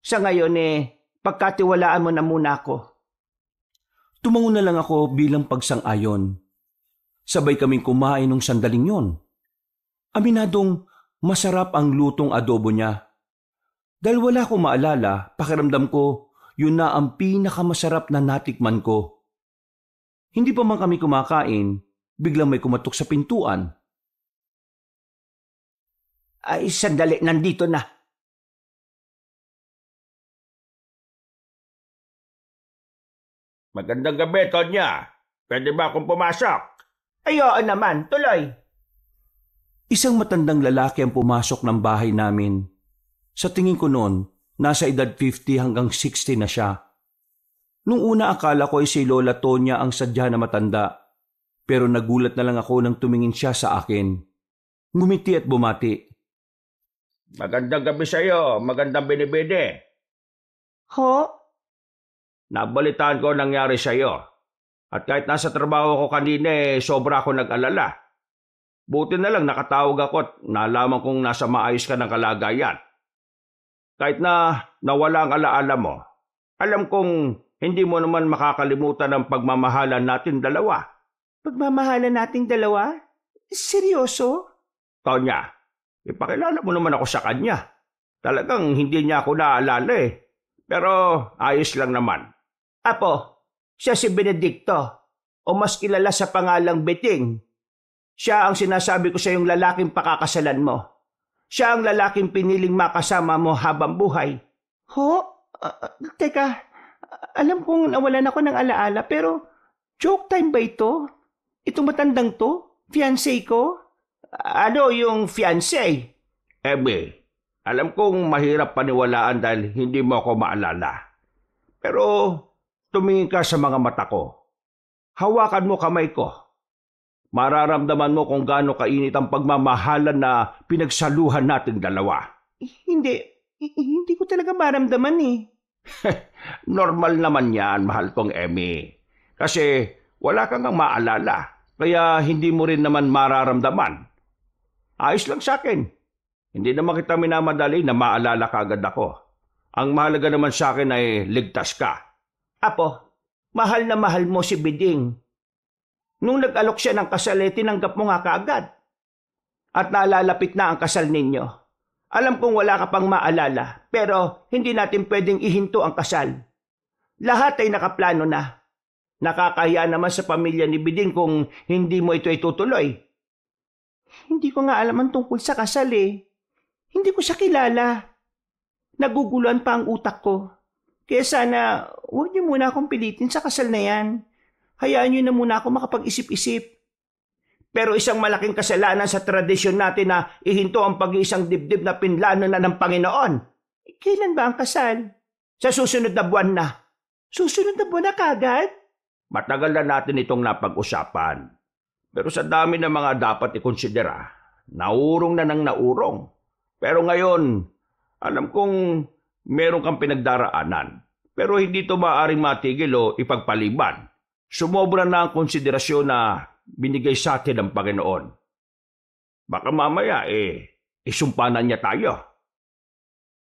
Sa ngayon pagkatiwalaan mo na muna ako. Tumango na lang ako bilang pagsang-ayon. Sabay kaming kumain nung sandaling yon. Aminadong masarap ang lutong adobo niya. Dahil wala akong maalala, pakiramdam ko yun na ang pinakamasarap na natikman ko. Hindi pa man kami kumakain, biglang may kumatok sa pintuan. Ay, sandali, nandito na. Magandang gabi, Tonya. Pwede ba akong pumasok? Ayoko naman, tuloy. Isang matandang lalaki ang pumasok ng bahay namin. Sa tingin ko noon, nasa edad 50 hanggang 60 na siya. Nung una akala ko ay si Lola Tonya ang sadya na matanda. Pero nagulat na lang ako nang tumingin siya sa akin. Ngumiti at bumati. Magandang gabi sa'yo. Magandang binibini. Ho? Nabalitaan ko ang nangyari sa'yo. At kahit nasa trabaho ko kanina, sobra ako nag-alala. Buti na lang nakatawag ako at nalaman kong nasa maayos ka ng kalagayan. Kahit na nawala ang alaala mo, alam kong hindi mo naman makakalimutan ang pagmamahalan natin dalawa. Pagmamahalan nating dalawa? Seryoso? Tonya, ipakilala mo naman ako sa kanya. Talagang hindi niya ako naaalala eh. Pero ayos lang naman. Apo, siya si Benedicto, o mas kilala sa pangalang Beting. Siya ang sinasabi ko sa yung lalaking pakakasalan mo. Siya ang lalaking piniling makasama mo habang buhay. Ho? Teka, alam kong nawalan ako ng alaala pero joke time ba ito? Itong matandang to? Fiancé ko? Ano yung fiancé? Ebe, alam kong mahirap paniwalaan dahil hindi mo ako maalala. Pero tumingin ka sa mga mata ko. Hawakan mo kamay ko. Mararamdaman mo kung gaano kainit ang pagmamahalan na pinagsaluhan natin dalawa. Hindi ko talaga maramdaman eh. Normal naman yan, mahal kong Emmy. Kasi wala kang maalala, kaya hindi mo rin naman mararamdaman. Ayos lang sa akin. Hindi naman kita minamadali na maalala ka agad ako. Ang mahalaga naman sa akin ay ligtas ka. Apo, mahal na mahal mo si Biding. Nung nag-alok siya ng kasal, tinanggap mo nga kaagad. At nalalapit na ang kasal ninyo. Alam kong wala ka pang maalala, pero hindi natin pwedeng ihinto ang kasal. Lahat ay nakaplano na. Nakakahiya naman sa pamilya ni Biding kung hindi mo ito itutuloy. Hindi ko nga alam ang tungkol sa kasal eh. Hindi ko siya kilala. Naguguluhan pa ang utak ko. Kaya sana, huwag niyo muna akong pilitin sa kasal na yan. Hayaan niyo na muna ako makapag-isip-isip. Pero isang malaking kasalanan sa tradisyon natin na ihinto ang pag-iisang dibdib na pinlano na ng Panginoon. Kailan ba ang kasal? Sa susunod na buwan na. Susunod na buwan na kagad? Matagal na natin itong napag-usapan. Pero sa dami ng mga dapat ikonsidera, naurong na ng naurong. Pero ngayon, alam kong meron kang pinagdaraanan. Pero hindi ito maaaring matigil o ipagpaliban. Sumobra na ang konsiderasyon na binigay sa atin ng Panginoon. Baka mamaya isumpanan niya tayo.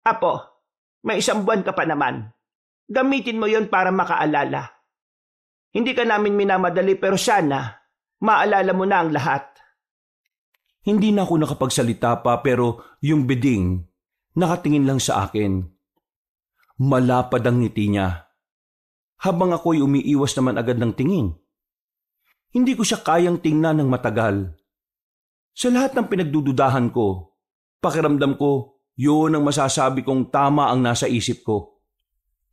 Apo, may isang buwan ka pa naman. Gamitin mo yon para makaalala. Hindi ka namin minamadali pero sana maalala mo na ang lahat. Hindi na ako nakapagsalita pa pero yung Biding nakatingin lang sa akin. Malapad ang ngiti niya. Habang ako'y umiiwas naman agad ng tingin. Hindi ko siya kayang tingnan ng matagal. Sa lahat ng pinagdududahan ko, pakiramdam ko, yun ang masasabi kong tama ang nasa isip ko.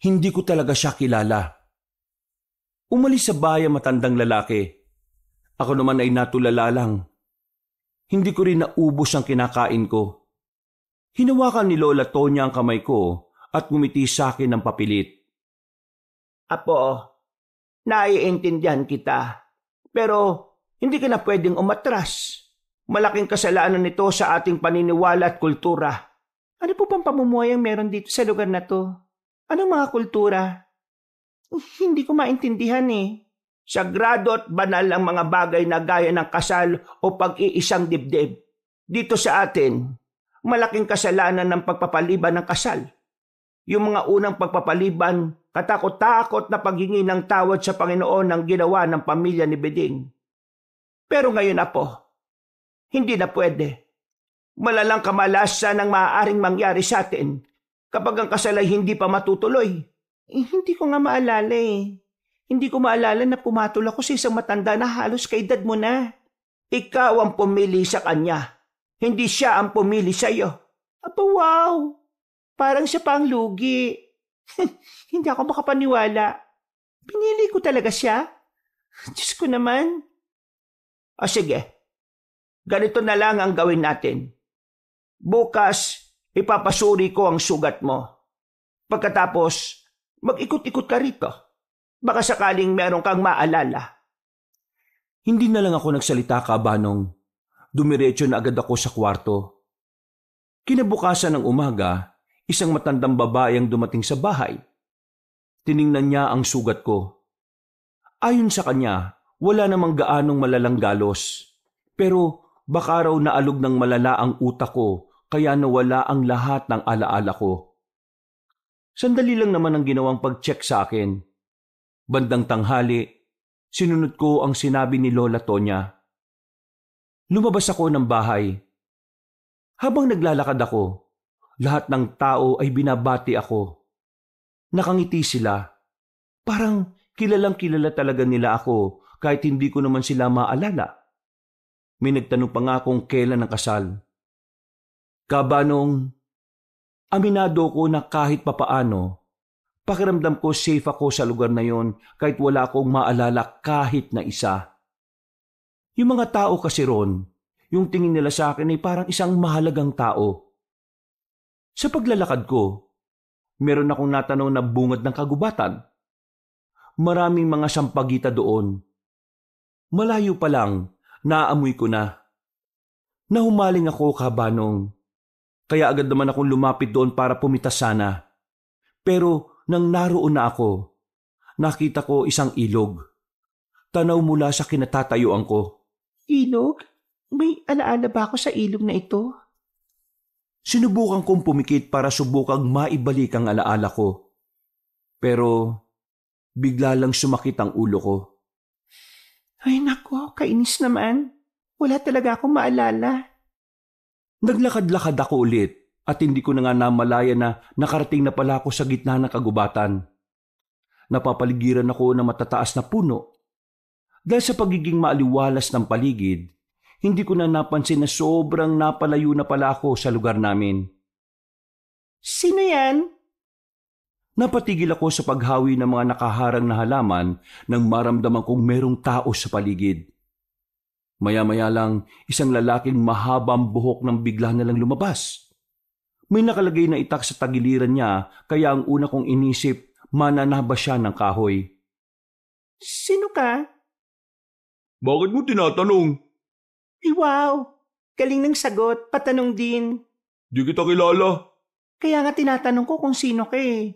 Hindi ko talaga siya kilala. Umalis sa bahay ang matandang lalaki. Ako naman ay natulala lang. Hindi ko rin naubos ang kinakain ko. Hinawakan ni Lola Tonya ang kamay ko at ngumiti sa akin ng papilit. Apo, naiintindihan kita. Pero hindi ka na pwedeng umatras. Malaking kasalanan nito sa ating paniniwala at kultura. Ano po bang pamumuhay ang meron dito sa lugar na to? Anong mga kultura? Hindi ko maintindihan eh. Sagrado at banal ang mga bagay na gaya ng kasal o pag-iisang dibdib. Dito sa atin, malaking kasalanan ng pagpapaliban ng kasal. Yung mga unang pagpapaliban, katakot-takot na paghingi ng tawad sa Panginoon ang ginawa ng pamilya ni Biding. Pero ngayon na po, hindi na pwede. Malalang kamalasan ang maaaring mangyari sa atin kapag ang kasal ay hindi pa matutuloy. Hindi ko nga maalala eh. Hindi ko maalala na pumatol ako sa isang matanda na halos kaedad mo na. Ikaw ang pumili sa kanya. Hindi siya ang pumili sa'yo. Aba wow! Parang siya pa ang lugi. Hindi ako makapaniwala. Pinili ko talaga siya. Diyos ko naman. O sige, ganito na lang ang gawin natin. Bukas, ipapasuri ko ang sugat mo. Pagkatapos, mag-ikot-ikot ka rito. Baka sakaling meron kang maalala. Hindi na lang ako nagsalita, Kabanong. Dumiretso na agad ako sa kwarto. Kinabukasan ng umaga, isang matandang babae ang dumating sa bahay. Tiningnan niya ang sugat ko. Ayon sa kanya, wala namang gaanong malalang galos. Pero baka raw naalog ng malala ang utak ko kaya nawala ang lahat ng alaala ko. Sandali lang naman ang ginawang pag-check sa akin. Bandang tanghali, sinunod ko ang sinabi ni Lola Tonya. Lumabas ako ng bahay. Habang naglalakad ako, lahat ng tao ay binabati ako. Nakangiti sila. Parang kilalang kilala talaga nila ako kahit hindi ko naman sila maalala. May nagtanong pa nga kung kailan ang kasal. Kabanong, aminado ko na kahit papaano, pakiramdam ko safe ako sa lugar na yon kahit wala akong maalala kahit na isa. Yung mga tao kasi ron, yung tingin nila sa akin ay parang isang mahalagang tao. Sa paglalakad ko, meron akong natanaw na bungad ng kagubatan. Maraming mga sampagita doon. Malayo pa lang, naamoy ko na. Nahumaling ako, Kabanong. Kaya agad naman akong lumapit doon para pumitas sana. Pero nang naroon na ako, nakita ko isang ilog. Tanaw mula sa kinatatayuan ko. Ilog? May alaala ba ako sa ilog na ito? Sinubukan kong pumikit para subukang maibalik ang alaala ko. Pero bigla lang sumakit ang ulo ko. Ay nako, kainis naman. Wala talaga akong maalala. Naglakad-lakad ako ulit at hindi ko na nga namalaya na nakarating na pala ako sa gitna ng kagubatan. Napapaligiran ako ng matataas na puno. Dahil sa pagiging maaliwalas ng paligid, hindi ko na napansin na sobrang napalayo na pala ako sa lugar namin. Sino yan? Napatigil ako sa paghawi ng mga nakaharang na halaman nang maramdaman kong merong tao sa paligid. Maya-maya lang, isang lalaking mahabang buhok nang bigla na lang lumabas. May nakalagay na itak sa tagiliran niya kaya ang una kong inisip, mananaba siya ng kahoy. Sino ka? Bakit mo tinatanong? Wow! Galing ng sagot, patanong din. Di kita kilala. Kaya nga tinatanong ko kung sino ka eh.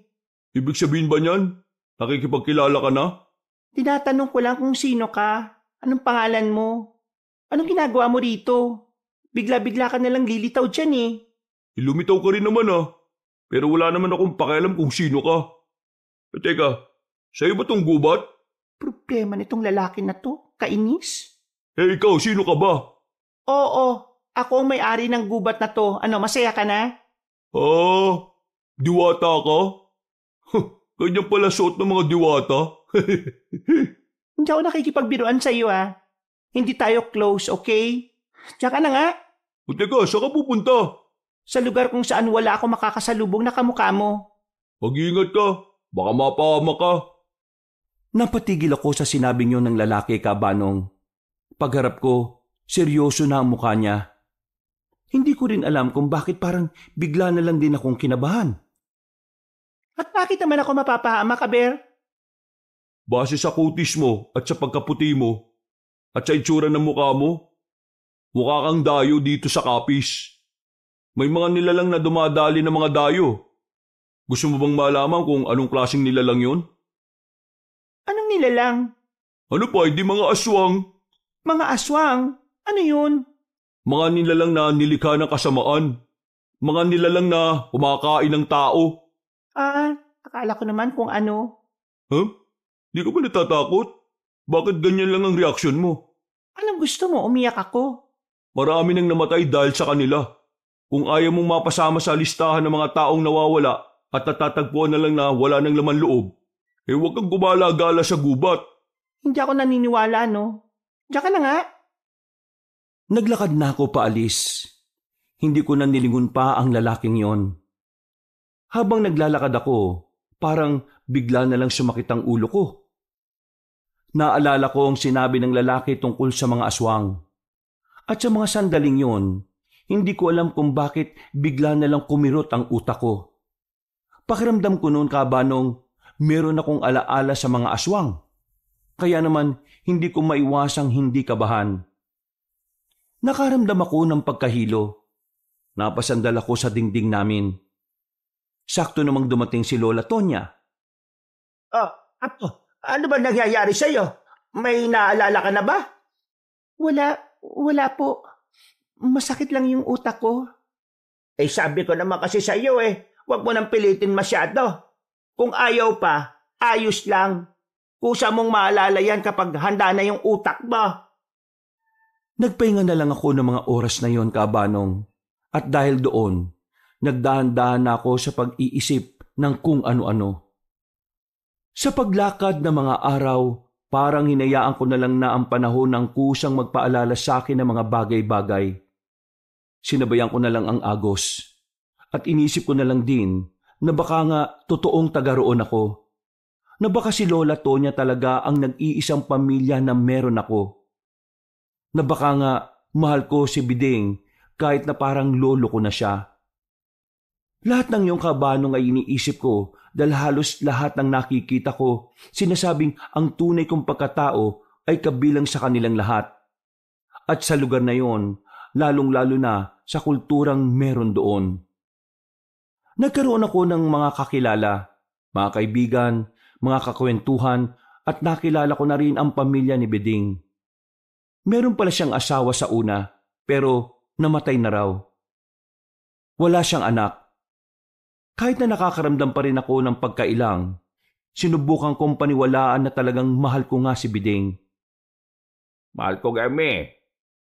Ibig sabihin ba niyan? Nakikipagkilala ka na? Tinatanong ko lang kung sino ka. Anong pangalan mo? Anong ginagawa mo rito? Bigla-bigla ka nalang lilitaw dyan eh. Ilumitaw ka rin naman ah. Pero wala naman akong pakialam kung sino ka. Teka, sa'yo ba tong gubat? Problema nitong lalaki na to. Kainis? Ikaw, sino ka ba? Oo, ako ang may-ari ng gubat na to. Ano, masaya ka na? Diwata ka? Ganyan pala suot ng mga diwata. Hindi ako nakikipagbiruan sa iyo ah. Hindi tayo close, okay? Tsaka na nga. Teka, saan ka pupunta? Sa lugar kung saan wala ako makakasalubong na kamukha mo. Mag-iingat ka. Baka mapahama ka. Napatigil ako sa sinabing yun ng lalaki, Kabanong. Pagharap ko, seryoso na ang mukha niya. Hindi ko rin alam kung bakit parang bigla na lang din akong kinabahan. At bakit naman ako mapapahama ka, Bear? Base sa kutis mo at sa pagkaputi mo at sa itsura ng mukha mo, mukha kang dayo dito sa Kapis. May mga nilalang na dumadali ng mga dayo. Gusto mo bang malaman kung anong klaseng nilalang yon? Anong nilalang? Ano pa, hindi mga aswang. Mga aswang? Ano yun? Mga nilalang na nilikha ng kasamaan. Mga nilalang na kumakain ng tao. Akala ko naman kung ano. Di ka ba natatakot? Bakit ganyan lang ang reaksyon mo? Anong gusto mo? Umiyak ako? Marami nang namatay dahil sa kanila. Kung ayaw mong mapasama sa listahan ng mga taong nawawala, at natatagpuan na lang na wala ng laman loob, huwag kang gumala-gala sa gubat. Hindi ako naniniwala, no? Diyan ka na nga. Naglakad na ako paalis. Hindi ko na nilingon pa ang lalaking yon. Habang naglalakad ako, parang bigla na lang sumakit ang ulo ko. Naalala ko ang sinabi ng lalaki tungkol sa mga aswang. At sa mga sandaling yon, hindi ko alam kung bakit bigla na lang kumirot ang utak ko. Pakiramdam ko noon, Kabanong, meron akong alaala sa mga aswang. Kaya naman, hindi ko maiwasang hindi kabahan. Nakaramdam ako ng pagkahilo. Napasandal ako sa dingding namin. Sakto namang dumating si Lola Tonya. Apo, ano ba nangyayari sa'yo? May naalala ka na ba? Wala po. Masakit lang yung utak ko. Sabi ko naman kasi sa'yo huwag mo nang pilitin masyado. Kung ayaw pa, ayos lang. Kusa mong maalala yan kapag handa na yung utak mo. Nagpahinga na lang ako ng mga oras na yon, Kabanong. At dahil doon, nagdahan-dahan na ako sa pag-iisip ng kung ano-ano. Sa paglakad ng mga araw, parang hinayaan ko na lang na ang panahon ng kusang magpaalala sa akin ng mga bagay-bagay. Sinabayan ko na lang ang agos. At inisip ko na lang din na baka nga totoong taga-roon ako. Na baka si Lola Tonya talaga ang nag-iisang pamilya na meron ako. Na baka nga mahal ko si Biding kahit na parang lolo ko na siya. Lahat ng iyong Kabanong ay iniisip ko dahil halos lahat ng nakikita ko sinasabing ang tunay kong pagkatao ay kabilang sa kanilang lahat. At sa lugar na yon, lalong-lalo na sa kulturang meron doon. Nagkaroon ako ng mga kakilala, mga kaibigan, mga kakwentuhan at nakilala ko na rin ang pamilya ni Biding. Meron pala siyang asawa sa una pero namatay na raw. Wala siyang anak. Kahit na nakakaramdam pa rin ako ng pagkailang, sinubukan kong paniwalaan na talagang mahal ko nga si Biding. Mahal ko, Gemi.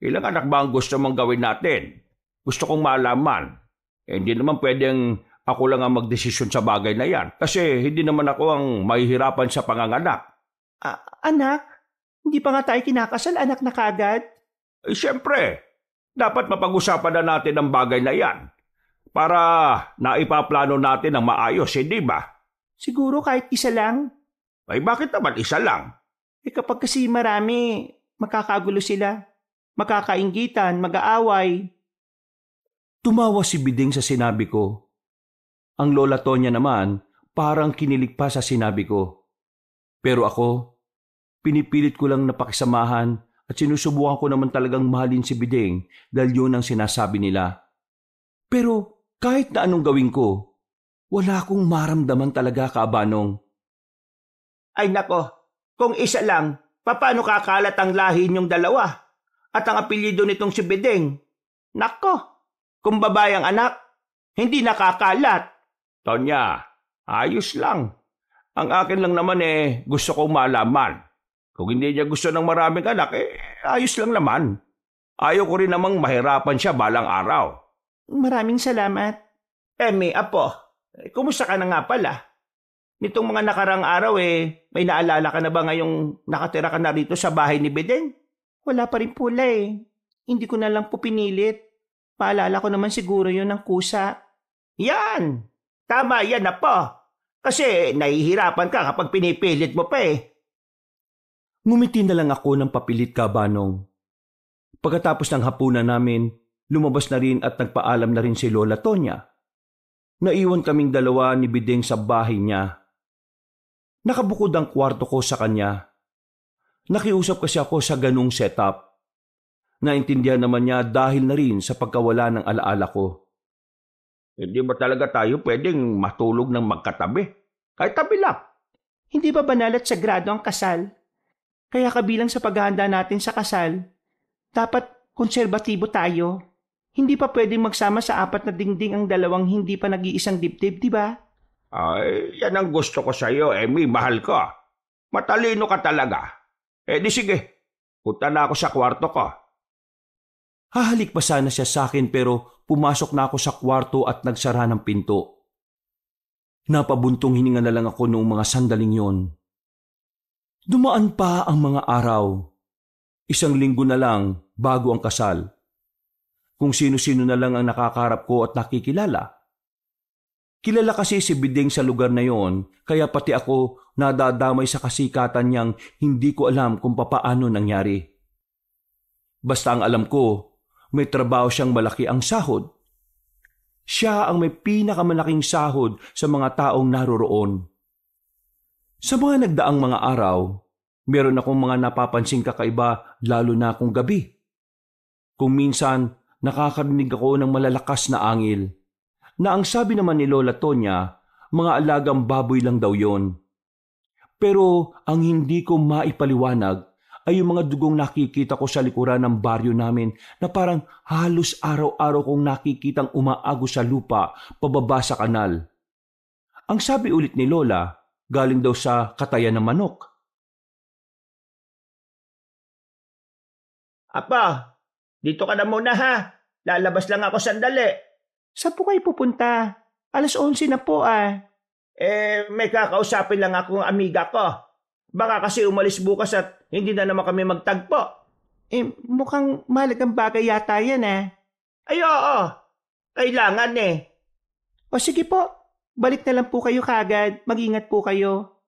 Ilang anak ba ang gusto mong gawin natin? Gusto kong malaman. Hindi naman pwedeng ako lang ang magdesisyon sa bagay na yan kasi hindi naman ako ang mahihirapan sa panganganak. Anak? Hindi pa nga tayo kinakasal, anak na kagad? Siyempre, dapat mapag-usapan na natin ang bagay na yan para naipaplano natin ang maayos, hindi ba? Siguro kahit isa lang. Bakit naman isa lang? Kapag kasi marami, makakagulo sila. Makakainggitan, mag-aaway. Tumawa si Biding sa sinabi ko. Ang Lola Tonya naman parang kinilig pa sa sinabi ko. Pero ako, pinipilit ko lang na pakisamahan at sinusubukan ko naman talagang mahalin si Biding dahil yun ang sinasabi nila. Pero kahit na anong gawin ko, wala akong maramdaman talaga, Kabanong. Ay nako, kung isa lang, paano kakalat ang lahi niyong dalawa? At ang apelyido nitong si Biding? Nako, kung babae ang anak, hindi nakakalat. Tonya, ayos lang. Ang akin lang naman gusto kong malaman. Kung hindi niya gusto ng maraming anak, ayos lang naman. Ayaw ko rin namang mahirapan siya balang araw. Maraming salamat. May apo, kumusta ka na nga pala? Nitong mga nakarang araw may naalala ka na ba ngayong nakatira ka na rito sa bahay ni Biding? Wala pa rin pula Hindi ko na lang po pinilit. Paalala ko naman siguro yun ng kusa. Yan! Tama yan na po. Kasi nahihirapan ka kapag pinipilit mo pa Ngumiti na lang ako ng papilit, Kabanong. Pagkatapos ng hapunan namin, lumabas na rin at nagpaalam na rin si Lola Tonya. Naiwan kaming dalawa ni Biding sa bahay niya. Nakabukod ang kwarto ko sa kanya. Nakiusap kasi ako sa ganung setup. Naintindihan naman niya dahil na rin sa pagkawala ng alaala ko. Hindi ba talaga tayo pwedeng matulog ng magkatabi? Kahit tabi lang. Hindi ba banal at sagrado ang kasal? Kaya kabilang sa paghahanda natin sa kasal, dapat konserbatibo tayo. Hindi pa pwedeng magsama sa 4 na dingding ang dalawang hindi pa nag-iisang dibdib, di ba? Ay, yan ang gusto ko sa iyo, Emmy. Mahal ko. Matalino ka talaga. Di sige, punta na ako sa kwarto ko. Hahalik pa sana siya sa akin pero pumasok na ako sa kwarto at nagsara ng pinto. Napabuntong hininga na lang ako noong mga sandaling yon. Dumaan pa ang mga araw. 1 linggo na lang bago ang kasal. Kung sino-sino na lang ang nakakaharap ko at nakikilala. Kilala kasi si Bideng sa lugar na yon, kaya pati ako nadadamay sa kasikatan niyang hindi ko alam kung papaano nangyari. Basta ang alam ko, may trabaho siyang malaki ang sahod. Siya ang may pinakamalaking sahod sa mga taong naroroon. Sa mga nagdaang mga araw, meron akong mga napapansing kakaiba lalo na kung gabi. Kung minsan, nakakarinig ako ng malalakas na angil, na ang sabi naman ni Lola Tonya, mga alagang baboy lang daw yon. Pero ang hindi ko maipaliwanag ay yung mga dugong nakikita ko sa likuran ng baryo namin na parang halos araw-araw kong nakikitang umaago sa lupa pababa sa kanal. Ang sabi ulit ni Lola, galing daw sa katayan ng manok. Apa, dito ka na muna ha. Lalabas lang ako sandali. Saan po kayo pupunta? 11:00 na po ah. May kakausapin lang akong amiga ko. Baka kasi umalis bukas at hindi na naman kami magtagpo. Mukhang mahalagang bagay yata yan eh. Ay oo, kailangan eh. O sige po, balik na lang po kayo kagad. Mag-ingat po kayo.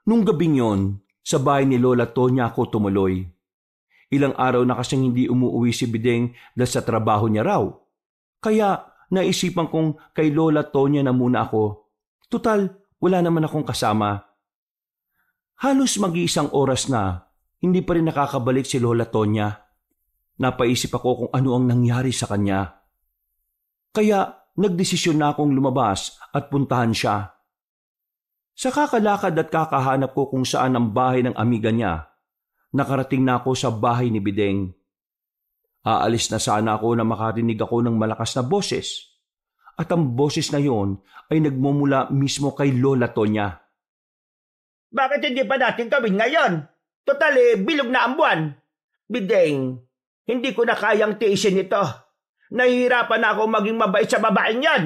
Nung gabing yon, sa bahay ni Lola Tonya ako tumuloy. Ilang araw na kasing hindi umuwi si Bideng dahil sa trabaho niya raw. Kaya naisipan kong kay Lola Tonya na muna ako. Tutal, wala naman akong kasama. Halos mag-iisang oras na, hindi pa rin nakakabalik si Lola Tonya. Napaisip ako kung ano ang nangyari sa kanya. Kaya nagdesisyon na akong lumabas at puntahan siya. Sa kakalakad at kakahanap ko kung saan ang bahay ng amiga niya, nakarating na ako sa bahay ni Bideng. Aalis na sana ako na makarinig ako ng malakas na boses. At ang boses na yon ay nagmumula mismo kay Lola Tonya. Bakit hindi pa natin gawin ngayon? Total bilog na ang buwan. Bideng, hindi ko na kayang tiisin ito. Nahihirapan na ako maging mabait sa babaeng yan.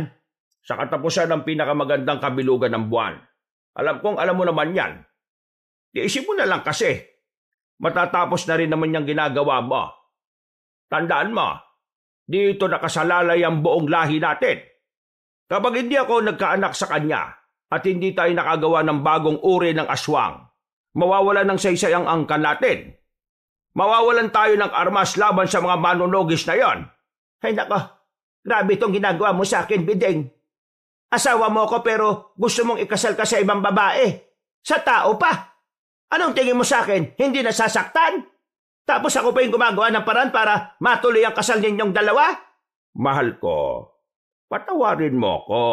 Sa katapusan ng pinakamagandang kabilugan ng buwan. Alam mo naman yan. Tiisin mo na lang kasi. Matatapos na rin naman yung ginagawa mo. Tandaan mo, dito nakasalalay ang buong lahi natin. Kapag hindi ako nagkaanak sa kanya at hindi tayo nakagawa ng bagong uri ng aswang, mawawalan ng saysay ang angkan natin. Mawawalan tayo ng armas laban sa mga manunogis na yon. Ay nako, grabe itong ginagawa mo sa akin, Bideng. Asawa mo ko pero gusto mong ikasal ka sa ibang babae. Sa tao pa. Anong tingin mo sa akin? Hindi nasasaktan? Tapos ako pa yung gumagawa ng paraan para matuloy ang kasal ninyong dalawa? Mahal ko, patawarin mo ko.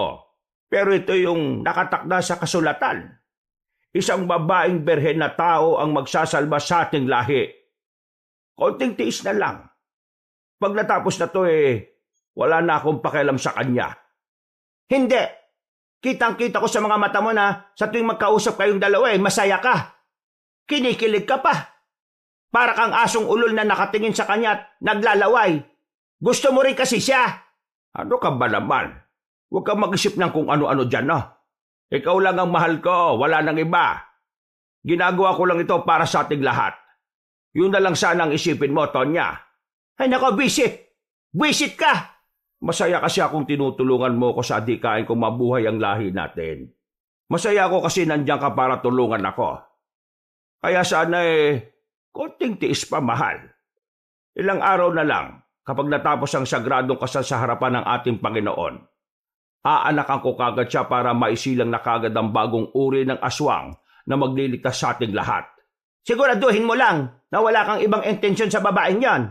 Pero ito yung nakatakda sa kasulatan. Isang babaeng berhen na tao ang magsasalba sa ating lahi. Konting tiis na lang. Pag natapos na to wala na akong pakialam sa kanya. Hindi. Kitang-kita ko sa mga mata mo na sa tuwing magkausap kayong dalawa masaya ka. Kinikilig ka pa. Para kang asong ulol na nakatingin sa kanya at naglalaway. Gusto mo rin kasi siya. Ano ka ba naman? Huwag kang mag-isip ng kung ano-ano dyan, no? Ikaw lang ang mahal ko, wala nang iba. Ginagawa ko lang ito para sa ating lahat. Yun na lang sana ang isipin mo, Tonya. Ay nako, Bisit! Bisit ka! Masaya kasi akong tinutulungan mo ko sa adikain kung mabuhay ang lahi natin. Masaya ako kasi nandiyan ka para tulungan ako. Kaya sana konting tiis pa, mahal. Ilang araw na lang, kapag natapos ang sagradong kasal sa harapan ng ating Panginoon, aanakan ko kagad siya para maisilang na kagad ang bagong uri ng aswang na magliligtas sa ating lahat. Siguraduhin mo lang na wala kang ibang intensyon sa babaeng yan.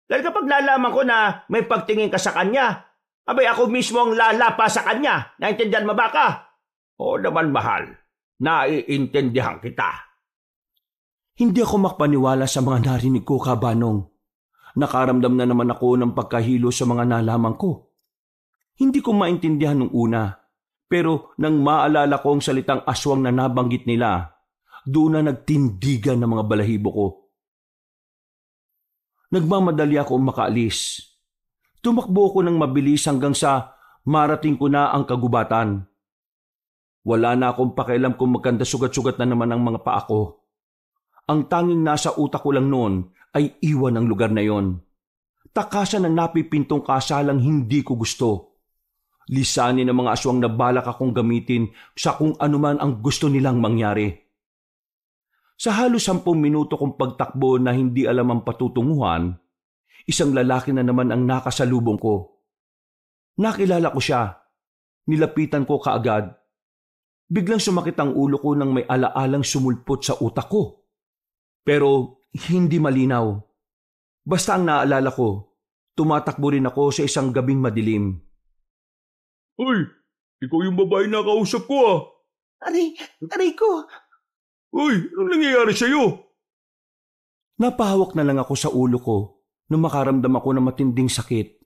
Dahil kapag nalaman ko na may pagtingin ka sa kanya, abay ako mismo ang lalapa sa kanya. Naintindihan mo ba ka? Oo naman, mahal. Naiintindihan kita. Hindi ako makapaniwala sa mga narinig ko, Kabanong. Nakaramdam na naman ako ng pagkahilo sa mga nalaman ko. Hindi ko maintindihan nung una, pero nang maalala ko ang salitang aswang na nabanggit nila, doon na nagtindigan ng mga balahibo ko. Nagmamadali ako makaalis. Tumakbo ko ng mabilis hanggang sa marating ko na ang kagubatan. Wala na akong pakialam kung magkanda sugat-sugat na naman ang mga paa ko. Ang tanging nasa utak ko lang noon ay iwan ang lugar na yon. Takasan ang napipintong kasalang hindi ko gusto. Lisanin ng mga aswang na balak akong gamitin sa kung anuman ang gusto nilang mangyari. Sa halos 10 minuto kong pagtakbo na hindi alam ang patutunguhan, isang lalaki na naman ang nakasalubong ko. Nakilala ko siya. Nilapitan ko kaagad. Biglang sumakit ang ulo ko nang may alaalang sumulpot sa utak ko. Pero hindi malinaw. Basta ang naalala ko, tumatakbo rin ako sa isang gabing madilim. Uy, ikaw yung babae na kausap ko ah. Aray ko! Uy, anong nangyayari sa'yo? Napahawak na lang ako sa ulo ko nung makaramdam ako ng matinding sakit.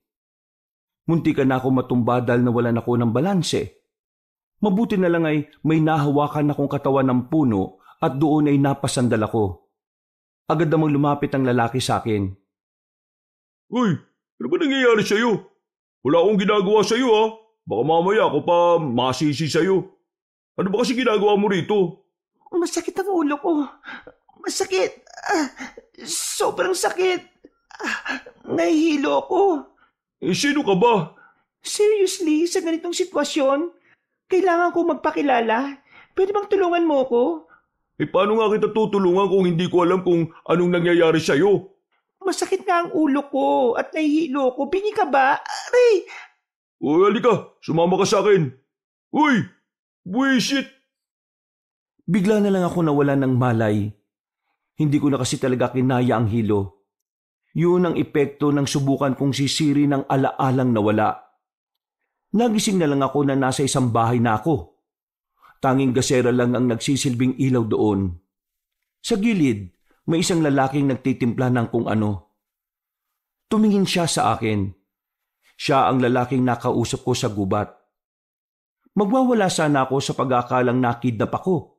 Muntikan na ako matumba dahil nawalan ako ng balanse. Mabuti na lang ay may nahawakan akong katawan ng puno at doon ay napasandal ako. Agad namang lumapit ang lalaki sa akin. Uy, ano ba nangyayari sa'yo? Wala akong ginagawa sa'yo ah. Baka mamaya ako pa masisi sa'yo. Ano ba kasi ginagawa mo rito? Masakit ang ulo ko. Masakit. Sobrang sakit. Nahihilo ako. Sino ka ba? Seriously, sa ganitong sitwasyon, kailangan ko magpakilala. Pwede bang tulungan mo ako? Paano nga kita tutulungan kung hindi ko alam kung anong nangyayari sa'yo? Masakit nga ang ulo ko at nahihilo ko. Bingi ka ba? Aray! Uy, halika. Sumama ka sa akin. Uy! Buwisit! Bigla na lang ako nawalan ng malay. Hindi ko na kasi talaga kinaya ang hilo. Yun ang epekto ng subukan kong sisiri ng alaalang nawala. Nagising na lang ako na nasa isang bahay na ako. Tanging gasera lang ang nagsisilbing ilaw doon. Sa gilid, may isang lalaking nagtitimpla ng kung ano. Tumingin siya sa akin. Siya ang lalaking nakausap ko sa gubat. Magwawala sana ako sa pag-aakalang nakidnap ako.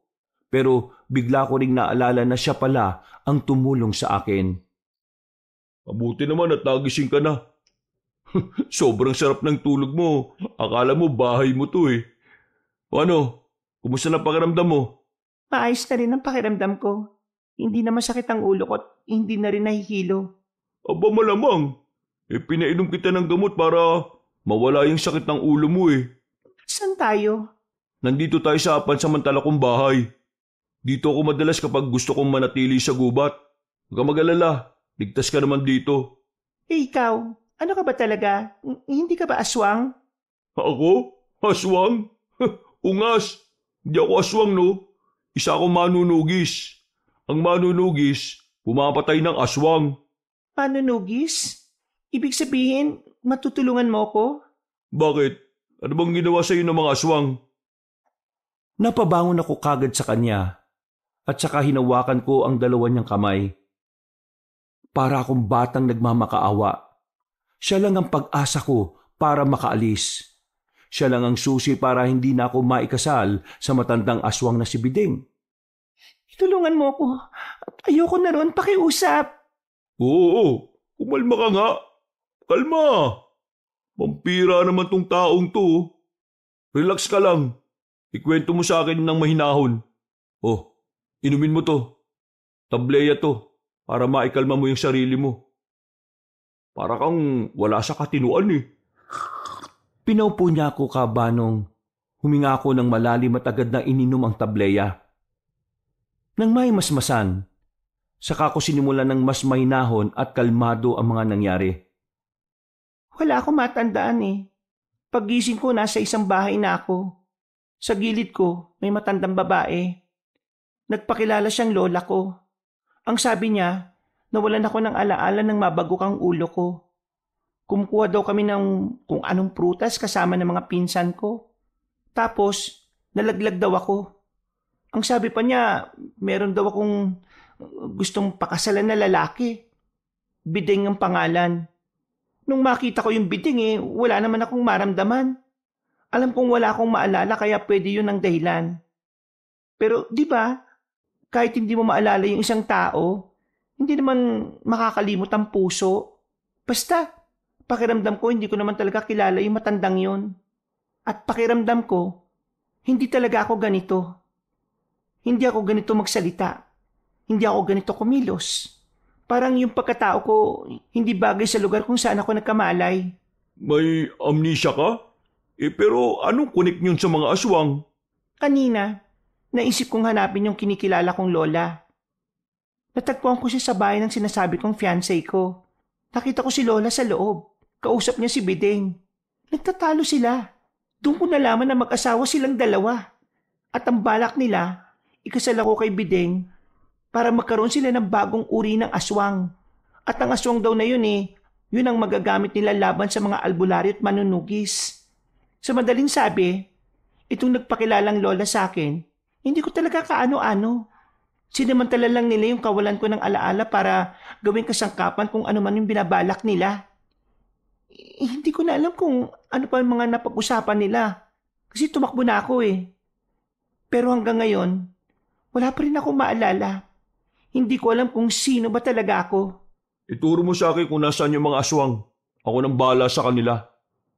Pero bigla ko ring naalala na siya pala ang tumulong sa akin. Mabuti naman at nagising ka na. Sobrang sarap ng tulog mo. Akala mo bahay mo to eh. O ano, kumusta na pakiramdam mo? Maayos na rin ang pakiramdam ko. Hindi na masakit ang ulo ko at hindi na rin nahihilo. Aba malamang. Pinainom kita ng gamot para mawala yung sakit ng ulo mo eh. Saan tayo? Nandito tayo sa pansamantala kong bahay. Dito ako madalas kapag gusto kong manatili sa gubat. Huwag ka mag-alala. Ligtas ka naman dito. Ikaw, ano ka ba talaga? Hindi ka ba aswang? Ako? Aswang? Ungas. Hindi ako aswang no. Isa akong manunugis. Ang manunugis, pumapatay ng aswang. Manunugis? Ibig sabihin, matutulungan mo ko? Bakit? Ano bang ginawa sa iyo ng mga aswang? Napabangon ako kagad sa kanya at saka hinawakan ko ang dalawa niyang kamay. Para akong batang nagmamakaawa. Siya lang ang pag-asa ko para makaalis. Siya lang ang susi para hindi na ako maikasal sa matandang aswang na si Biding. Tulungan mo ko. Ayoko na ron pakiusap. Oo, kumalma ka nga. Kalma. Vampira naman tong taong to. Relax ka lang. Ikwento mo sa akin ng mahinahon. Oh, inumin mo to. Tableya to. Para maikalma mo yung sarili mo. Para kang wala sa katinuan eh. Pinaupo niya ako kabanong. Huminga ako ng malalim at agad na ininom ang tableya. Nang may masmasan, saka ko sinimulan ng mas mahinahon at kalmado ang mga nangyari. Wala akong matandaan eh. Paggising ko, nasa isang bahay na ako. Sa gilid ko, may matandang babae. Nagpakilala siyang lola ko. Ang sabi niya, nawalan ako ng alaala ng mabagok ang ulo ko. Kumukuha daw kami ng kung anong prutas kasama ng mga pinsan ko. Tapos, nalaglag daw ako. Ang sabi pa niya, meron daw akong gustong pakasalan na lalaki. Biding ang pangalan. Nung makita ko yung biding wala naman akong maramdaman. Alam kong wala akong maalala kaya pwede yun ang dahilan. Pero di ba, kahit hindi mo maalala yung isang tao, hindi naman makakalimot ang puso. Basta, pakiramdam ko hindi ko naman talaga kilala yung matandang yun. At pakiramdam ko, Hindi talaga ako ganito. Hindi ako ganito magsalita. Hindi ako ganito kumilos. Parang yung pagkatao ko hindi bagay sa lugar kung saan ako nagkamalay. May amnesia ka? Pero anong connect yun sa mga aswang? Kanina, naisip kong hanapin yung kinikilala kong lola. Natagpuan ko siya sa bahay ng sinasabi kong fiancé ko. Nakita ko si lola sa loob. Kausap niya si Bideng. Nagtatalo sila. Doon ko nalaman na mag-asawa silang dalawa. At ang balak nila, ikasal ako kay Bideng para magkaroon sila ng bagong uri ng aswang. At ang aswang daw na yun yun ang magagamit nila laban sa mga albularyo at manunugis. Sa madaling sabi, itong nagpakilalang lola sa akin, hindi ko talaga kaano-ano. Sinamantala lang nila yung kawalan ko ng alaala para gawing kasangkapan kung ano man yung binabalak nila. Hindi ko na alam kung ano pa yung mga napag-usapan nila. Kasi tumakbo na ako Pero hanggang ngayon, wala pa rin ako maalala. Hindi ko alam kung sino ba talaga ako. Ituro mo sa akin kung nasaan yung mga aswang. Ako nang bahala sa kanila.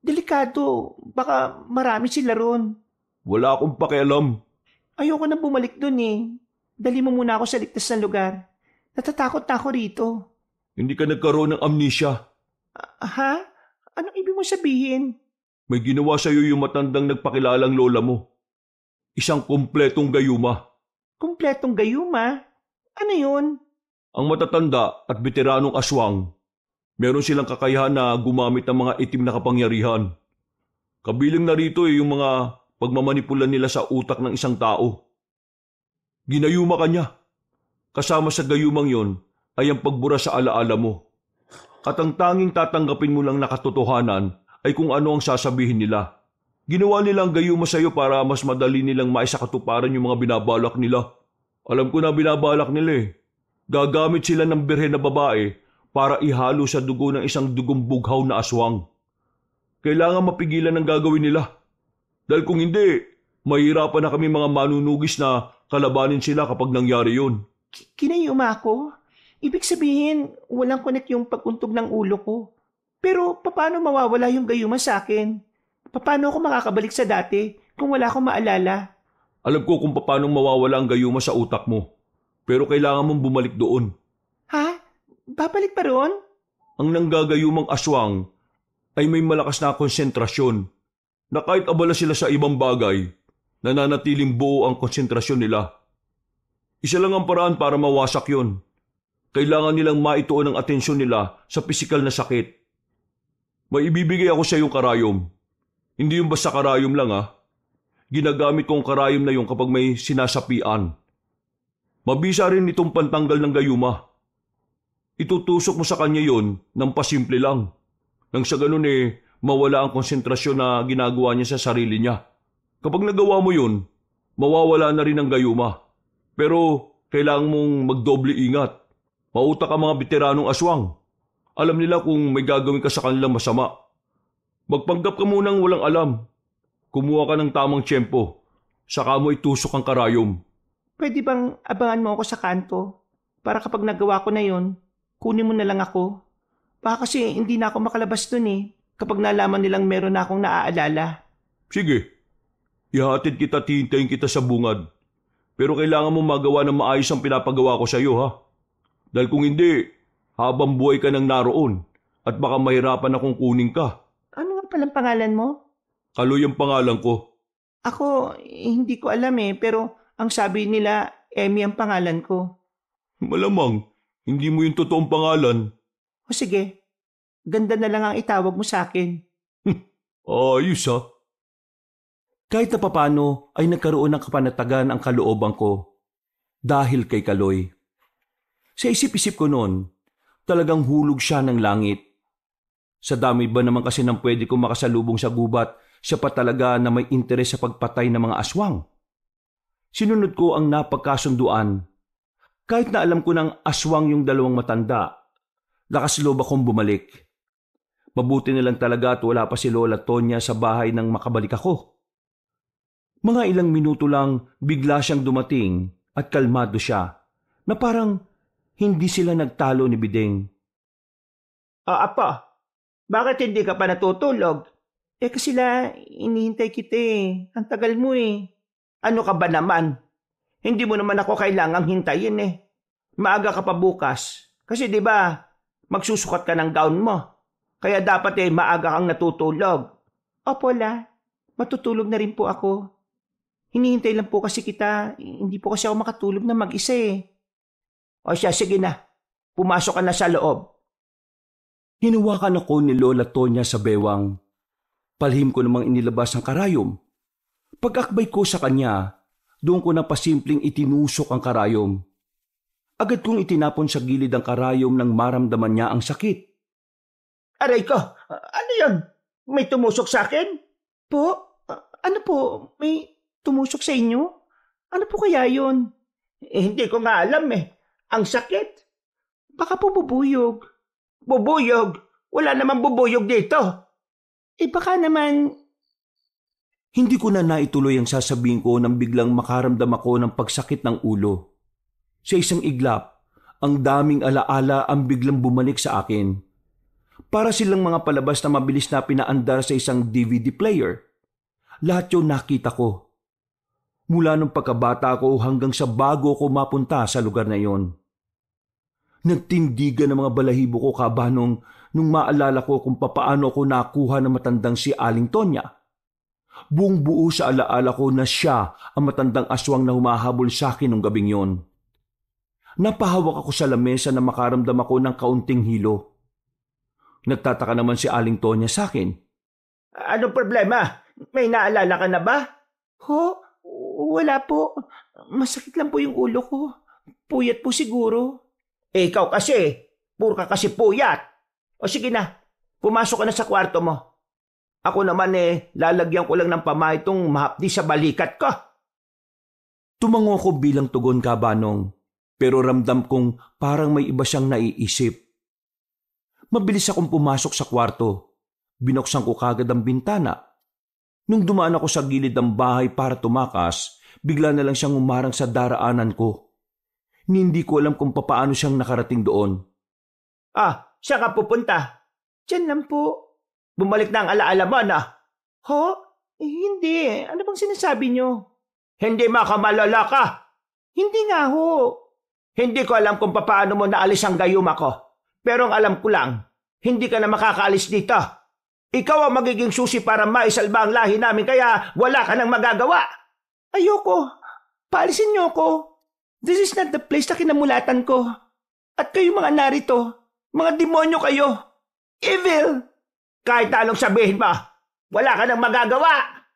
Delikado. Baka marami sila ron. Wala akong pakialam. Ayoko na bumalik dun Dali mo muna ako sa ligtas na lugar. Natatakot na ako rito. Hindi ka nagkaroon ng amnesia. Ha? Anong ibig mo sabihin? May ginawa sa iyo yung matandang nagpakilalang lola mo. Isang kumpletong gayuma. Kumpletong gayuma? Ano yun? Ang matatanda at veteranong aswang, meron silang kakayahan na gumamit ng mga itim na kapangyarihan. Kabilang na rito yung mga pagmamanipula nila sa utak ng isang tao. Ginayuma ka niya. Kasama sa gayumang yon ay ang pagbura sa alaala mo. At ang tanging tatanggapin mo lang na katotohanan ay kung ano ang sasabihin nila. Ginawa nila ang gayuma sa iyo para mas madali nilang maisakatuparan yung mga binabalak nila. Alam ko na binabalak nila Gagamit sila ng birhen na babae para ihalo sa dugo ng isang dugong bughaw na aswang. Kailangan mapigilan ang gagawin nila. Dahil kung hindi, mahirapan na kami mga manunugis na kalabanin sila kapag nangyari yun. Kinayuma ako? Ibig sabihin, walang connect yung pag-untog ng ulo ko. Pero paano mawawala yung gayuma sa akin? Paano ako makakabalik sa dati kung wala akong maalala? Alam ko kung paano mawawala ang gayuma sa utak mo. Pero kailangan mong bumalik doon. Ha? Babalik pa ron? Ang nanggagayumang aswang ay may malakas na konsentrasyon na kahit abala sila sa ibang bagay, nananatiling buo ang konsentrasyon nila. Isa lang ang paraan para mawasak yon. Kailangan nilang maituon ang atensyon nila sa pisikal na sakit. May ibibigay ako sa iyong karayom. Hindi yung basta karayom lang Ginagamit ko ang karayom na yon kapag may sinasapian. Mabisa rin itong pantanggal ng gayuma. Itutusok mo sa kanya yon ng pasimple lang. Nang sa ganun mawala ang konsentrasyon na ginagawa niya sa sarili niya. Kapag nagawa mo yun, mawawala na rin ang gayuma. Pero kailangan mong magdoble ingat. Mautak ang mga veteranong aswang. Alam nila kung may gagawin ka sa kanilang masama. Magpanggap ka munang walang alam. Kumuha ka ng tamang tiyempo. Saka mo itusok ang karayom. Pwede bang abangan mo ako sa kanto? Para kapag nagawa ko na yon, kunin mo na lang ako. Baka kasi hindi na ako makalabas dun kapag nalaman nilang meron na akong naaalala. Sige. Ihatid kita at hihintayin kita sa bungad. Pero kailangan mo magawa ng maayos ang pinapagawa ko sa iyo Dahil kung hindi, habang buhay ka nang naroon at baka mahirapan akong kunin ka. Ano nga palang pangalan mo? Kaloy ang pangalan ko. Ako, hindi ko alam pero ang sabi nila, Emmy ang pangalan ko. Malamang, hindi mo yung totoong pangalan. O sige, ganda na lang ang itawag mo sa akin. Ayos Kahit na papano ay nagkaroon ng kapanatagan ang kalooban ko dahil kay Kaloy. Sa isip-isip ko noon, talagang hulog siya ng langit. Sa dami ba naman kasi ng pwede kong makasalubong sa gubat, siya pa talaga na may interes sa pagpatay ng mga aswang. Sinunod ko ang napagkasunduan. Kahit na alam ko ng aswang yung dalawang matanda, lakas loob akong bumalik. Mabuti na lang talaga at wala pa si Lola Tonya sa bahay nang makabalik ako. Mga ilang minuto lang bigla siyang dumating at kalmado siya na parang hindi sila nagtalo ni Bideng. Apa, bakit hindi ka pa natutulog? Kasi inihintay kita Ang tagal mo Ano ka ba naman? Hindi mo naman ako kailangang hintayin eh. Maaga ka pa bukas. Kasi di ba, magsusukat ka ng gown mo. Kaya dapat maaga kang natutulog. Opo, La. Matutulog na rin po ako. Hinihintay lang po kasi kita. Hindi po kasi ako makatulog na mag-isa eh. O siya, sige na. Pumasok ka na sa loob. Hinawakan ako ni Lola Tonya sa bewang. Palihim ko namang inilabas ang karayom. Pag-akbay ko sa kanya, doon ko na pasimpleng itinusok ang karayom. Agad kong itinapon sa gilid ang karayom nang maramdaman niya ang sakit. Aray ko, ano yan? May tumusok sa akin? Po? Ano po? May tumusok sa inyo? Ano po kaya yun? Hindi ko nga alam eh. Ang sakit. Baka po bubuyog. Bubuyog? Wala namang bubuyog dito. Baka naman... Hindi ko na naituloy ang sasabihin ko nang biglang makaramdam ako ng pagsakit ng ulo. Sa isang iglap, ang daming alaala ang biglang bumalik sa akin. Para silang mga palabas na mabilis na pinaandar sa isang DVD player. Lahat yun nakita ko. Mula nung pagkabata ko hanggang sa bago ko mapunta sa lugar na yon. Nagtindigan ng mga balahibo ko kabanong nung maalala ko kung papaano ako nakuha ng matandang si Aling Tonya. Buong buo sa alaala ko na siya ang matandang aswang na humahabol sa akin nung gabing yon. Napahawak ako sa lamesa na makaramdam ako ng kaunting hilo. Nagtataka naman si Aling Tonya sa akin. Anong problema? May naalala ka na ba? Ho? Wala po. Masakit lang po yung ulo ko. Puyat po siguro. Ikaw kasi. Puro ka kasi puyat. O sige na. Pumasok ka na sa kwarto mo. Ako naman lalagyan ko lang ng pamay itong mahapdi sa balikat ko. Tumango ko bilang tugon kabanong. Pero ramdam kong parang may iba siyang naiisip. Mabilis akong pumasok sa kwarto. Binuksan ko kagad ang bintana. Nung dumaan ako sa gilid ng bahay para tumakas, bigla na lang siyang umarang sa daraanan ko. Hindi ko alam kung papaano siyang nakarating doon. Ah, saan ka pupunta? Diyan lang po. Bumalik na ang alaala mo na. Ho? Hindi. Ano bang sinasabi niyo? Hindi makamalala ka. Hindi nga ho. Hindi ko alam kung paano mo naalis ang gayuma ko. Pero ang alam ko lang, hindi ka na makakaalis dito. Ikaw ang magiging susi para maisalba ang lahi namin kaya wala ka nang magagawa. Ayoko. Paalisin niyo ako. This is not the place na kinamulatan ko. At kayo mga narito, mga demonyo kayo. Evil! Kahit na anong sabihin mo, wala ka nang magagawa.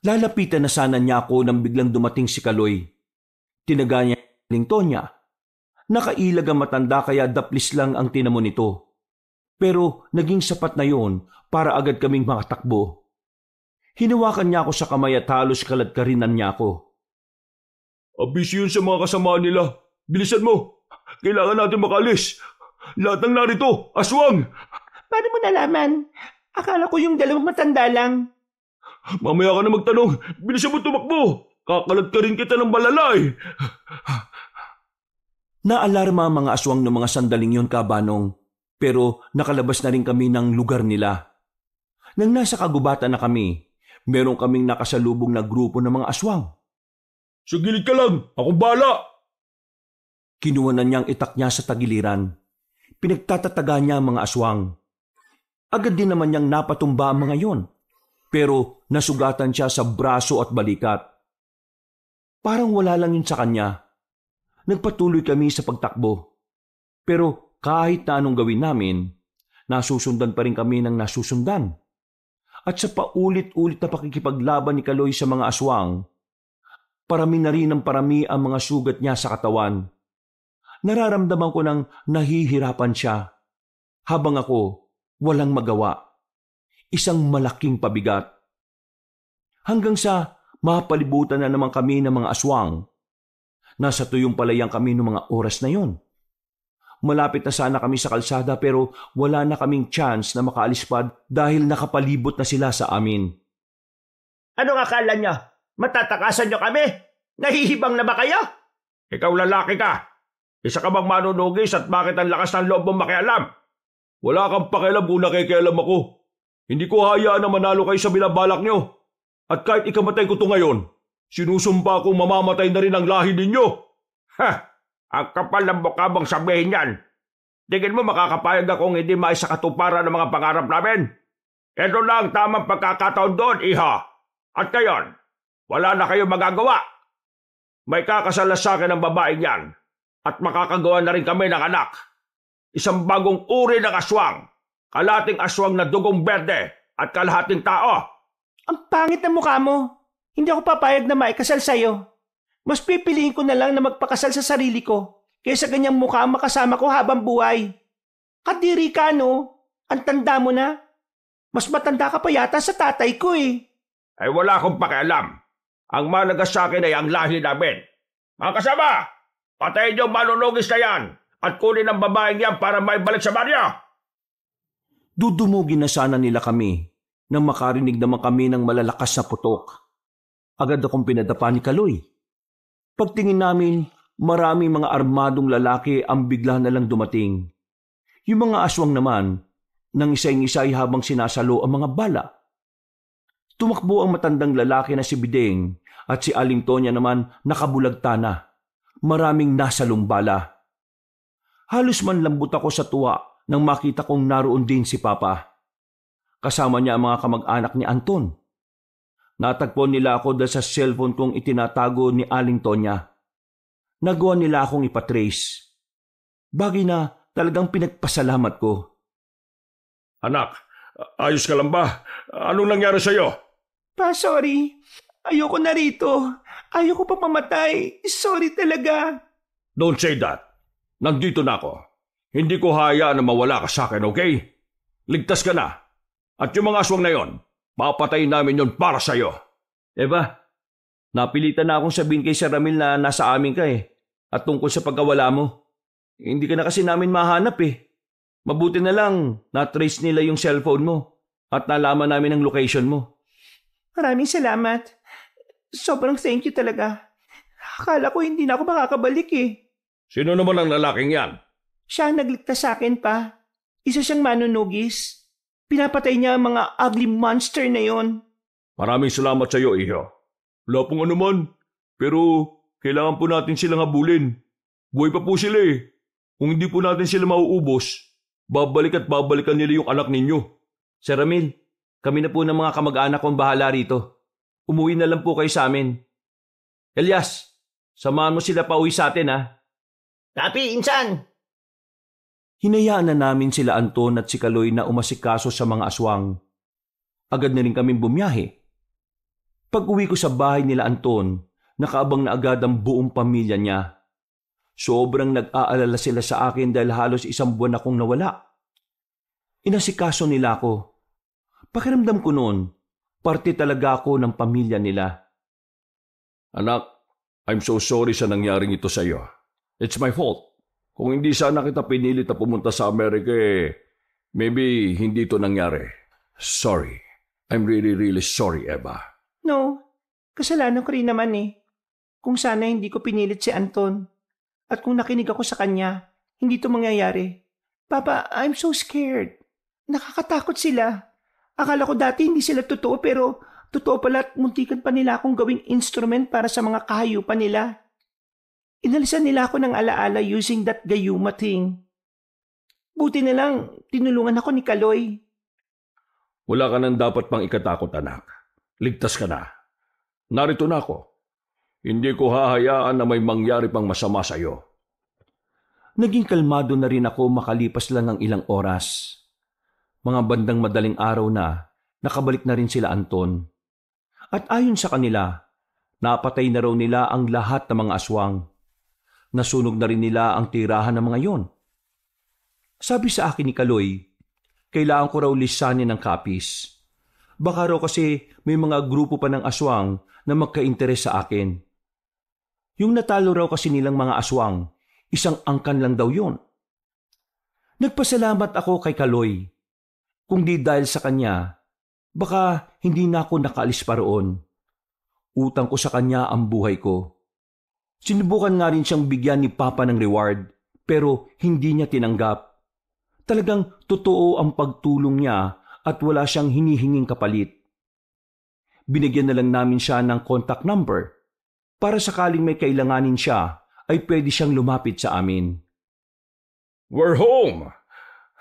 Lalapitan na sana niya ako nang biglang dumating si Kaloy. Tinaga niya ang Tonya. Nakailag ang matanda kaya daplis lang ang tinamo nito. Pero naging sapat na yon para agad kaming makatakbo. Hinawakan niya ako sa kamay at halos kaladkarinan niya ako. Abis yun sa mga kasama nila. Bilisan mo. Kailangan natin makalis. Lahat ng narito, aswang! Paano mo nalaman? Akala ko yung dalawang matanda lang. Mamaya ka na magtanong. Bilisan mo tumakbo. Kakalat ka rin kita ng balalay. Naalarma ang mga aswang ng mga sandaling yon kabanong. Pero nakalabas na rin kami ng lugar nila. Nang nasa kagubatan na kami, meron kaming nakasalubong na grupo ng mga aswang. Sa gilid ka lang. Akong bala. Kinuha na niyang itak niya sa tagiliran. Pinagtatataga niya ang mga aswang. Agad din naman niyang napatumba ang mga yon. Pero nasugatan siya sa braso at balikat. Parang wala lang yun sa kanya. Nagpatuloy kami sa pagtakbo. Pero kahit na anong gawin namin, nasusundan pa rin kami ng nasusundan. At sa paulit-ulit na pakikipaglaban ni Kaloy sa mga aswang, parami na rin ng parami ang mga sugat niya sa katawan. Nararamdaman ko nang nahihirapan siya. Habang ako, walang magawa. Isang malaking pabigat. Hanggang sa mapalibutan na naman kami ng mga aswang. Nasa tuyong palayang kami ng mga oras na yon. Malapit na sana kami sa kalsada pero wala na kaming chance na makaalispad dahil nakapalibot na sila sa amin. Anong akala niyo? Matatakasan niyo kami? Nahihibang na ba kayo? Ikaw lalaki ka. Isa ka bang manunugis at bakit ang lakas ng loob mong makialam? Wala kang pakialam kung nakikialam ako. Hindi ko hayaan na manalo kayo sa binabalak nyo. At kahit ikamatay ko to ngayon, Sinusumpa kong mamamatay na rin ang lahi ninyo. Ha! Ang kapal ng mukha mong sabihin yan. Tingin mo makakapayag akong hindi maisakatuparan ng mga pangarap namin? Ito na ang tamang pagkakataon doon, iha. At ngayon, wala na kayo magagawa. May kakasala sa akin ng babaeng yan at makakagawa na rin kami ng anak. Isang bagong uri ng aswang. Kalahating aswang na dugong berde at kalahating tao. Ang pangit ng mukha mo. Hindi ako papayag na maikasal sa'yo. Mas pipiliin ko na lang na magpakasal sa sarili ko kaysa ganyang mukha ang makasama ko habang buhay. Kadiri ka, no? Ang tanda mo na. Mas matanda ka pa yata sa tatay ko eh. Ay wala akong pakialam. Ang malaga sa akin ay ang lahi namin. Mga kasama, patayin niyo manunugis na yan at kunin ang babaeng yan para maibalik sa baryo. Dudumugin na sana nila kami nang makarinig naman kami ng malalakas na putok. Agad akong pinadapa ni Kaloy. Pagtingin namin, maraming mga armadong lalaki ang bigla na lang dumating. Yung mga aswang naman, nang isa-isay habang sinasalo ang mga bala. Tumakbo ang matandang lalaki na si Bideng at si Aling Tonya naman nakabulagta na. Maraming nasalong bala. Halos man lambot ako sa tuwa nang makita kong naroon din si Papa. Kasama niya ang mga kamag-anak ni Anton. Natagpo nila ako dahil sa cellphone kong itinatago ni Aling Tonya. Nagawa nila akong ipatrace. Bagay na talagang pinagpasalamat ko. Anak, ayos ka lang ba? Anong nangyari sa'yo? Pa, sorry. Ayoko na rito. Ayoko pa mamatay. Sorry talaga. Don't say that. Nandito na ako. Hindi ko hayaan na mawala ka sa akin, okay? Ligtas ka na. At yung mga aswang na yon, papatayin namin yon para sa'yo. Eba, napilitan na akong sabihin kay Sir Ramil na nasa amin ka eh. At tungkol sa pagkawala mo. Hindi ka na kasi namin mahanap eh. Mabuti na lang, na-trace nila yung cellphone mo at nalaman namin ang location mo. Maraming salamat. Sobrang thank you talaga. Akala ko hindi na ako makakabalik eh. Sino naman ang lalaking yan? Siya ang nagligtas sa akin pa. Isa siyang manunugis. Pinapatay niya ang mga ugly monster na yon. Maraming salamat sa iyo, iho. Wala pong anuman. Pero kailangan po natin silang habulin. Buhay pa po sila eh. Kung hindi po natin sila mauubos, babalik at babalikan nila yung anak ninyo. Sir Ramil, kami na po ng mga kamag-anak kong bahala rito. Umuwi na lang po kayo sa amin. Elias, samahan mo sila pauwi sa atin ha. Tapi, insan! Hinayaan na namin sila Anton at si Kaloy na umasikaso sa mga aswang. Agad na rin kaming bumiyahe. Pag-uwi ko sa bahay nila Anton, nakaabang na agad ang buong pamilya niya. Sobrang nag-aalala sila sa akin dahil halos 1 buwan akong nawala. Inasikaso nila ako. Pakiramdam ko noon, parte talaga ako ng pamilya nila. Anak, I'm so sorry sa nangyaring ito sa iyo. It's my fault. Kung hindi sana kita pinilit na pumunta sa Amerika maybe hindi ito nangyari. Sorry. I'm really sorry, Eva. No, kasalanan ko rin naman eh. Kung sana hindi ko pinilit si Anton. At kung nakinig ako sa kanya, hindi ito mangyayari. Papa, I'm so scared. Nakakatakot sila. Akala ko dati hindi sila totoo pero totoo pala at muntikan pa nila akong gawing instrument para sa mga kahayupan nila. Inalisan nila ako ng alaala using that gayuma thing. Buti na lang, tinulungan ako ni Kaloy. Wala ka nang dapat pang ikatakot, anak. Ligtas ka na. Narito na ako. Hindi ko hahayaan na may mangyari pang masama sa iyo. Naging kalmado na rin ako makalipas lang ng ilang oras. Mga bandang madaling araw na, nakabalik na rin sila Anton. At ayon sa kanila, napatay na raw nila ang lahat ng mga aswang. Nasunog na rin nila ang tirahan ng mga yon. Sabi sa akin ni Kaloy, kailangan ko raw lisanin ng kapis. Baka raw kasi may mga grupo pa ng aswang na magka-interes sa akin. Yung natalo raw kasi nilang mga aswang, isang angkan lang daw yon. Nagpasalamat ako kay Kaloy. Kung di dahil sa kanya, baka hindi na ako nakaalis pa roon. Utang ko sa kanya ang buhay ko. Sinubukan nga rin siyang bigyan ni Papa ng reward, pero hindi niya tinanggap. Talagang totoo ang pagtulong niya at wala siyang hinihinging kapalit. Binigyan na lang namin siya ng contact number para sakaling may kailanganin siya ay pwede siyang lumapit sa amin. We're home.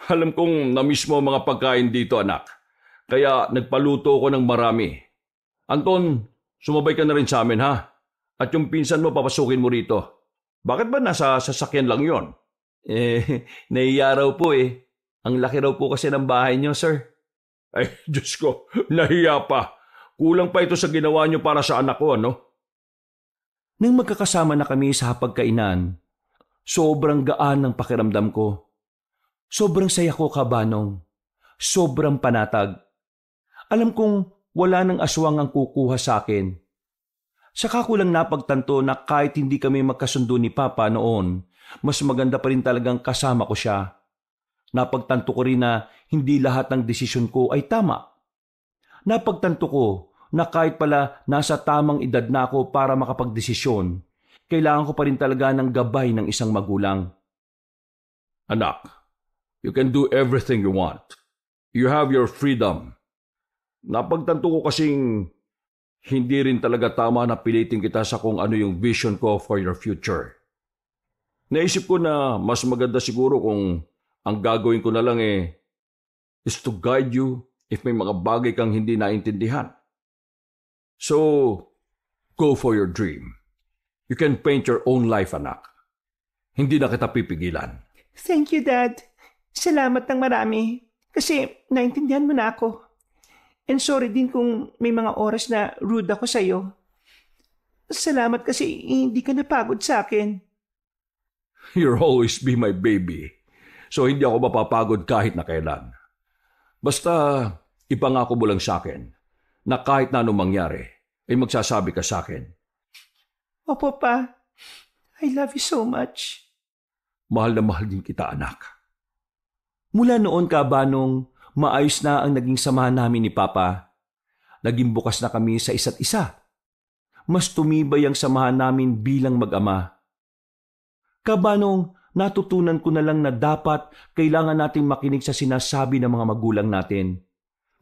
Alam kong na-miss mo ang mga pagkain dito, anak. Kaya nagpaluto ko ng marami. Anton, sumabay ka na rin sa amin, ha? At yung pinsan mo, papasukin mo rito. Bakit ba nasa sasakyan lang yon? Nahiya raw po eh. Ang laki raw po kasi ng bahay niyo, sir. Ay, Diyos ko, nahiya pa. Kulang pa ito sa ginawa niyo para sa anak ko, ano? Nang magkakasama na kami sa hapagkainan, sobrang gaan ng pakiramdam ko. Sobrang saya ko, Kabanong. Sobrang panatag. Alam kong wala nang aswang ang kukuha sa akin. Saka ko lang napagtanto na kahit hindi kami magkasundo ni Papa noon, mas maganda pa rin talagang kasama ko siya. Napagtanto ko rin na hindi lahat ng desisyon ko ay tama. Napagtanto ko na kahit pala nasa tamang edad na ako para makapagdesisyon, kailangan ko pa rin talaga ng gabay ng isang magulang. Anak, you can do everything you want. You have your freedom. Napagtanto ko kasing hindi rin talaga tama na pilitin kita sa kung ano yung vision ko for your future. Naisip ko na mas maganda siguro kung ang gagawin ko na lang is to guide you if may mga bagay kang hindi naintindihan. So, go for your dream. You can paint your own life, anak. Hindi na kita pipigilan. Thank you, Dad. Salamat ng marami. Kasi naintindihan mo na ako. And sorry din kung may mga oras na rude ako sa'yo. Salamat kasi hindi ka napagod sa akin. You'll always be my baby. So hindi ako mapapagod kahit na kailan. Basta ipangako mo lang sa akin na kahit na anong mangyari, ay magsasabi ka sa akin. Opo, Pa. I love you so much. Mahal na mahal din kita, anak. Mula noon, Kabanong, maayos na ang naging samahan namin ni Papa. Naging bukas na kami sa isa't isa. Mas tumibay ang samahan namin bilang mag-ama. Kabanong, natutunan ko na lang na dapat kailangan nating makinig sa sinasabi ng mga magulang natin.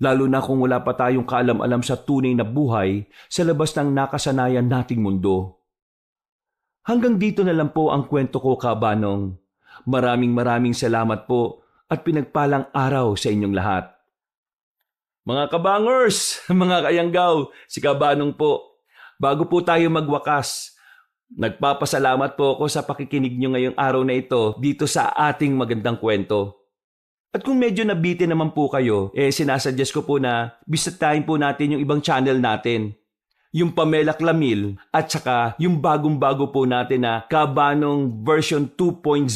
Lalo na kung wala pa tayong kaalam-alam sa tunay na buhay sa labas ng nakasanayan nating mundo. Hanggang dito na lang po ang kwento ko, Kabanong. Maraming salamat po at pinagpalang araw sa inyong lahat. Mga kabangers, mga kayanggaw, si Kabanong po. Bago po tayo magwakas, nagpapasalamat po ako sa pakikinig nyo ngayong araw na ito dito sa ating magandang kwento. At kung medyo nabitin naman po kayo, sinasuggest ko po na bisitahin po natin yung ibang channel natin. Yung Pamela Clamil at saka yung bagong-bago po natin na Kabanong version 2.0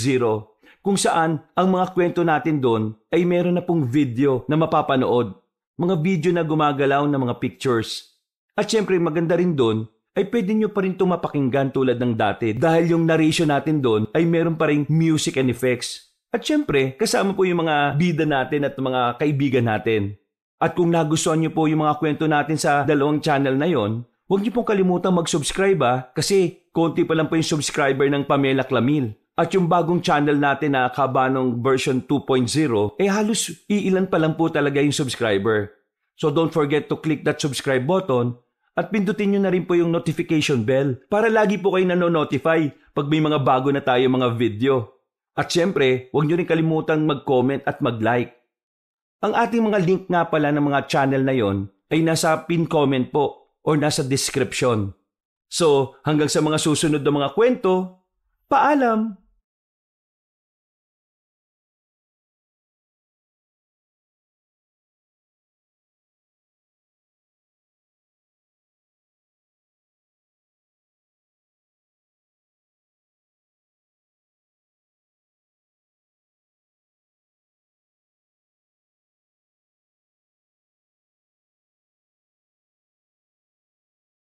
kung saan ang mga kwento natin doon ay meron na pong video na mapapanood. Mga video na gumagalaw na mga pictures. At syempre maganda rin doon ay pwede nyo pa rin mapakinggan tulad ng dati dahil yung narration natin doon ay meron pa rin music and effects. At syempre kasama po yung mga bida natin at mga kaibigan natin. At kung nagustuhan nyo po yung mga kwento natin sa dalawang channel na yon, huwag nyo pong kalimutang mag-subscribe kasi konti pa lang po yung subscriber ng Pamela Clamil. At yung bagong channel natin na Kabanong version 2.0, halos iilan pa lang po talaga yung subscriber. So don't forget to click that subscribe button at pindutin nyo na rin po yung notification bell para lagi po kayo nano-notify pag may mga bago na tayo mga video. At syempre, huwag nyo rin kalimutang mag-comment at mag-like. Ang ating mga link nga pala ng mga channel na yon ay nasa pin comment po o nasa description. So, hanggang sa mga susunod na mga kwento, paalam!